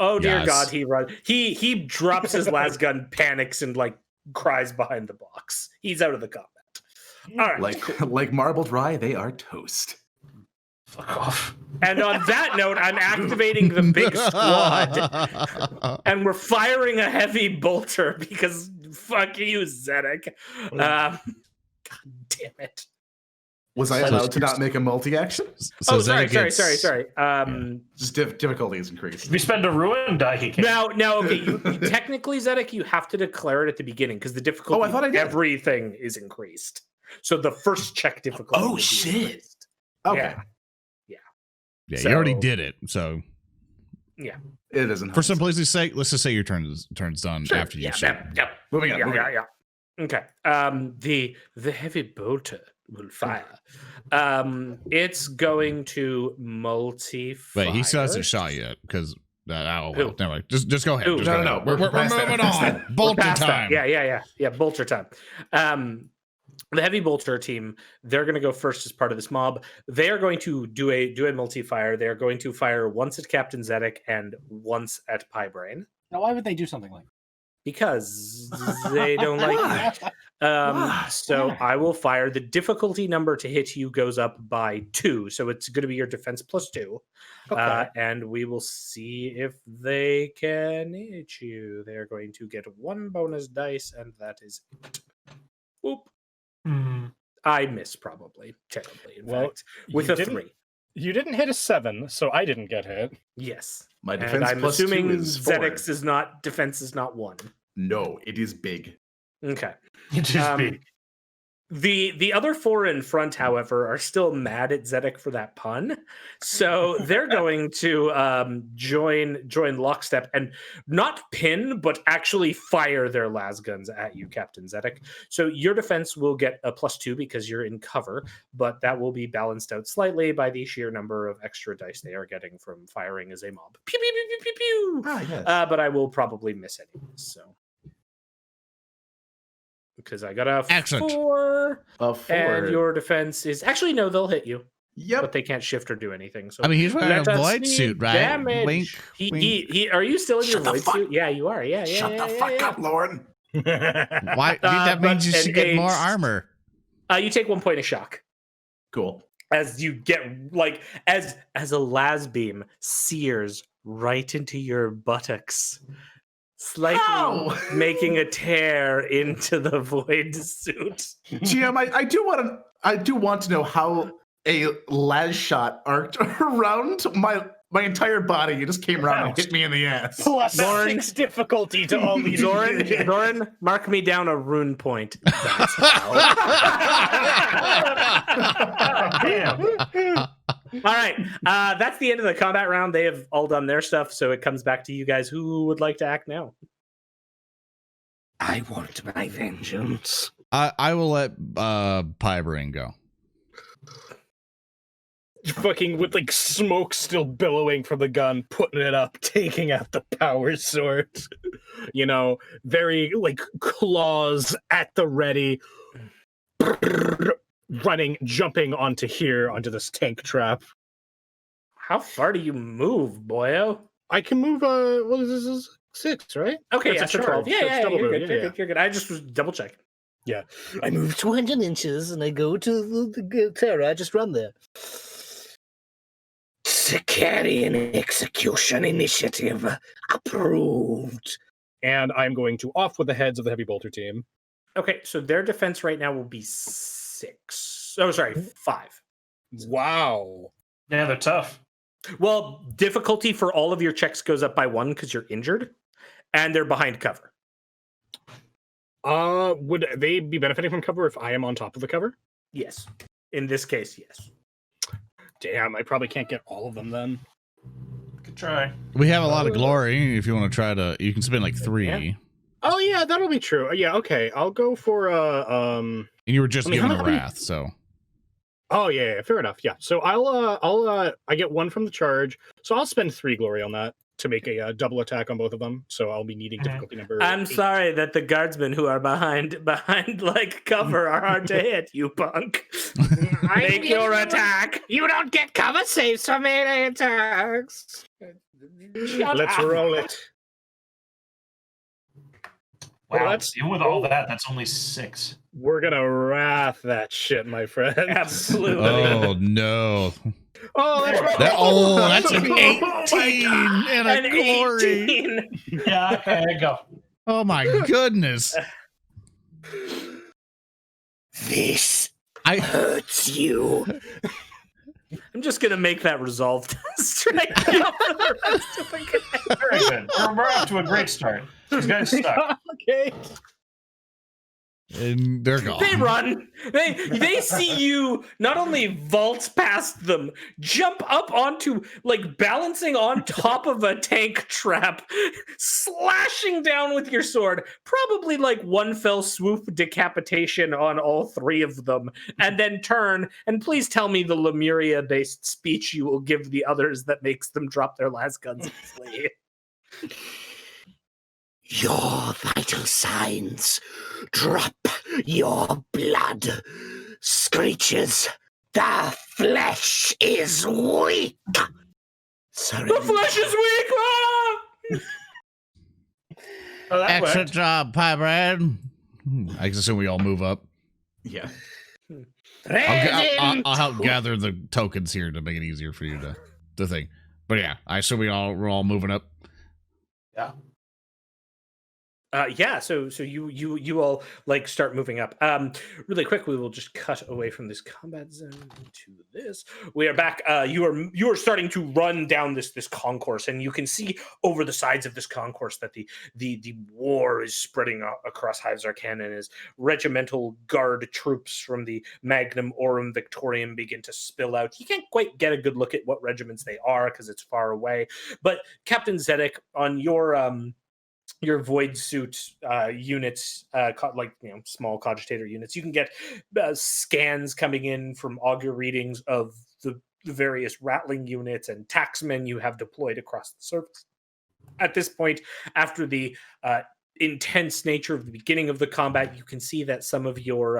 Oh dear God, he runs. He drops his last gun, panics, and like cries behind the box. He's out of the combat. All right, like marbled rye, they are toast. Fuck off. And on that note, I'm activating the big squad, and we're firing a heavy bolter because fuck you, Zedek. God damn it. Was I allowed to not make a multi-action? So sorry. Just difficulty is increased. If we spend a ruin die, he can't. No, okay. Technically, Zedek, you have to declare it at the beginning because the difficulty of everything is increased. So the first check difficulty. Oh shit! Okay. Yeah, you already did it. So yeah, it isn't. For simplicity's sake, let's just say your turn's done after you shoot. Yep. Moving on. Yeah. Okay. The heavy bolter will fire. It's going to multi-fire. Wait, he still hasn't shot yet because never mind. Just go ahead. No. We're moving on. Bolter time. Yeah. Bolter time. The heavy bolter team, they're going to go first as part of this mob. They are going to do a multi-fire. They are going to fire once at Captain Zedek and once at Braine. Now, why would they do something like that? Because they don't like me. So I will fire. The difficulty number to hit you goes up by 2. So it's going to be your defense +2. Okay. And we will see if they can hit you. They're going to get 1 bonus dice, and that is it. Oop. I miss probably terribly. In fact, with a 3. You didn't hit a 7, so I didn't get hit. Yes, my defense I'm assuming Zedek's defense is not 1. No, it is big. Okay, it is big. The other 4 in front, however, are still mad at Zedek for that pun, so they're going to join lockstep and not pin, but actually fire their las guns at you, Captain Zedek. So your defense will get a +2 because you're in cover, but that will be balanced out slightly by the sheer number of extra dice they are getting from firing as a mob. Pew pew pew pew pew pew. Yes. But I will probably miss anyways. So. Because I got a 4. A 4. And your defense is... Actually, no, they'll hit you. Yep. But they can't shift or do anything. So I mean, he's wearing a void suit, right? Damage. Wink, He, are you still in your void suit? Yeah, you are. Yeah. Shut the fuck up, Lorn. Why? That means you should get more armor. You take 1 point of shock. Cool. As you get, like, as a las beam sears right into your buttocks. Slightly making a tear into the void suit. GM, I do want to know how a las shot arced around my entire body. You just came around and hit me in the ass. +6 difficulty to all these. Zoran, mark me down a rune point. That's how. Damn. All right, that's the end of the combat round. They have all done their stuff, so it comes back to you guys. Who would like to act now? I want my vengeance. I will let Braine go. Fucking with like smoke still billowing from the gun, putting it up, taking out the power sword. You know, very like claws at the ready. Running, jumping onto this tank trap. How far do you move, boyo? I can move. Well, this is 6, right? Okay, That's yeah, a so 12. charge. Yeah, That's yeah, double you're move. good. Yeah, You're yeah. good. You're good. I just was double checking. Yeah. I move 200 inches and I go to the Terra. I just run there. Sicarian execution initiative approved. And I'm going to off with the heads of the heavy bolter team. Okay, so their defense right now will be 6. Oh, sorry, 5. Wow. Yeah, they're tough. Well, difficulty for all of your checks goes up by 1 because you're injured, and they're behind cover. Would they be benefiting from cover if I am on top of the cover? Yes. In this case, yes. Damn, I probably can't get all of them then. Good try. We have a lot of glory. If you want to try to, you can spend like 3. Yeah. Oh yeah, that'll be true. Yeah, okay. I'll go for And you were just given a wrath, so. Oh yeah, fair enough. Yeah. So I get 1 from the charge. So I'll spend 3 glory on that to make a double attack on both of them. So I'll be needing difficulty number. I'm 8. sorry that the guardsmen who are behind like cover are hard to hit, you punk. Make your attack. You don't get cover saves from melee attacks. Let's roll it. Wow, Well, that's- even with all that's only 6. We're gonna wrath that shit, my friend. Absolutely. Oh, no. Oh, that's right. That's an Oh my 18 God. and a An glory. 18. Yeah, okay, there you go. Oh, my goodness. This I hurts you. I'm just gonna make that resolve test right now for the rest of the game. Very good. We're off to a great start. These guys stuck. Okay. And they're gone. They run. They see you not only vault past them, jump up onto, like, balancing on top of a tank trap, slashing down with your sword, probably like one fell swoop decapitation on all 3 of them, and then turn and please tell me the Lemuria-based speech you will give the others that makes them drop their last guns and flee. Your vital signs drop your blood. Screeches, the flesh is weak. Surrender. The flesh is weak! Ah! Oh, that Excellent worked. job, Pie Brad. I assume we all move up. Yeah. I'll help gather the tokens here to make it easier for you to think. But yeah, I assume we're all moving up. Yeah. Yeah, so you all like start moving up. Really quick, we will just cut away from this combat zone to this. We are back. You are starting to run down this concourse, and you can see over the sides of this concourse that the war is spreading across Hives Arcana as regimental guard troops from the Magnum Aurum Victorium begin to spill out. You can't quite get a good look at what regiments they are because it's far away. But Captain Zedek, on your void suit units, like small cogitator units, you can get scans coming in from augur readings of the various rattling units and taxmen you have deployed across the surface. At this point, after the intense nature of the beginning of the combat, you can see that some of your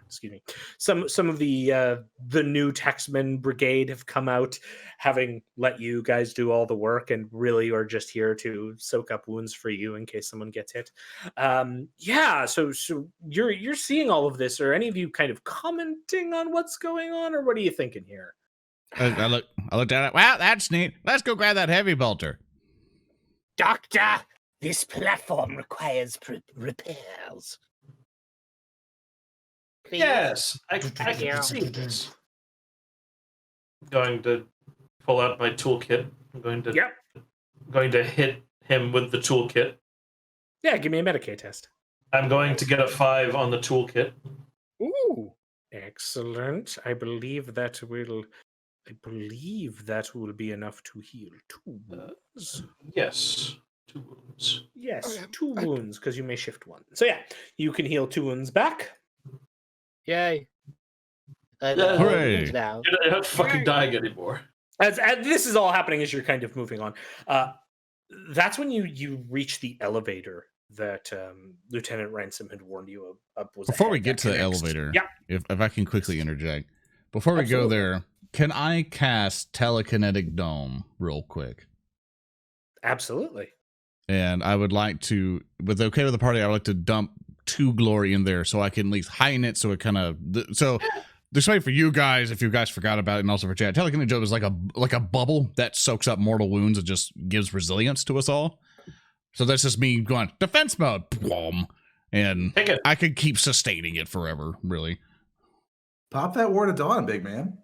excuse me, some of the new taxman brigade have come out, having let you guys do all the work, and really are just here to soak up wounds for you in case someone gets hit. Yeah, so you're seeing all of this. Are any of you kind of commenting on what's going on, or what are you thinking here? I looked at it. Wow, that's neat. Let's go grab that heavy bolter. Doctor, this platform requires repairs. Please. Yes, I can see this. I'm going to pull out my toolkit. I'm going to hit him with the toolkit. Yeah, give me a Medicaid test. I'm going to get a 5 on the toolkit. Ooh. Excellent. I believe that will be enough to heal 2 wounds. Yes, 2 wounds. Yes, 2 wounds, because you may shift 1. So yeah, you can heal 2 wounds back. Yay. Hooray. Now. You're not fucking dying anymore. As this is all happening as you're kind of moving on. That's when you reach the elevator that Lieutenant Ransom had warned you of. Was Before we ahead get that to the connects- elevator, Yeah. if I can quickly interject, before we go there, can I cast telekinetic dome real quick? Absolutely. And I would like to, with okay with the party, I would like to dump 2 glory in there so I can at least heighten it. So it kind of, so this way for you guys, if you guys forgot about it, and also for chat, telekinetic dome is like a bubble that soaks up mortal wounds and just gives resilience to us all. So that's just me going defense mode, and I could keep sustaining it forever, really. Pop that word of dawn, big man.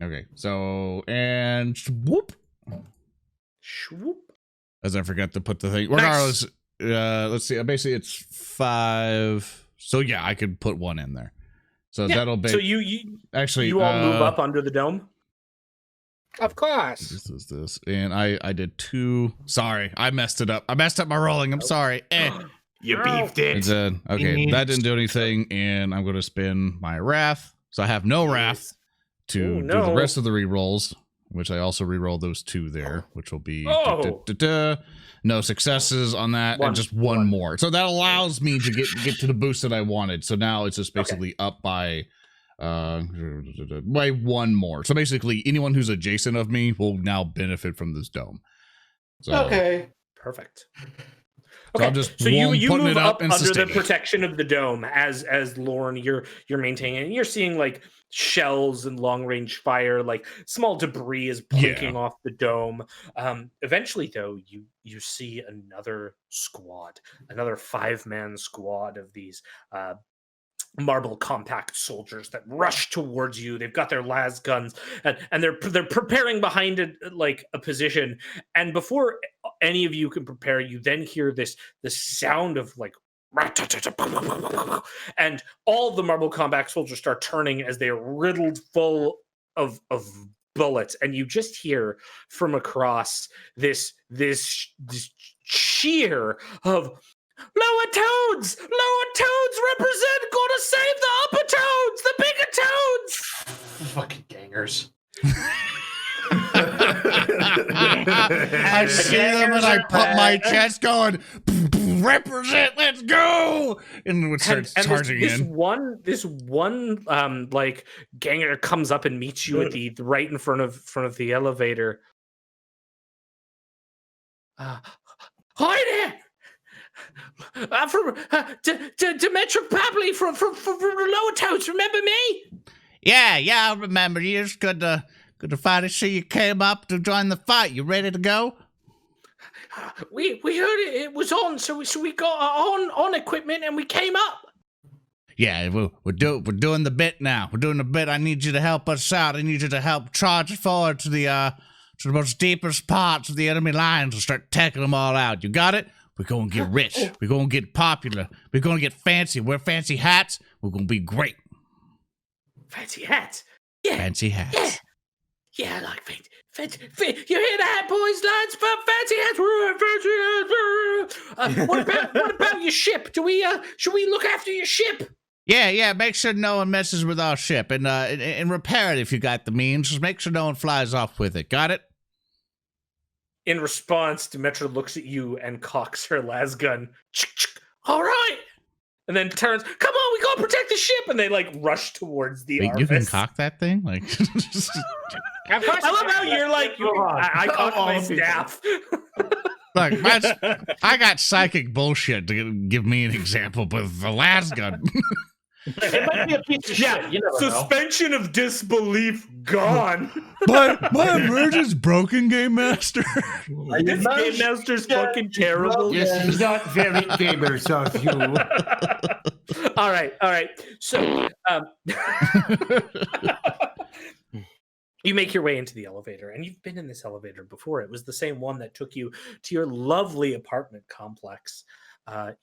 Okay, so, and whoop. Swoop. As I forgot to put the thing. Regardless, let's see. Basically, it's 5. So yeah, I could put 1 in there. So that'll be. So you actually you all move up under the dome. Of course. This is this, and I did 2. Sorry, I messed it up. I messed up my rolling. I'm sorry. You beefed it. Okay, that didn't do anything, and I'm going to spin my wrath. So I have no wrath to do the rest of the rerolls, which I also reroll those 2 there, which will be no successes on that, and just one more. So that allows me to get to the boost that I wanted. So now it's just basically up by 1 more. So basically, anyone who's adjacent of me will now benefit from this dome. So, okay, perfect. So I'm just you putting move it up and under the sustaining. protection of the dome as Lorn, you're maintaining it. And you're seeing like shells and long range fire, like small debris is breaking off the dome. Eventually, though, you see another squad, another 5-man squad of these marble compact soldiers that rush towards you. They've got their las guns and they're preparing behind a position. And before any of you can prepare, you then hear this sound of like, and all the marble compact soldiers start turning as they are riddled full of bullets, and you just hear from across this cheer of lower toads represent, gonna save the upper toads, the bigger toads. Fucking gangers. I see them and I put my chest going, represent, let's go, and would start charging in. This one like ganger comes up and meets you at the right in front of the elevator. Hi there. From Demetra Papley from the Lower Toads. Remember me? Yeah, I remember you. It's good to finally see you came up to join the fight. You ready to go? We heard it was on, so we got on equipment and we came up. Yeah, we're doing the bit now. We're doing the bit. I need you to help us out. I need you to help charge forward to the most deepest parts of the enemy lines and start taking them all out. You got it? We're going to get rich. We're going to get popular. We're going to get fancy. Wear fancy hats. We're going to be great. Fancy hats? Yeah. Fancy hats. Yeah, I like fancy. You hear that, boys? Lads, fancy hats. What about your ship? Should we look after your ship? Yeah. Make sure no one messes with our ship, and repair it if you got the means. Just make sure no one flies off with it. Got it? In response, Demetra looks at you and cocks her las gun. All right. And then turns, come on, we gotta protect the ship! And they like rush towards the orifice. You can cock that thing? Like I love how you're like, I cocked my staff. Look, I got psychic bullshit to give me an example, but the las gun. It might be a piece of shit. You never Suspension of disbelief gone. My emergence broken, Game Master. This Game Master's fucking terrible. Yes, he's not very gamers of you. All right. So, you make your way into the elevator, and you've been in this elevator before. It was the same one that took you to your lovely apartment complex.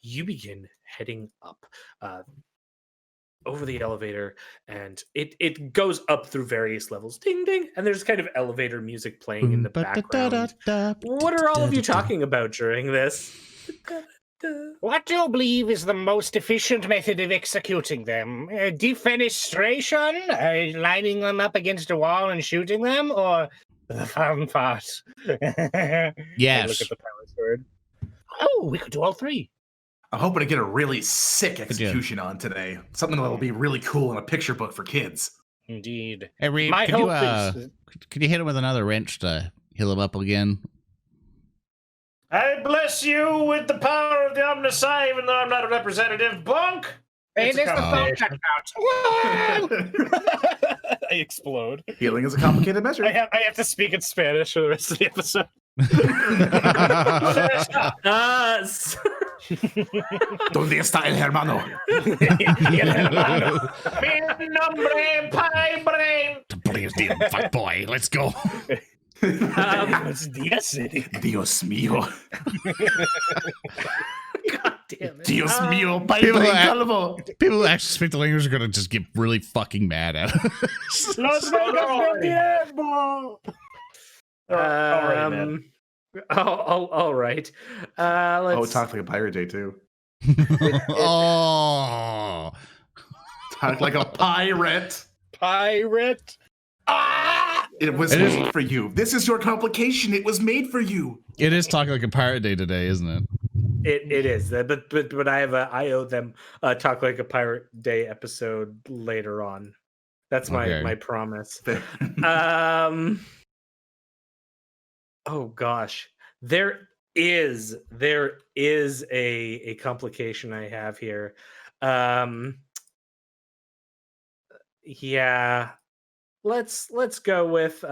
You begin heading up over the elevator, and it goes up through various levels. Ding, ding. And there's kind of elevator music playing in the background. What are all of you talking about during this? What do you believe is the most efficient method of executing them? Defenestration? Lining them up against a wall and shooting them? Or the fun part? Yes. Look at the power sword. Oh, we could do all three. I'm hoping to get a really sick execution on today. Something that'll be really cool in a picture book for kids. Indeed. Hey, Reeb, My could you, hope is... could you hit him with another wrench to heal him up again? I bless you with the power of the Omnisci, even though I'm not a representative. Bonk! Hey, It's there's a the phone that I explode. Healing is a complicated measure. I have to speak in Spanish for the rest of the episode. ¿Dónde está el hermano? Mi nombre, Pie Braine. Please, dear fuck boy, let's go. Dios mío. God damn it. Dios mío, People who actually speak the language are gonna just get really fucking mad at us. Alright, man. All right. Let's Talk like a pirate day too. Oh, Talk like a pirate. Pirate. It was made for you. This is your complication. It was made for you. it is talking like a pirate day today, isn't it? It is, but I owe them a Talk Like a Pirate Day episode later on. That's my promise. Oh gosh, there is a complication I have here. Yeah, let's go with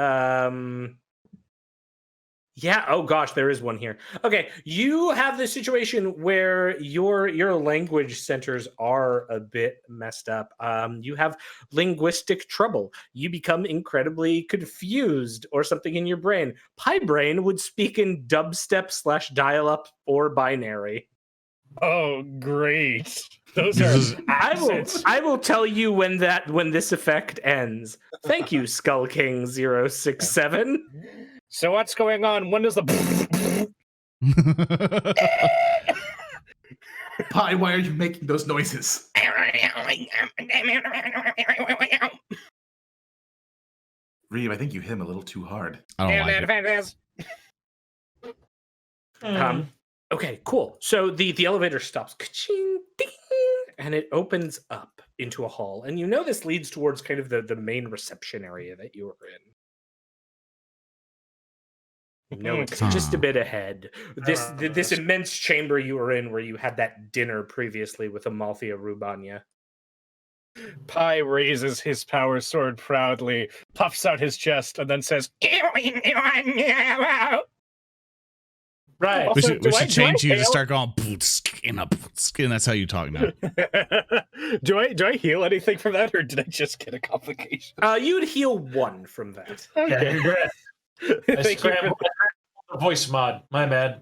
yeah. Oh gosh, there is one here. Okay, you have this situation where your language centers are a bit messed up. You have linguistic trouble. You become incredibly confused, or something in your brain. Pie Braine would speak in dubstep / dial-up or binary. Oh, great! Those are. I will tell you when this effect ends. Thank you, Skull King 067. So what's going on? When does the... Pie, why are you making those noises? Reeb, I think you hit him a little too hard. I don't like it. Okay, cool. So the elevator stops, ka-ching, ding, and it opens up into a hall. And you know this leads towards kind of the main reception area that you were in. No, it's just a bit ahead. This immense chamber you were in, where you had that dinner previously with Amalthea Rubania. Pie raises his power sword proudly, puffs out his chest, and then says, Right. We should change you to fail? start going and that's how you talk now. Do I heal anything from that, or did I just get a complication? You would heal 1 from that. Okay. I scrambled the voice mod. My bad.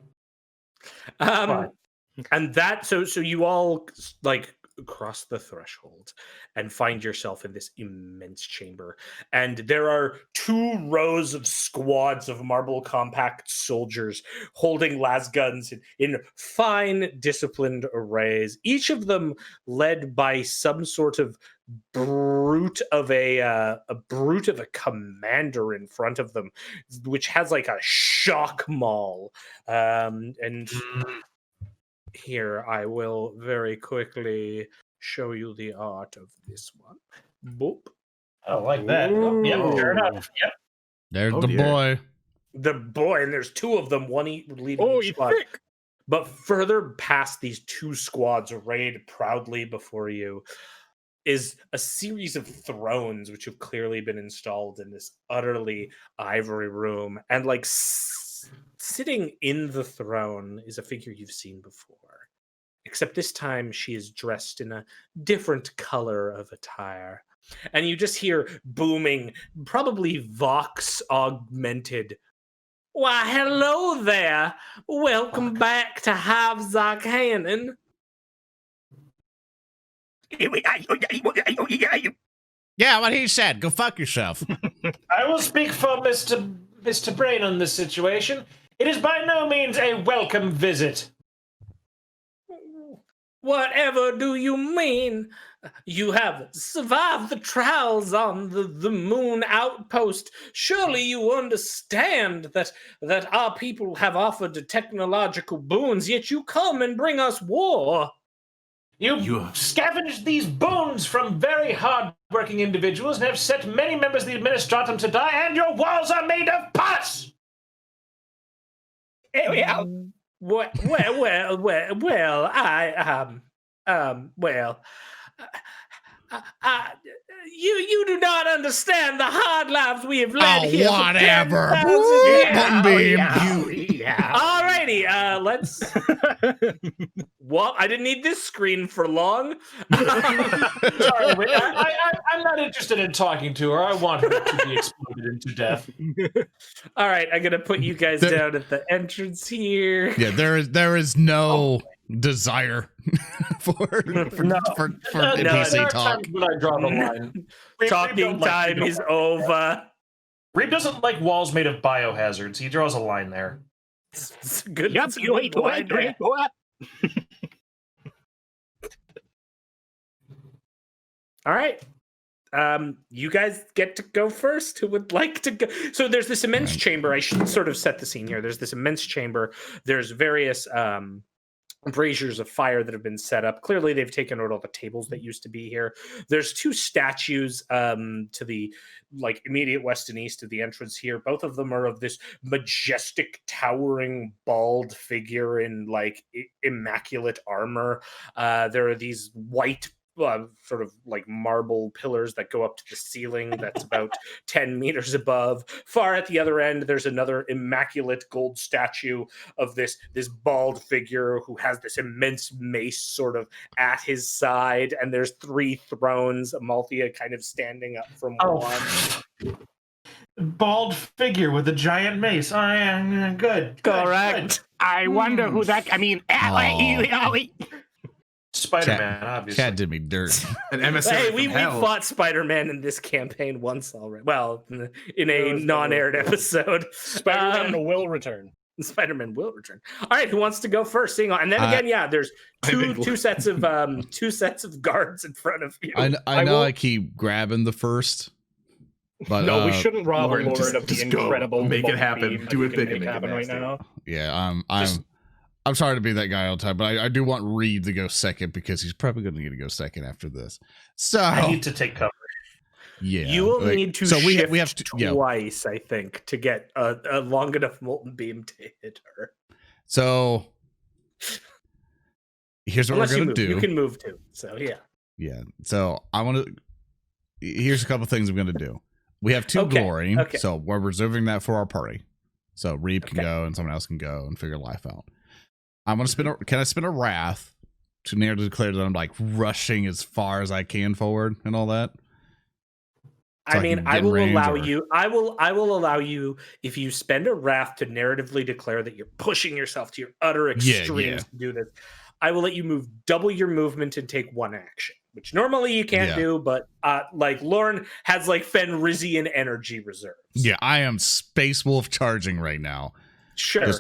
And that so you all like cross the threshold and find yourself in this immense chamber, and there are 2 rows of squads of marble compact soldiers holding las guns in fine disciplined arrays, each of them led by some sort of brute of a commander in front of them, which has like a shock maul. And here I will very quickly show you the art of this one. Boop. I don't like that. Yep, sure enough. Yep. There's Oh, the dear. boy. The boy, and there's 2 of them, one leading Oh, each you squad. thick. But further past these 2 squads arrayed proudly before you is a series of thrones which have clearly been installed in this utterly ivory room. And like sitting in the throne is a figure you've seen before. Except this time she is dressed in a different color of attire. And you just hear booming, probably vox augmented, "Why, hello there. Welcome back to Havzak Cannon." Yeah, what he said. Go fuck yourself. I will speak for Mr. Braine on this situation. It is by no means a welcome visit. Whatever do you mean? You have survived the trials on the moon outpost. Surely you understand that our people have offered technological boons, yet you come and bring us war. You scavenged these boons from very hard-working individuals and have set many members of the Administratum to die, and your walls are made of pus! Well, you do not understand the hard lives we have led here. Whatever. Alrighty, let's. Well, I didn't need this screen for long. Sorry, wait, I'm not interested in talking to her. I want her to be exploded into death. All right, I'm gonna put you guys down at the entrance here. Yeah, there is no desire for NPC talk. When I draw the line. Talking time is over. Reeb doesn't like walls made of biohazards. He draws a line there. It's good. Yep, you wait. All right. You guys get to go first. Who would like to go? So there's this immense chamber. I should sort of set the scene here. There's this immense chamber. There's various braziers of fire that have been set up. Clearly, they've taken out all the tables that used to be here. There's two statues to the immediate west and east of the entrance here. Both of them are of this majestic, towering, bald figure in immaculate armor. There are these white sort of like marble pillars that go up to the ceiling that's about 10 meters above. Far at the other end, there's another immaculate gold statue of this bald figure who has this immense mace sort of at his side, and there's three thrones, Amalthea kind of standing up from one. Bald figure with a giant mace. Oh, yeah, good. Correct. Good. I wonder who that. I mean, Spider-Man, obviously. Cat did me dirt. An emissary Hey, from we hell. fought Spider-Man in this campaign once already. Well, in a non-aired episode. Spider-Man will return. Spider-Man will return. All right, who wants to go first? Seeing on, and then again, there's two sets of guards in front of you. I know I keep grabbing the first, but No, we shouldn't rob Lorn, Lord just- of the just go. incredible Make it bulk happen. beam that Do you it can big make and make it happen right nasty. now. yeah, I'm sorry to be that guy all the time, but I do want Reeb to go second because he's probably going to need to go second after this. So I need to take cover. Yeah, You will need to we shift have to twice, I think, to get a long enough molten beam to hit her. So here's what Unless we're you going to move. do. You can move too. So yeah. Yeah. So I want to. Here's a couple things I'm going to do. We have two glory, so we're reserving that for our party. So Reeb can go, and someone else can go and figure life out. I'm going to spin. Can I spin a wrath to narrowly declare that I'm like rushing as far as I can forward and all that? So I mean, I will allow you. I will allow you if you spend a wrath to narratively declare that you're pushing yourself to your utter extremes to do this. I will let you move double your movement and take one action, which normally you can't do. But Lorn has Fenrisian energy reserves. Yeah, I am Space Wolf charging right now. Sure.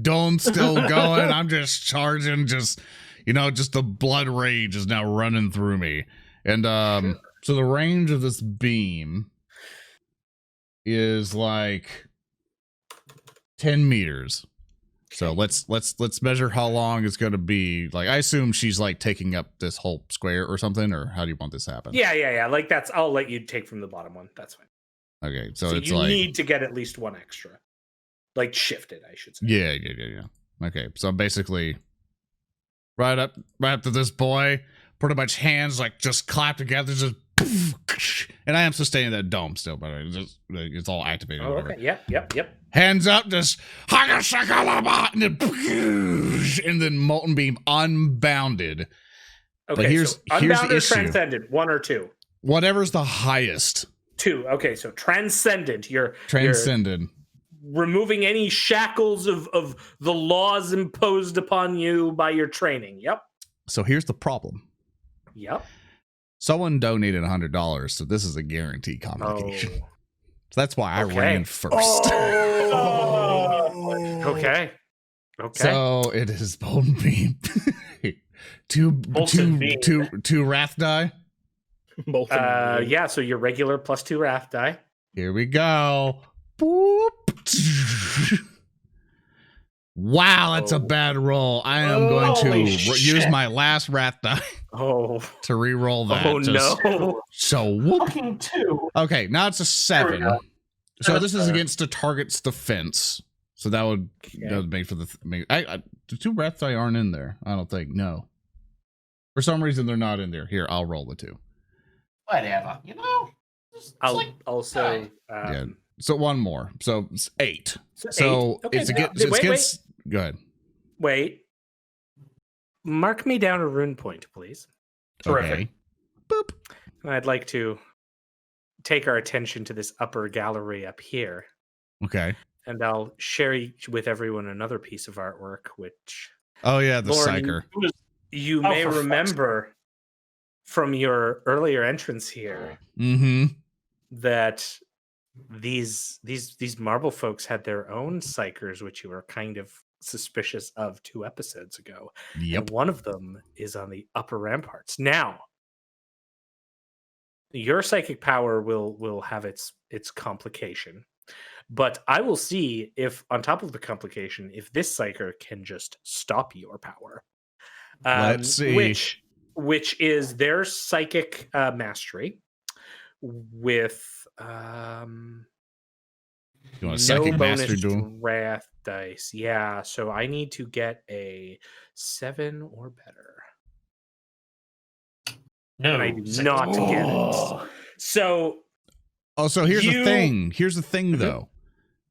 Dome still going. I'm just charging. Just the blood rage is now running through me. And so the range of this beam is 10 meters. So let's measure how long it's going to be. I assume she's taking up this whole square or something, or how do you want this to happen? Yeah. I'll let you take from the bottom one. That's fine. Okay, so it's you need to get at least one extra. Shifted, I should say. Yeah. Okay, so basically right up to this boy, pretty much hands just clap together, just and I am sustaining that dome still, by the way. It's all activated. Oh, okay. Yep. Hands up, just and then molten beam unbounded. Okay, but here's unbounded the issue. Transcendent, one or two. Whatever's the highest. Two. Okay, so transcendent. You're removing any shackles of the laws imposed upon you by your training. Yep. So here's the problem. Yep. Someone donated $100, so this is a guarantee complication. Oh. So that's why I ran first. Okay. So it is Molten Beam. two wrath die. Yeah, so your regular +2 wrath die. Here we go. Boop. Wow, that's a bad roll. I am going to use my last wrath die to re-roll that. Oh, no. So, whoop. Fucking 2. Okay, now it's a 7. go. So this is against the target's defense. So that would make for the... the 2 wrath die aren't in there. I don't think. No. For some reason, they're not in there. Here, I'll roll the 2. Whatever. I'll also... yeah. So one more. So it's 8. So it's against... Go ahead. Wait. Mark me down a rune point, please. Terrific. Okay. Boop. I'd like to take our attention to this upper gallery up here. Okay. And I'll share with everyone another piece of artwork, which... Oh, yeah, the Lorn, psyker. You may remember from your earlier entrance here that these marble folks had their own psychers, which you were kind of suspicious of 2 episodes ago. Yep. And one of them is on the upper ramparts. Now, your psychic power will have its complication, but I will see if, on top of the complication, if this psyker can just stop your power. Let's see. Which is their psychic mastery with you want a psychic mastery bonus duel? wrath dice. Yeah, so I need to get a 7 or better. No, and I do not get it. So here's the thing. Here's the thing, though.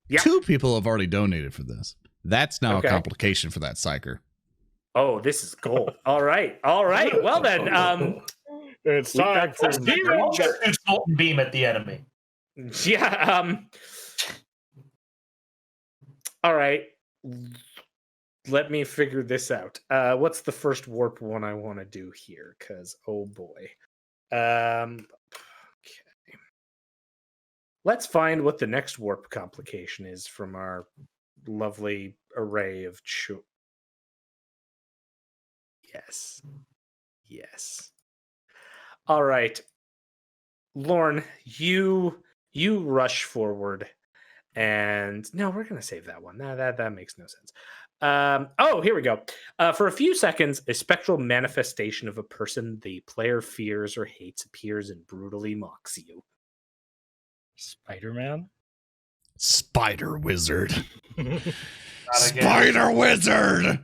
Yeah. 2 people have already donated for this. That's now a complication for that psyker. Oh, this is gold. All right. Well then, it's time for It's molten beam at the enemy. Yeah. All right. Let me figure this out. What's the first warp one I want to do here? Because oh boy. Okay. Let's find what the next warp complication is from our lovely array of Yes. All right. Lorn, you rush forward, and no, we're gonna save that one. That makes no sense. Here we go. For a few seconds, a spectral manifestation of a person the player fears or hates appears and brutally mocks you. Spider-Man? Spider Wizard. Spider Wizard!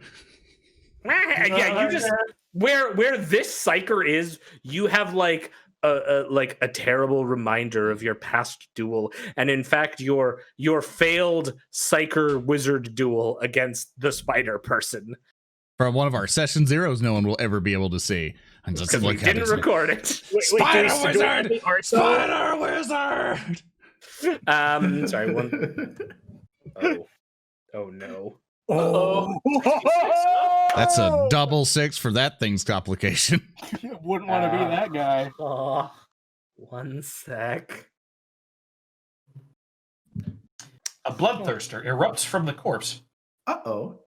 Yeah, you just where this psyker is, you have like a terrible reminder of your past duel, and in fact your failed psyker wizard duel against the spider person from one of our session zeros. No one will ever be able to see. And just because we didn't record it. Spider Wizard! Spider Wizard! Sorry. One. Oh no. That's a double 6 for that thing's complication. Wouldn't want to be that guy. Oh, 1 sec. A bloodthirster erupts from the corpse. Uh-oh.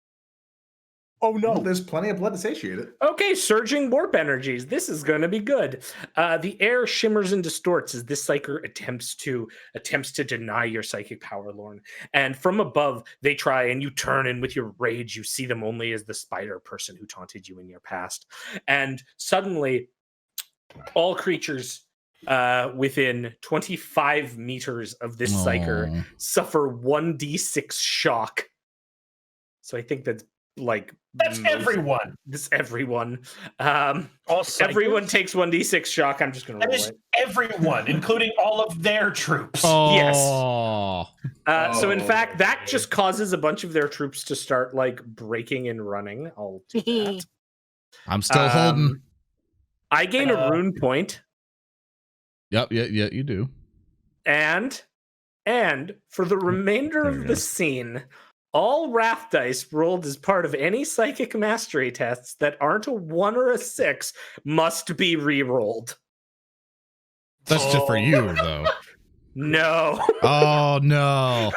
Oh no. Well, there's plenty of blood to satiate it. Okay, surging warp energies. This is going to be good. The air shimmers and distorts as this psyker attempts to deny your psychic power, Lorn. And from above, they try, and you turn, and with your rage, you see them only as the spider person who taunted you in your past. And suddenly, all creatures within 25 meters of this psyker suffer 1d6 shock. So I think that's like everyone. This everyone. All everyone takes 1d6 shock. I'm just gonna roll it. Everyone, including all of their troops. Yes. So in fact, that just causes a bunch of their troops to start like breaking and running. I'll do that. I'm still holding. I gain a rune point. Yep, yeah, you do. And for the remainder of the scene, all wrath dice rolled as part of any psychic mastery tests that aren't a 1 or a 6 must be re-rolled. That's just for you, though. No. Oh, no.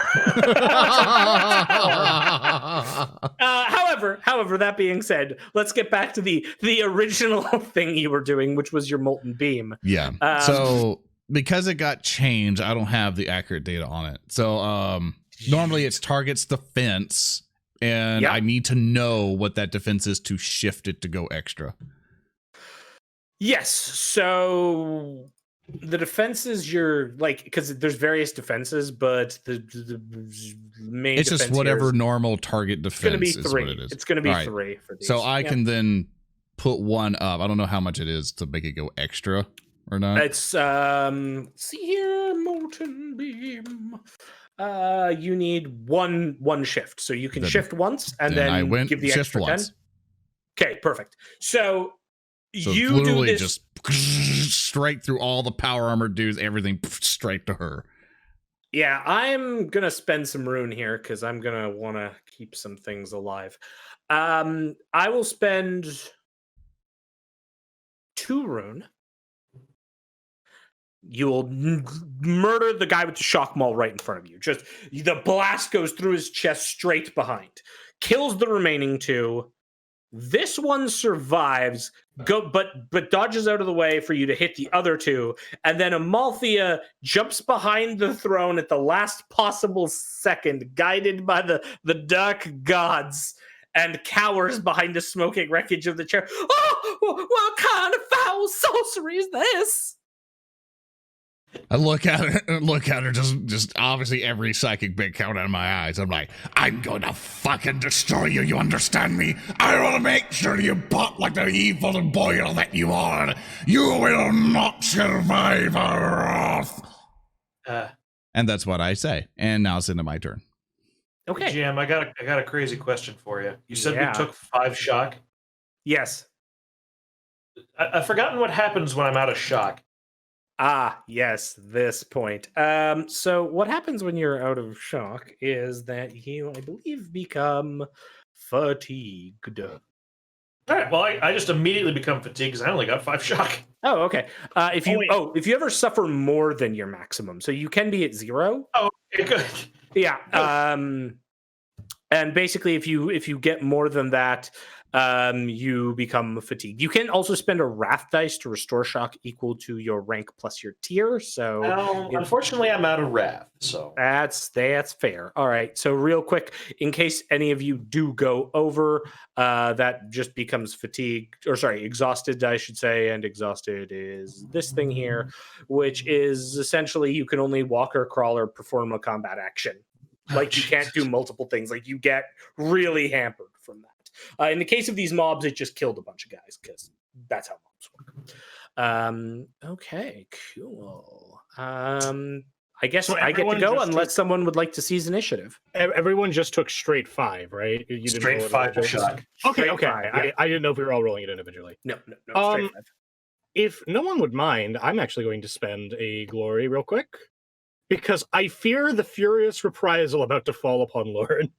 However, that being said, let's get back to the original thing you were doing, which was your molten beam. Yeah. So because it got changed, I don't have the accurate data on it. So normally it's targets the fence and Yep. I need to know what that defense is to shift it to go extra. Yes. So the defenses you're like, because there's various defenses, but the main It's just defense whatever here normal target is going to be defense is 3. what it is. It's going to be All right. 3 for these. So I Yep. can then put one up. I don't know how much it is to make it go extra or not. It's see here, molten beam. You need one shift, so you can Then- shift once and then then I went give the shift extra once. 10. Okay, perfect. So So you do literally this. just straight through all the power armor dudes, everything straight to her. Yeah, I'm gonna spend some rune here because I'm gonna want to keep some things alive. I will spend 2 rune. You will murder the guy with the shock maul right in front of you. Just the blast goes through his chest straight behind, kills the remaining 2. This one survives, but dodges out of the way for you to hit the other 2, and then Amalthea jumps behind the throne at the last possible second, guided by the dark gods, and cowers behind the smoking wreckage of the chair. Oh, what kind of foul sorcery is this? I look at her, just obviously every psychic bit coming out of my eyes. I'm like, I'm gonna fucking destroy you, you understand me? I wanna make sure you pop like the evil boil that you are. You will not survive our wrath. And that's what I say. And now it's into my turn. Okay. GM, I got a crazy question for you. You said Yeah. we took 5 shock. Yes. I've forgotten what happens when I'm out of shock. Ah, yes, this point. So what happens when you're out of shock is that you, I believe, become fatigued. All right. Well, I just immediately become fatigued because I only got 5 shock. Oh, okay. If you ever suffer more than your maximum, so you can be at 0. Oh, okay, good. Yeah. And basically, if you get more than that, you become fatigued. You can also spend a wrath dice to restore shock equal to your rank plus your tier. So, Well, unfortunately, I'm out of wrath. So that's fair. All right. So real quick, in case any of you do go over, that just becomes fatigued, or sorry, exhausted, I should say. And exhausted is this thing here, which is essentially you can only walk or crawl or perform a combat action. Like you can't do multiple things. Like you get really hampered from that. In the case of these mobs, it just killed a bunch of guys because that's how mobs work. Okay, cool. I guess So I get to everyone go just unless someone would like to seize initiative. Everyone just took straight 5, right? You didn't straight roll it 5 for individually? shock. Okay, Straight okay. 5, yeah. I didn't know if we were all rolling it individually. No, straight 5. If no one would mind, I'm actually going to spend a glory real quick because I fear the furious reprisal about to fall upon Lorn.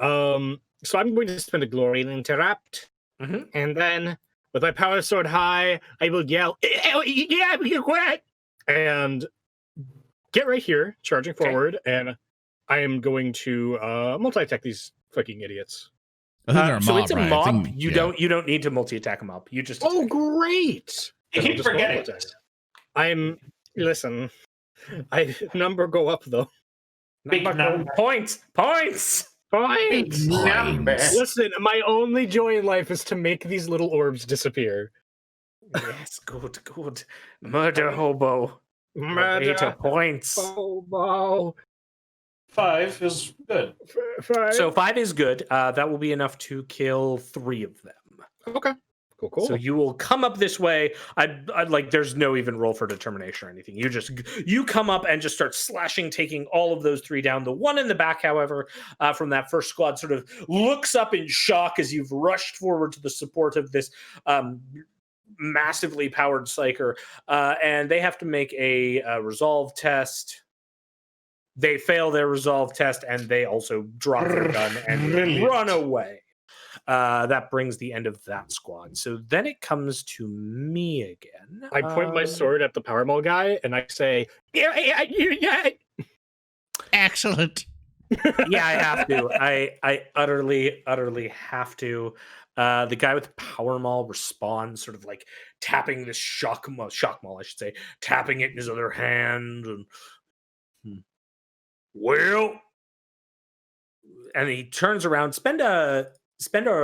So I'm going to spend a glory and interrupt, and then with my power sword high, I will yell, "Yeah, you quit!" and get right here, charging forward, and I am going to multi-attack these fucking idiots. I think they're a So mob, it's a right? I mob. think- You don't need to multi-attack a mob. You just Oh, great! You Then I'll keep just forgetting. multi-attack. Listen, I number go up though. Big number. Points. Points. Listen, my only joy in life is to make these little orbs disappear. Yes, good. Murder hobo. Murder 8 points. hobo. 5 is good. 5. So 5 is good. That will be enough to kill 3 of them. Okay. Cool. So you will come up this way. I'd like. There's no even roll for determination or anything. You come up and just start slashing, taking all of those 3 down. The one in the back, however, from that first squad, sort of looks up in shock as you've rushed forward to the support of this massively powered psyker, and they have to make a resolve test. They fail their resolve test, and they also drop their gun and run away. That brings the end of that squad. So then it comes to me again. I point my sword at the power maul guy and I say, yeah. Excellent. Yeah, I have to. I utterly have to. The guy with the power maul responds, sort of like tapping this shock maul, I should say, tapping it in his other hand. And, well, and he turns around. Spend a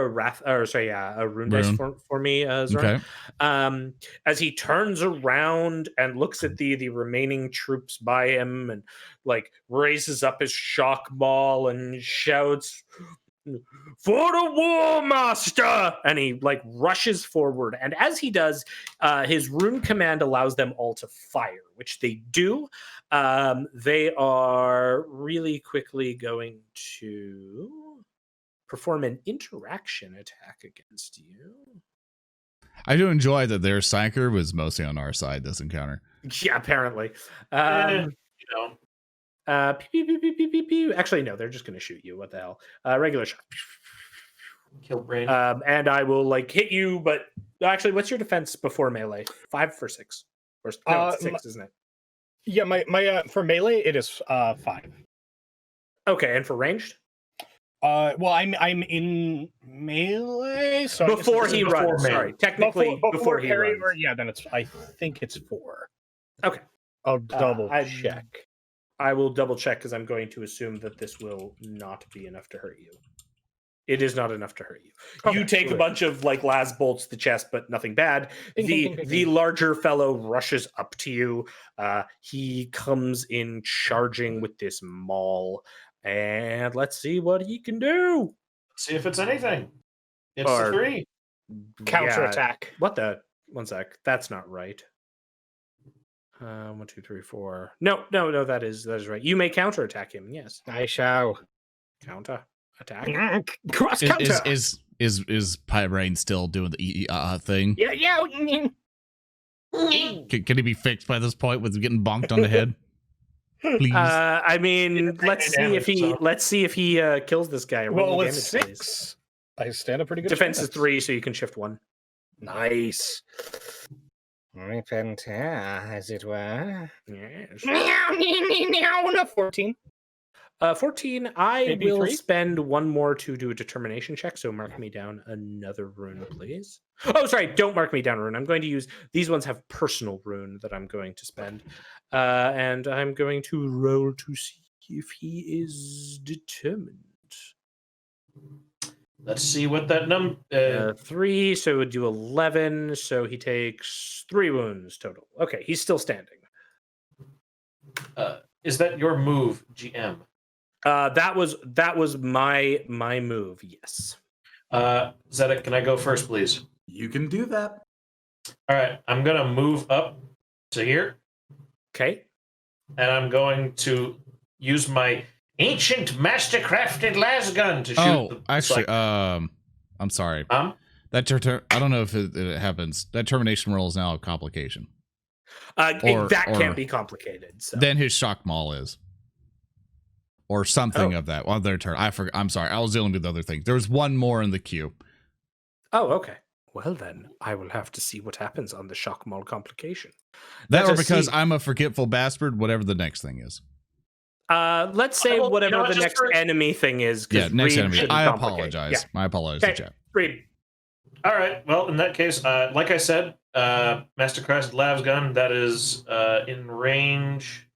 rune dice for me, Zoran. Okay. As he turns around and looks at the remaining troops by him, and like raises up his shock ball and shouts, "For the War Master!" And he like rushes forward. And as he does, his rune command allows them all to fire, which they do. They are really quickly going to perform an interaction attack against you. I do enjoy that their psyker was mostly on our side this encounter. Yeah, apparently. You know. Pew, pew, pew, pew, pew, pew. Actually, no, they're just going to shoot you. What the hell? Regular shot. Kill Braine. And I will like hit you, but actually, what's your defense before melee? 5 for 6. Or no, it's 6, isn't it? Yeah, my for melee it is 5. Okay, and for ranged? Well, I'm in melee, so before he runs. Sorry, technically before he runs. Yeah, then I think it's 4. Okay, I'll double check. I will double check because I'm going to assume that this will not be enough to hurt you. It is not enough to hurt you. Okay, you take a bunch of like las bolts to the chest, but nothing bad. The larger fellow rushes up to you. He comes in charging with this maul. And let's see what he can do. See if it's anything. It's a 3. Counterattack. What the? 1 sec. That's not right. 1, 2, 3, 4. No. That is right. You may counterattack him. Yes. I shall. Counter attack. Cross counter. Is Braine still doing the thing? Yeah. Can he be fixed by this point with getting bonked on the head? Please. I mean, let's see if he kills this guy. Well, with 6, I stand a pretty good defense is 3, so you can shift 1. Nice. As it were. Yes. 14. 14. I Maybe will 3? spend 1 more to do a determination check. So mark me down another rune, please. Oh, sorry. Don't mark me down rune. I'm going to use these ones have personal rune that I'm going to spend. And I'm going to roll to see if he is determined. Let's see what that number. 3. So it would do 11. So he takes 3 wounds total. Okay. He's still standing. Is that your move, GM? That was my move. Yes. Zedek, can I go first, please? You can do that. All right, I'm gonna move up to here. Okay. And I'm going to use my ancient mastercrafted lasgun to shoot. Oh, actually, I'm sorry. That I don't know if it happens. That termination roll is now a complication. That can't be complicated. So. Then his shock maul is. Or something of that on their turn. I'm sorry. I was dealing with other things. There was one more in the queue. Oh, okay. Well, then I will have to see what happens on the shock maul complication. That or because I'm a forgetful bastard, whatever the next thing is. Let's say whatever the next enemy thing is. Yeah, next Reeb enemy. I apologize. Yeah. My apologies, chat. Reeb. All right. Well, in that case, like I said, mastercrafted lasgun, that is in range.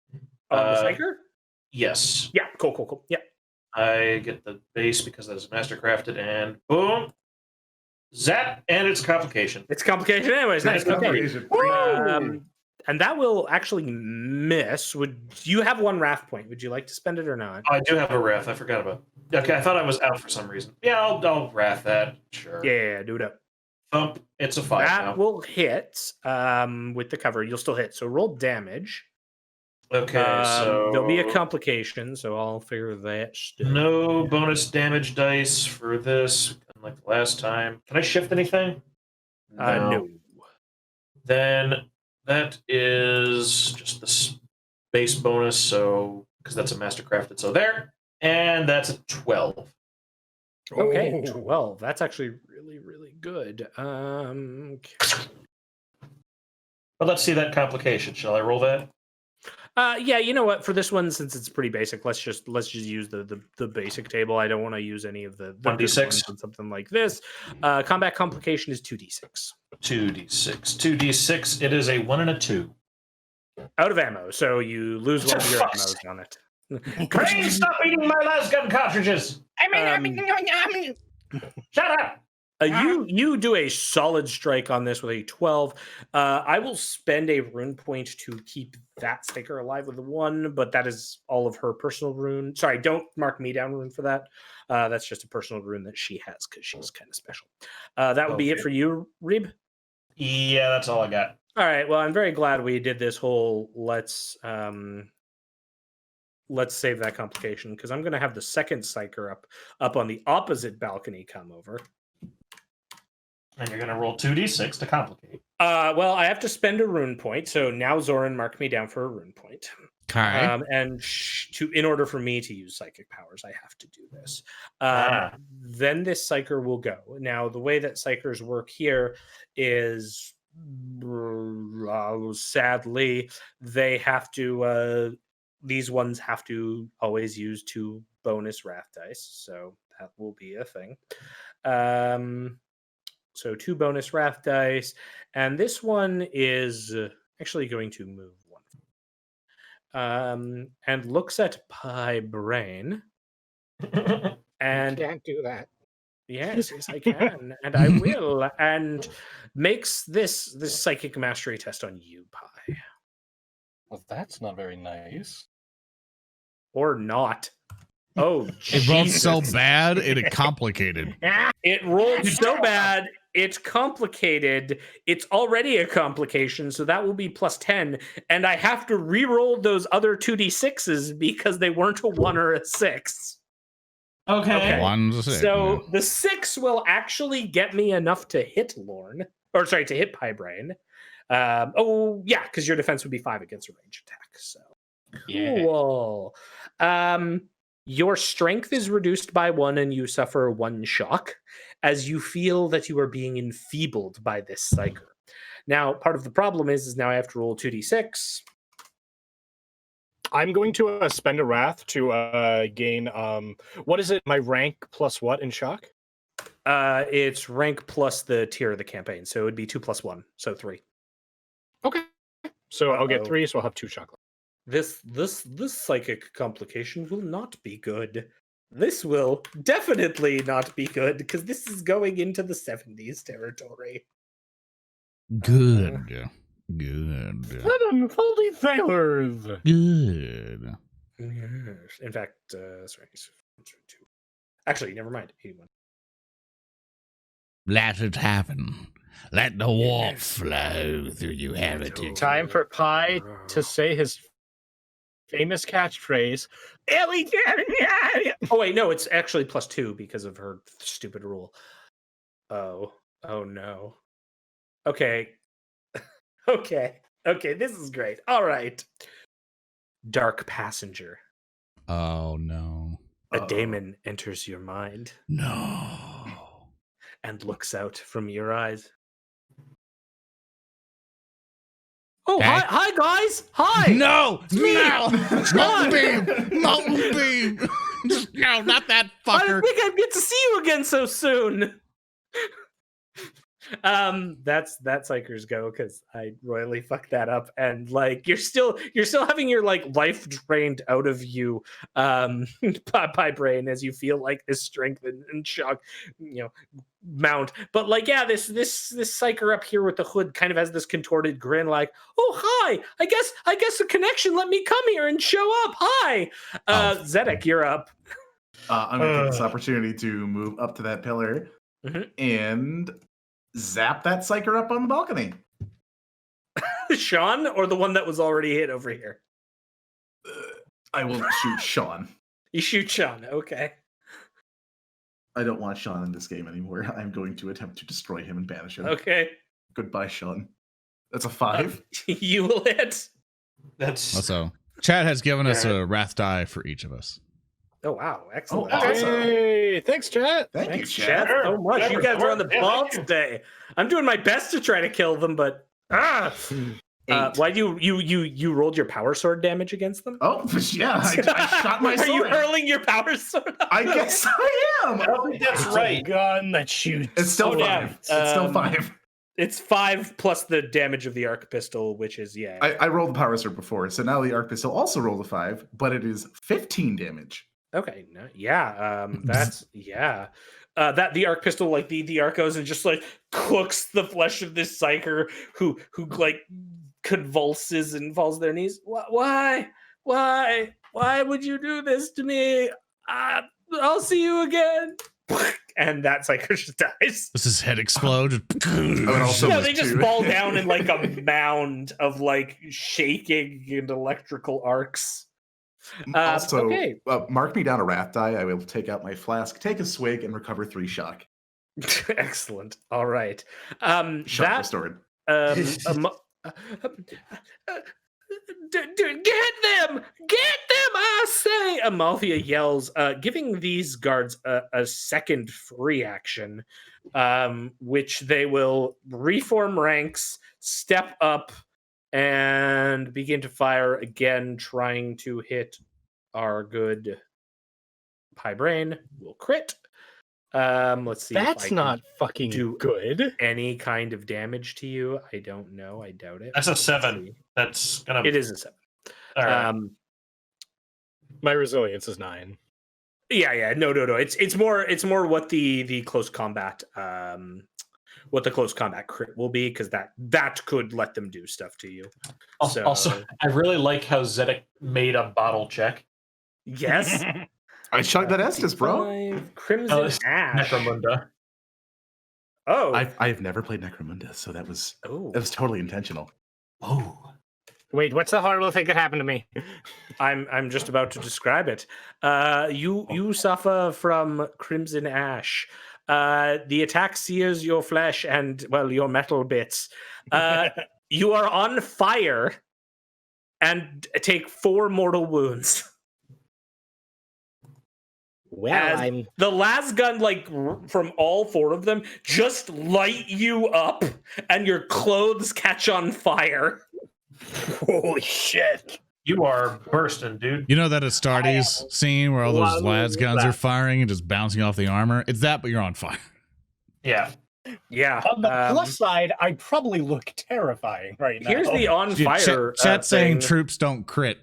The Psyker? Yes. Yeah, cool. Yeah. I get the base because that is mastercrafted, and boom. Zap, and it's complication. It's complication anyways. Nice. Complication. And that will actually miss. Would you have 1 wrath point? Would you like to spend it or not? I do have a wrath. I forgot about it. Okay, I thought I was out for some reason. Yeah, I'll wrath that. Sure. Yeah, do it up. Thump. It's a 5 that now. Will hit with the cover. You'll still hit. So roll damage. Okay, so there'll be a complication, so I'll figure that stuff. No bonus damage dice for this, unlike the last time. Can I shift anything? No. Then that is just the base bonus, so because that's a mastercrafted, so there, and that's a 12. Okay, 12. That's actually really, really good. But let's see that complication. Shall I roll that? Yeah, you know what? For this one, since it's pretty basic, let's just use the basic table. I don't want to use any of the 1d6 on something like this. Combat complication is 2d6. 2d6. It is a 1 and a 2. Out of ammo, so you lose one of your ammos on it. Braine, stop eating my lasgun cartridges! Shut up! You do a solid strike on this with a 12. I will spend a rune point to keep that sticker alive with a 1, but that is all of her personal rune. Sorry, don't mark me down rune for that. That's just a personal rune that she has because she's kind of special. That would be it for you, Reeb? Yeah, that's all I got. All right. Well, I'm very glad we did this whole let's save that complication because I'm going to have the second psyker up on the opposite balcony come over. And you're going to roll 2d6 to complicate. Well, I have to spend a rune point, so now Zoran marked me down for a rune point. Okay. And in order for me to use psychic powers, I have to do this. Then this psyker will go. Now, the way that psychers work here is, sadly, they have to. These ones have to always use 2 bonus wrath dice, so that will be a thing. So 2 bonus wrath dice, and this one is actually going to move 1. And looks at Braine. And Can't do that. yes, I can, and I will, and makes this psychic mastery test on you, Pi. Well, that's not very nice. Or not. Oh, It rolled so Jesus. bad, it complicated. It rolled so bad, it's complicated. It's already a complication, so that will be plus 10. And I have to re-roll those other 2d6s because they weren't a 1 or a 6. Okay. 1 to 6. So the 6 will actually get me enough to hit Lorn. Or sorry, to hit Braine. Yeah, because your defense would be 5 against a range attack. So cool. Your strength is reduced by 1 and you suffer 1 shock as you feel that you are being enfeebled by this psyker. Now, part of the problem is now I have to roll 2d6. I'm going to spend a wrath to gain, what is it, my rank plus what in shock? It's rank plus the tier of the campaign, so it would be 2 plus 1, so 3. Okay. So I'll get 3, so I'll have 2 shock. This psychic complication will not be good. This will definitely not be good because this is going into the 70s territory. Good. Good. 7 fully failures. Good. Yes. In fact, sorry. Actually, never mind. 81. Let it happen. Let the warmth flow through you heritage. Time for Pi to say his famous catchphrase. Oh, wait, no, it's actually plus 2 because of her stupid rule. Oh no. Okay. Okay, this is great. All right. Dark Passenger. Oh, no. A daemon enters your mind No. and looks out from your eyes. Oh, Okay. hi guys. Hi. No! me. No! John. Molten beam! Molten beam! No, not that I fucker. didn't think I'd get to see you again so soon. That's Psyker's go because I royally fucked that up, and like you're still having your like life drained out of you by Braine as you feel like this strength and shock mount. But like this Psyker up here with the hood kind of has this contorted grin like, oh hi, I guess the connection let me come here and show up. Hi. Zedek, you're up. I'm going to take this opportunity to move up to that pillar and zap that psyker up on the balcony. Sean or the one that was already hit over here? I will shoot Sean. You shoot Sean, okay. I don't want Sean in this game anymore. I'm going to attempt to destroy him and banish him. Okay. Goodbye, Sean. That's a 5. You will hit. That's So, Chad has given us a wrath die for each of us. Oh, wow. Excellent. Oh, awesome. Hey, thanks, chat. Thanks, Chad, Chad. so much. You guys are on the ball today. I'm doing my best to try to kill them, but why do you rolled your power sword damage against them? Oh, yeah. I shot my sword. Are you hurling your power sword? I guess I am. I don't think that's right. Gun that shoots. It's still 5. yeah. It's still 5. It's 5 plus the damage of the arc pistol, which is I rolled the power sword before, so now the arc pistol also rolled a 5, but it is 15 damage. Okay, that's that the arc pistol, like the arc goes and just like cooks the flesh of this psyker who like convulses and falls to their knees. Why would you do this to me? I'll see you again. And that psyker just dies. Does his head explode? No, they just fall down in like a mound of like shaking and electrical arcs. Also, okay. Mark me down a wrath die. I will take out my flask, take a swig, and recover 3 shock. Excellent. All right. Shock restored. Get them! Get them! I say! Amalthea yells, giving these guards a second free action, which they will reform ranks, step up, and begin to fire again, trying to hit our good High Braine. Will crit. Let's see. That's not fucking good. Any kind of damage to you? I don't know. I doubt it. That's a 7. That's gonna. It is a 7. All right. My resilience is 9. Yeah. No. It's more what the close combat what the close combat crit will be, because that could let them do stuff to you. Also, I really like how Zedek made a bottle check. Yes. I chugged that Estus, bro. Crimson Ash. Necromunda. Oh. I've never played Necromunda, so that was totally intentional. Oh. Wait, what's the horrible thing that happened to me? I'm just about to describe it. You suffer from Crimson Ash. The attack sears your flesh and, well, your metal bits. You are on fire and take 4 mortal wounds. Well, the last gun, like from all 4 of them, just light you up, and your clothes catch on fire. Holy shit! You are bursting, dude. You know that Astartes scene where all those las guns are firing and just bouncing off the armor? It's that, but you're on fire. Yeah. On the plus side, I probably look terrifying right now. Here's the on fire. Chat's saying troops don't crit.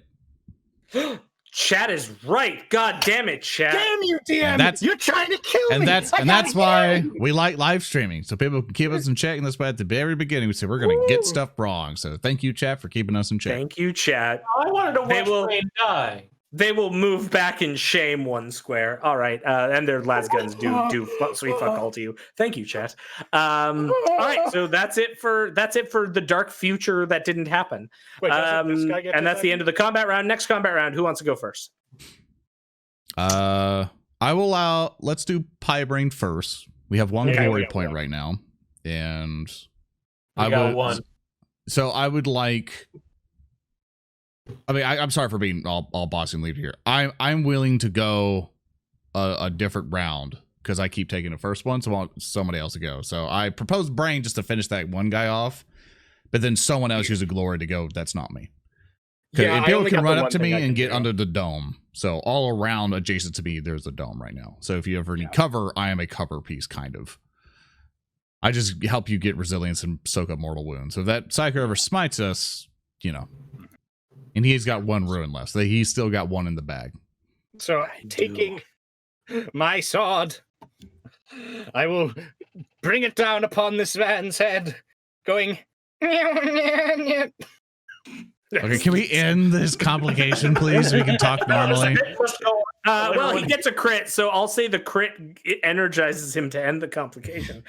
Chat is right. God damn it, Chat. Damn you, DM! You're trying to kill me. And that's why we like live streaming, so people can keep us in check. And that's why at the very beginning we said we're going to get stuff wrong. So thank you, Chat, for keeping us in check. Thank you, Chat. I wanted to watch Braine die. They will move back in shame 1 square. All right, and their las guns do sweet fuck all to you. Thank you, Chat. All right, so that's it for the dark future that didn't happen. Wait, this guy get and that's the end of the combat round. Next combat round, who wants to go first? I will let's do Braine first. We have 1 glory point right now, and I got 1. So I would like. I mean, I'm sorry for being all bossy and lead here. I'm willing to go a different round because I keep taking the first one, so I want somebody else to go. So I proposed Braine just to finish that one guy off, but then someone else use a glory to go. That's not me. Because people can run up to me and get under the dome. So all around adjacent to me, there's a dome right now. So if you ever need cover, I am a cover piece, kind of. I just help you get resilience and soak up mortal wounds. So if that psycho ever smites us, you know. And he's got 1 ruin left. So he's still got 1 in the bag. So taking my sword, I will bring it down upon this man's head, going. Okay, can we end this complication, please? So we can talk normally. Well, he gets a crit, so I'll say the crit energizes him to end the complication.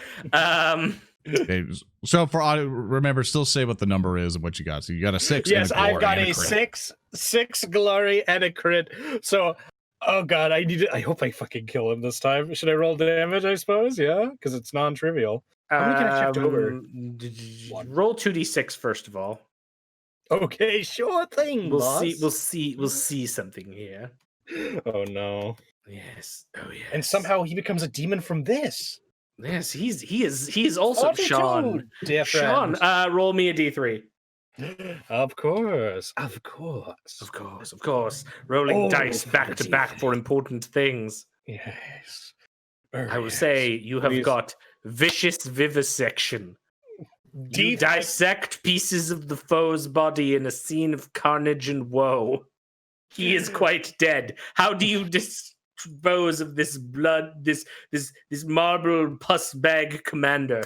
Okay, so for audio, remember, still say what the number is and what you got. So you got a 6. Yes, and a glory I've got and a 6 glory and a crit. So, oh god, I hope I fucking kill him this time. Should I roll damage? I suppose, yeah, because it's non-trivial. How many can I shift over? Roll 2d6 first of all. Okay, sure thing. Boss. We'll see something here. Oh no. Yes. Oh yes. And somehow he becomes a demon from this. Yes, he is also Sean. Sean, roll me a d3. Of course. Rolling dice back to back for important things. Yes. I will say you have got vicious vivisection. You dissect pieces of the foe's body in a scene of carnage and woe. He is quite dead. How do you dispose of this blood, this marble pus bag commander?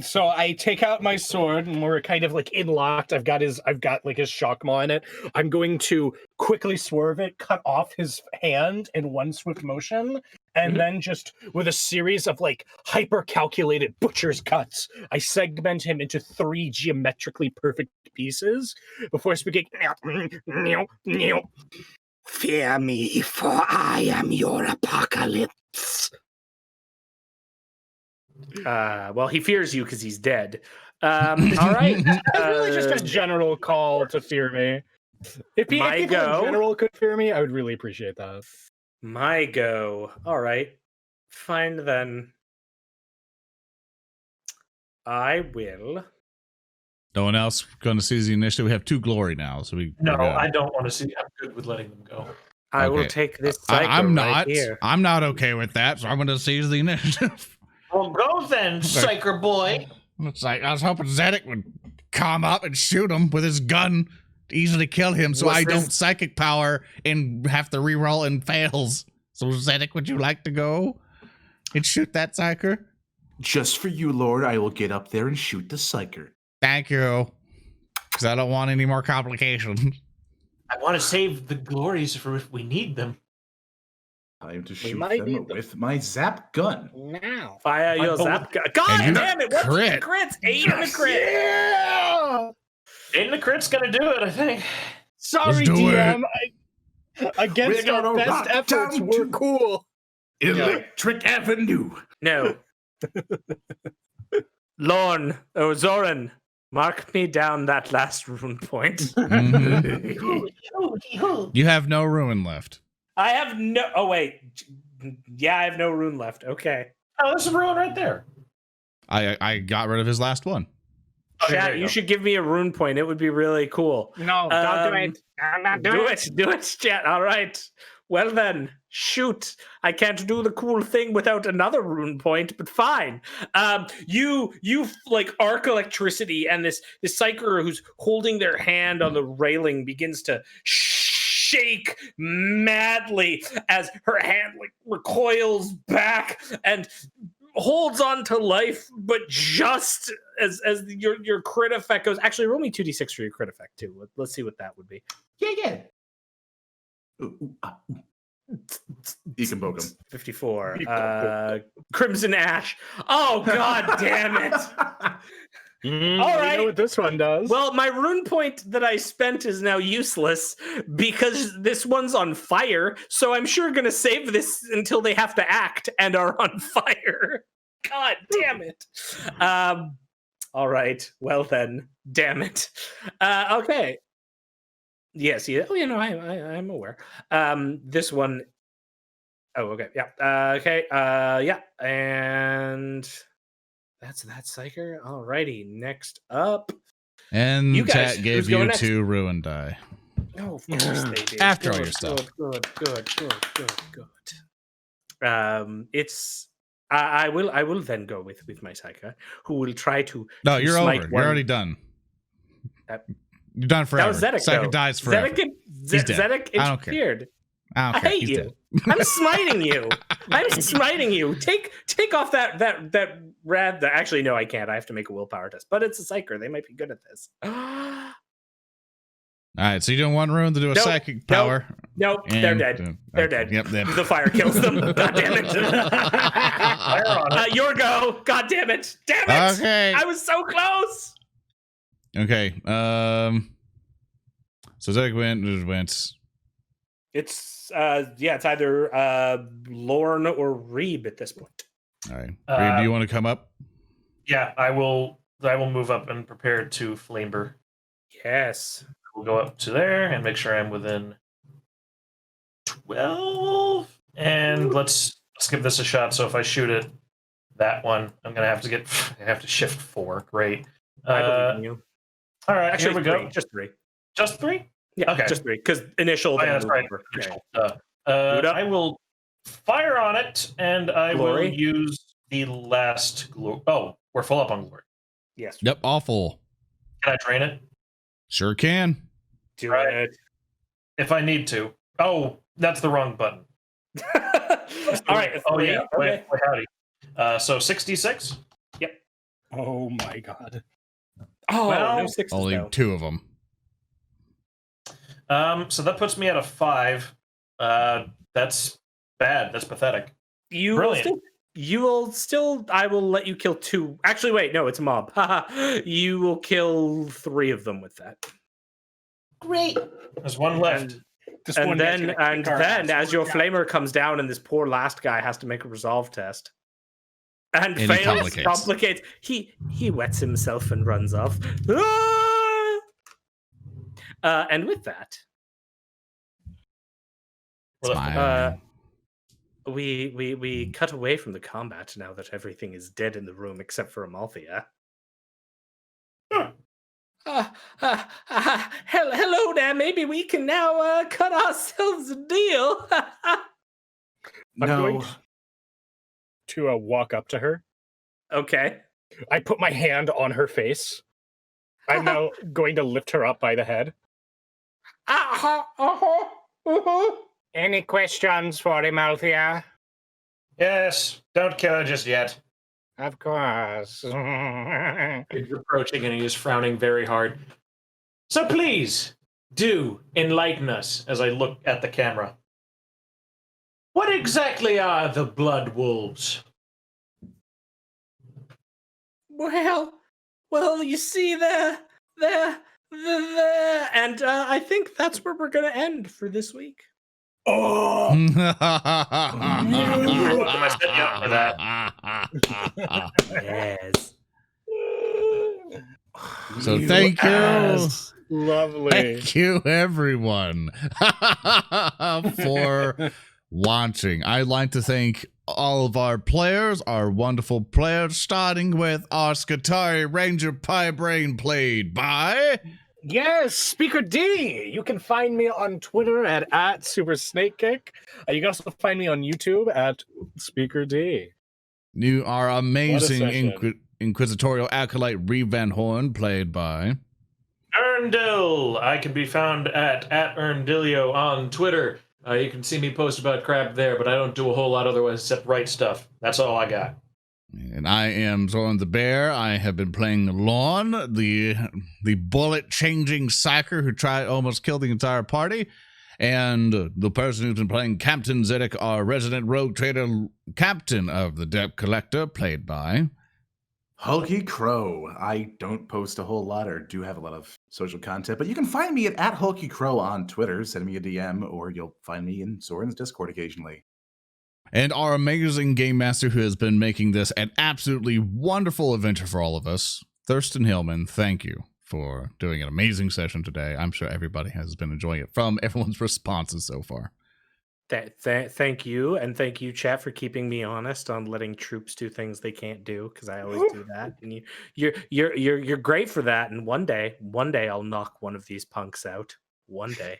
So I take out my sword, and we're kind of like in locked. I've got his shock maw in it. I'm going to quickly swerve it, cut off his hand in one swift motion, and then just with a series of like hyper calculated butcher's cuts, I segment him into 3 geometrically perfect pieces before speaking. Fear me, for I am your apocalypse. Well, he fears you because he's dead. All right. It's really just a general call to fear me. If people in general could fear me, I would really appreciate that. My go. All right. Fine then. I will. No one else going to seize the initiative. We have 2 glory now, so I don't want to see. I'm good with letting them go. I will take this cycle I'm right not. here. I'm not okay with that, so I'm going to seize the initiative. Well, go then, psyker boy. It's like I was hoping Zedek would come up and shoot him with his gun, easily kill him, so I don't psychic power and have to reroll and fails. So Zedek, would you like to go and shoot that psyker? Just for you, Lord, I will get up there and shoot the psyker. Thank you, because I don't want any more complications. I want to save the glories for if we need them. Time to shoot them with my zap gun. Now. Fire your zap gun. God damn it! What's crit. the crits? 8 in the crit. Yeah! 8 in the crit's gonna do it, I think. Sorry, DM. Against our best efforts, we're cool. Electric Avenue. No. Lorn or Zoran, mark me down that last rune point. Mm-hmm. You have no ruin left. I have no. Oh wait, yeah, I have no rune left. Okay. Oh, there's a rune right there. I got rid of his last one. Okay, Chat, you should give me a rune point. It would be really cool. No, don't do it. I'm not doing it. Do it, chat. All right. Well then, shoot. I can't do the cool thing without another rune point, but fine. You like arc electricity, and this psyker who's holding their hand on the railing begins to shake madly as her hand like recoils back and holds on to life, but just as your crit effect goes. Actually, roll me 2d6 for your crit effect too. Let's see what that would be. Yeah. You can poke him. 54. Crimson Ash. Oh, god damn it. All right. You know what this one does. Well, my rune point that I spent is now useless because this one's on fire. So I'm sure going to save this until they have to act and are on fire. God damn it. All right. Well then, damn it. Okay. Yes. Yeah. Oh, I'm aware. This one. Oh, okay. Yeah. Okay. Yeah. And that's that psyker. Alrighty. Next up. And you guys, chat gave you 2 ruin die. Oh, of course they did. After all your stuff. Good. It's. I will then go with my psyker, who will try to. No, you're over. You're already done. You're done forever. That was Zedek. Psyker dies forever. Zedek interfered. I hate you. I'm smiting you. Take off that rad. Actually, no, I can't. I have to make a willpower test. But it's a psyker. They might be good at this. All right, so you're doing 1 rune to do a psychic power. Nope, they're dead. They're dead. Yep. The fire kills them. God damn it. Your go. God damn it. Damn it. Okay. I was so close. Okay. So Zedek went. It's it's either Lorn or Reeb at this point. All right. Reeb, do you want to come up? Yeah, I will move up and prepare to flamer. Yes. We'll go up to there and make sure I'm within 12. And let's give this a shot. So if I shoot it, that one, I'm gonna have to shift 4. Great. I believe in you. All right, actually, we go. Just 3. Just 3? Yeah, okay. Just 3. Because initial. Oh, yeah, that's right. I will fire on it, and I will use the last glory. Oh, we're full up on glory. Yes. Yep, awful. Can I drain it? Sure can. Do Right. it. If I need to. Oh, that's the wrong button. All right. Oh, three. yeah. Okay. Wait, howdy. So 66? Oh my god. Oh, Well, no sixes Only though. 2 of them. So that puts me at a 5. That's bad. That's pathetic. You Brilliant. will still. I will let you kill 2. Actually, wait. No, it's a mob. You will kill 3 of them with that. Great. There's one left. And then, as your flamer comes down, and this poor last guy has to make a resolve test, and he fails, complicates. He wets himself and runs off. And with that, we cut away from the combat now that everything is dead in the room except for Amalthea. Hello there. Maybe we can now cut ourselves a deal. I'm going to walk up to her. Okay. I put my hand on her face. I'm now going to lift her up by the head. Any questions for Amalthea? Yes. Don't kill her just yet. Of course. He's approaching and he is frowning very hard. So please, do enlighten us as I look at the camera. What exactly are the Blood Wolves? Well, you see, and I think that's where we're gonna end for this week. Oh! Yes. So thank you. Lovely. Thank you, everyone, for watching. I'd like to thank all of our players, our wonderful players, starting with our Skitarii Ranger Braine, played by... Yes, Speaker D. You can find me on Twitter at SuperSnakeKick. You can also find me on YouTube at Speaker D. Our amazing inquisitorial acolyte Reeb Van Horn, played by... Earndil. I can be found at Earndilio on Twitter. You can see me post about crap there, but I don't do a whole lot otherwise except write stuff. That's all I got. And I am ZoranTheBear. I have been playing Lorn, the bullet-changing psyker who almost killed the entire party. And the person who's been playing Captain Zedek, our resident rogue trader captain of the Debt Collector, played by... HulkyKrow. I don't post a whole lot or do have a lot of social content, but you can find me at HulkyKrow on Twitter. Send me a DM, or you'll find me in Zoran's Discord occasionally. And our amazing game master who has been making this an absolutely wonderful adventure for all of us, Thurston Hillman. Thank you for doing an amazing session today. I'm sure everybody has been enjoying it from everyone's responses so far. Thank you, and thank you, chat, for keeping me honest on letting troops do things they can't do, because I always do that. And you're great for that. And one day I'll knock one of these punks out. One day.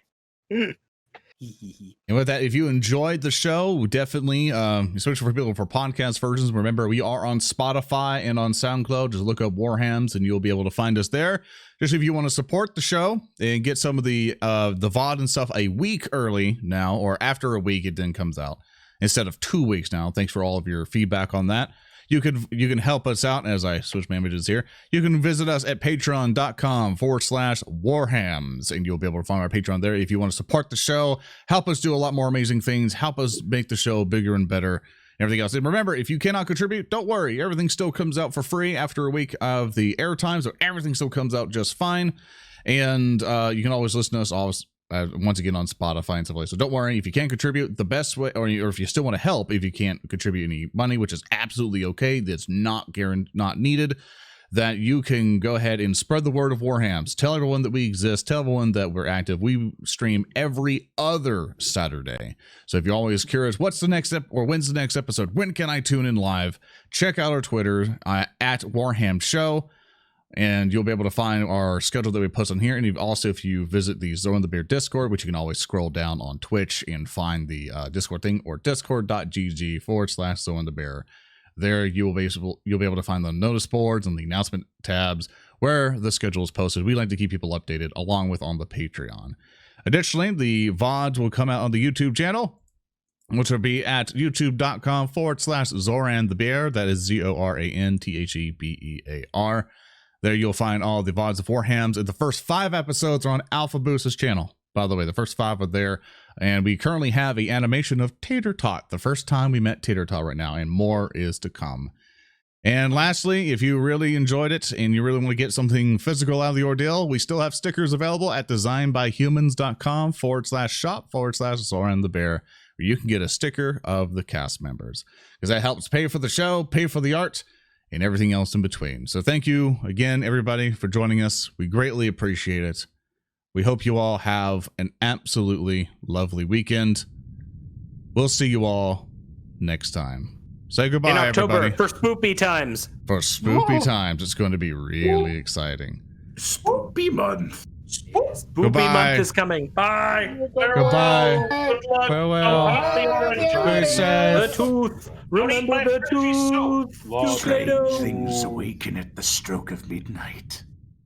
And with that, if you enjoyed the show, definitely, especially for people for podcast versions, remember we are on Spotify and on SoundCloud. Just look up WarHams and you'll be able to find us there. Just if you want to support the show and get some of the VOD and stuff a week early now, or after a week it then comes out instead of 2 weeks now. Thanks for all of your feedback on that. You can help us out as I switch my images here. You can visit us at patreon.com/warhams, and you'll be able to find our Patreon there if you want to support the show, help us do a lot more amazing things, help us make the show bigger and better, and everything else. And remember, if you cannot contribute, don't worry. Everything still comes out for free after a week of the airtime, so everything still comes out just fine. And you can always listen to us once again on Spotify and stuff like that. So don't worry, if you can't contribute, the best way, or if you still want to help, if you can't contribute any money, which is absolutely okay, that's not needed, that you can go ahead and spread the word of WarHams. Tell everyone that we exist. Tell everyone that we're active. We stream every other Saturday. So if you're always curious, what's the next or when's the next episode? When can I tune in live? Check out our Twitter at WarHams Show. And you'll be able to find our schedule that we post on here. And also, if you visit the ZoranTheBear Discord, which you can always scroll down on Twitch and find the Discord thing, or discord.gg/ZoranTheBear. There you'll be able to find the notice boards and the announcement tabs where the schedule is posted. We like to keep people updated along with on the Patreon. Additionally, the VODs will come out on the YouTube channel, which will be at youtube.com/ZoranTheBear. That is ZoranTheBear. There you'll find all the VODs of WarHams. And the first 5 episodes are on Alpha Boost's channel. By the way, the first 5 are there. And we currently have an animation of Tater Tot, the first time we met Tater Tot right now, and more is to come. And lastly, if you really enjoyed it and you really want to get something physical out of the ordeal, we still have stickers available at designbyhumans.com/shop/ZoranTheBear, where you can get a sticker of the cast members, because that helps pay for the show, pay for the art, and everything else in between. So thank you again, everybody, for joining us. We greatly appreciate it. We hope you all have an absolutely lovely weekend. We'll see you all next time. Say goodbye, in October, everybody. for spoopy times. For spoopy times. It's going to be really exciting. Spoopy month. Spoopy Goodbye. month is coming. Bye. Goodbye. Good luck. Farewell. Stay safe. The tooth. Remember the tooth. Strange things awaken at the stroke of midnight.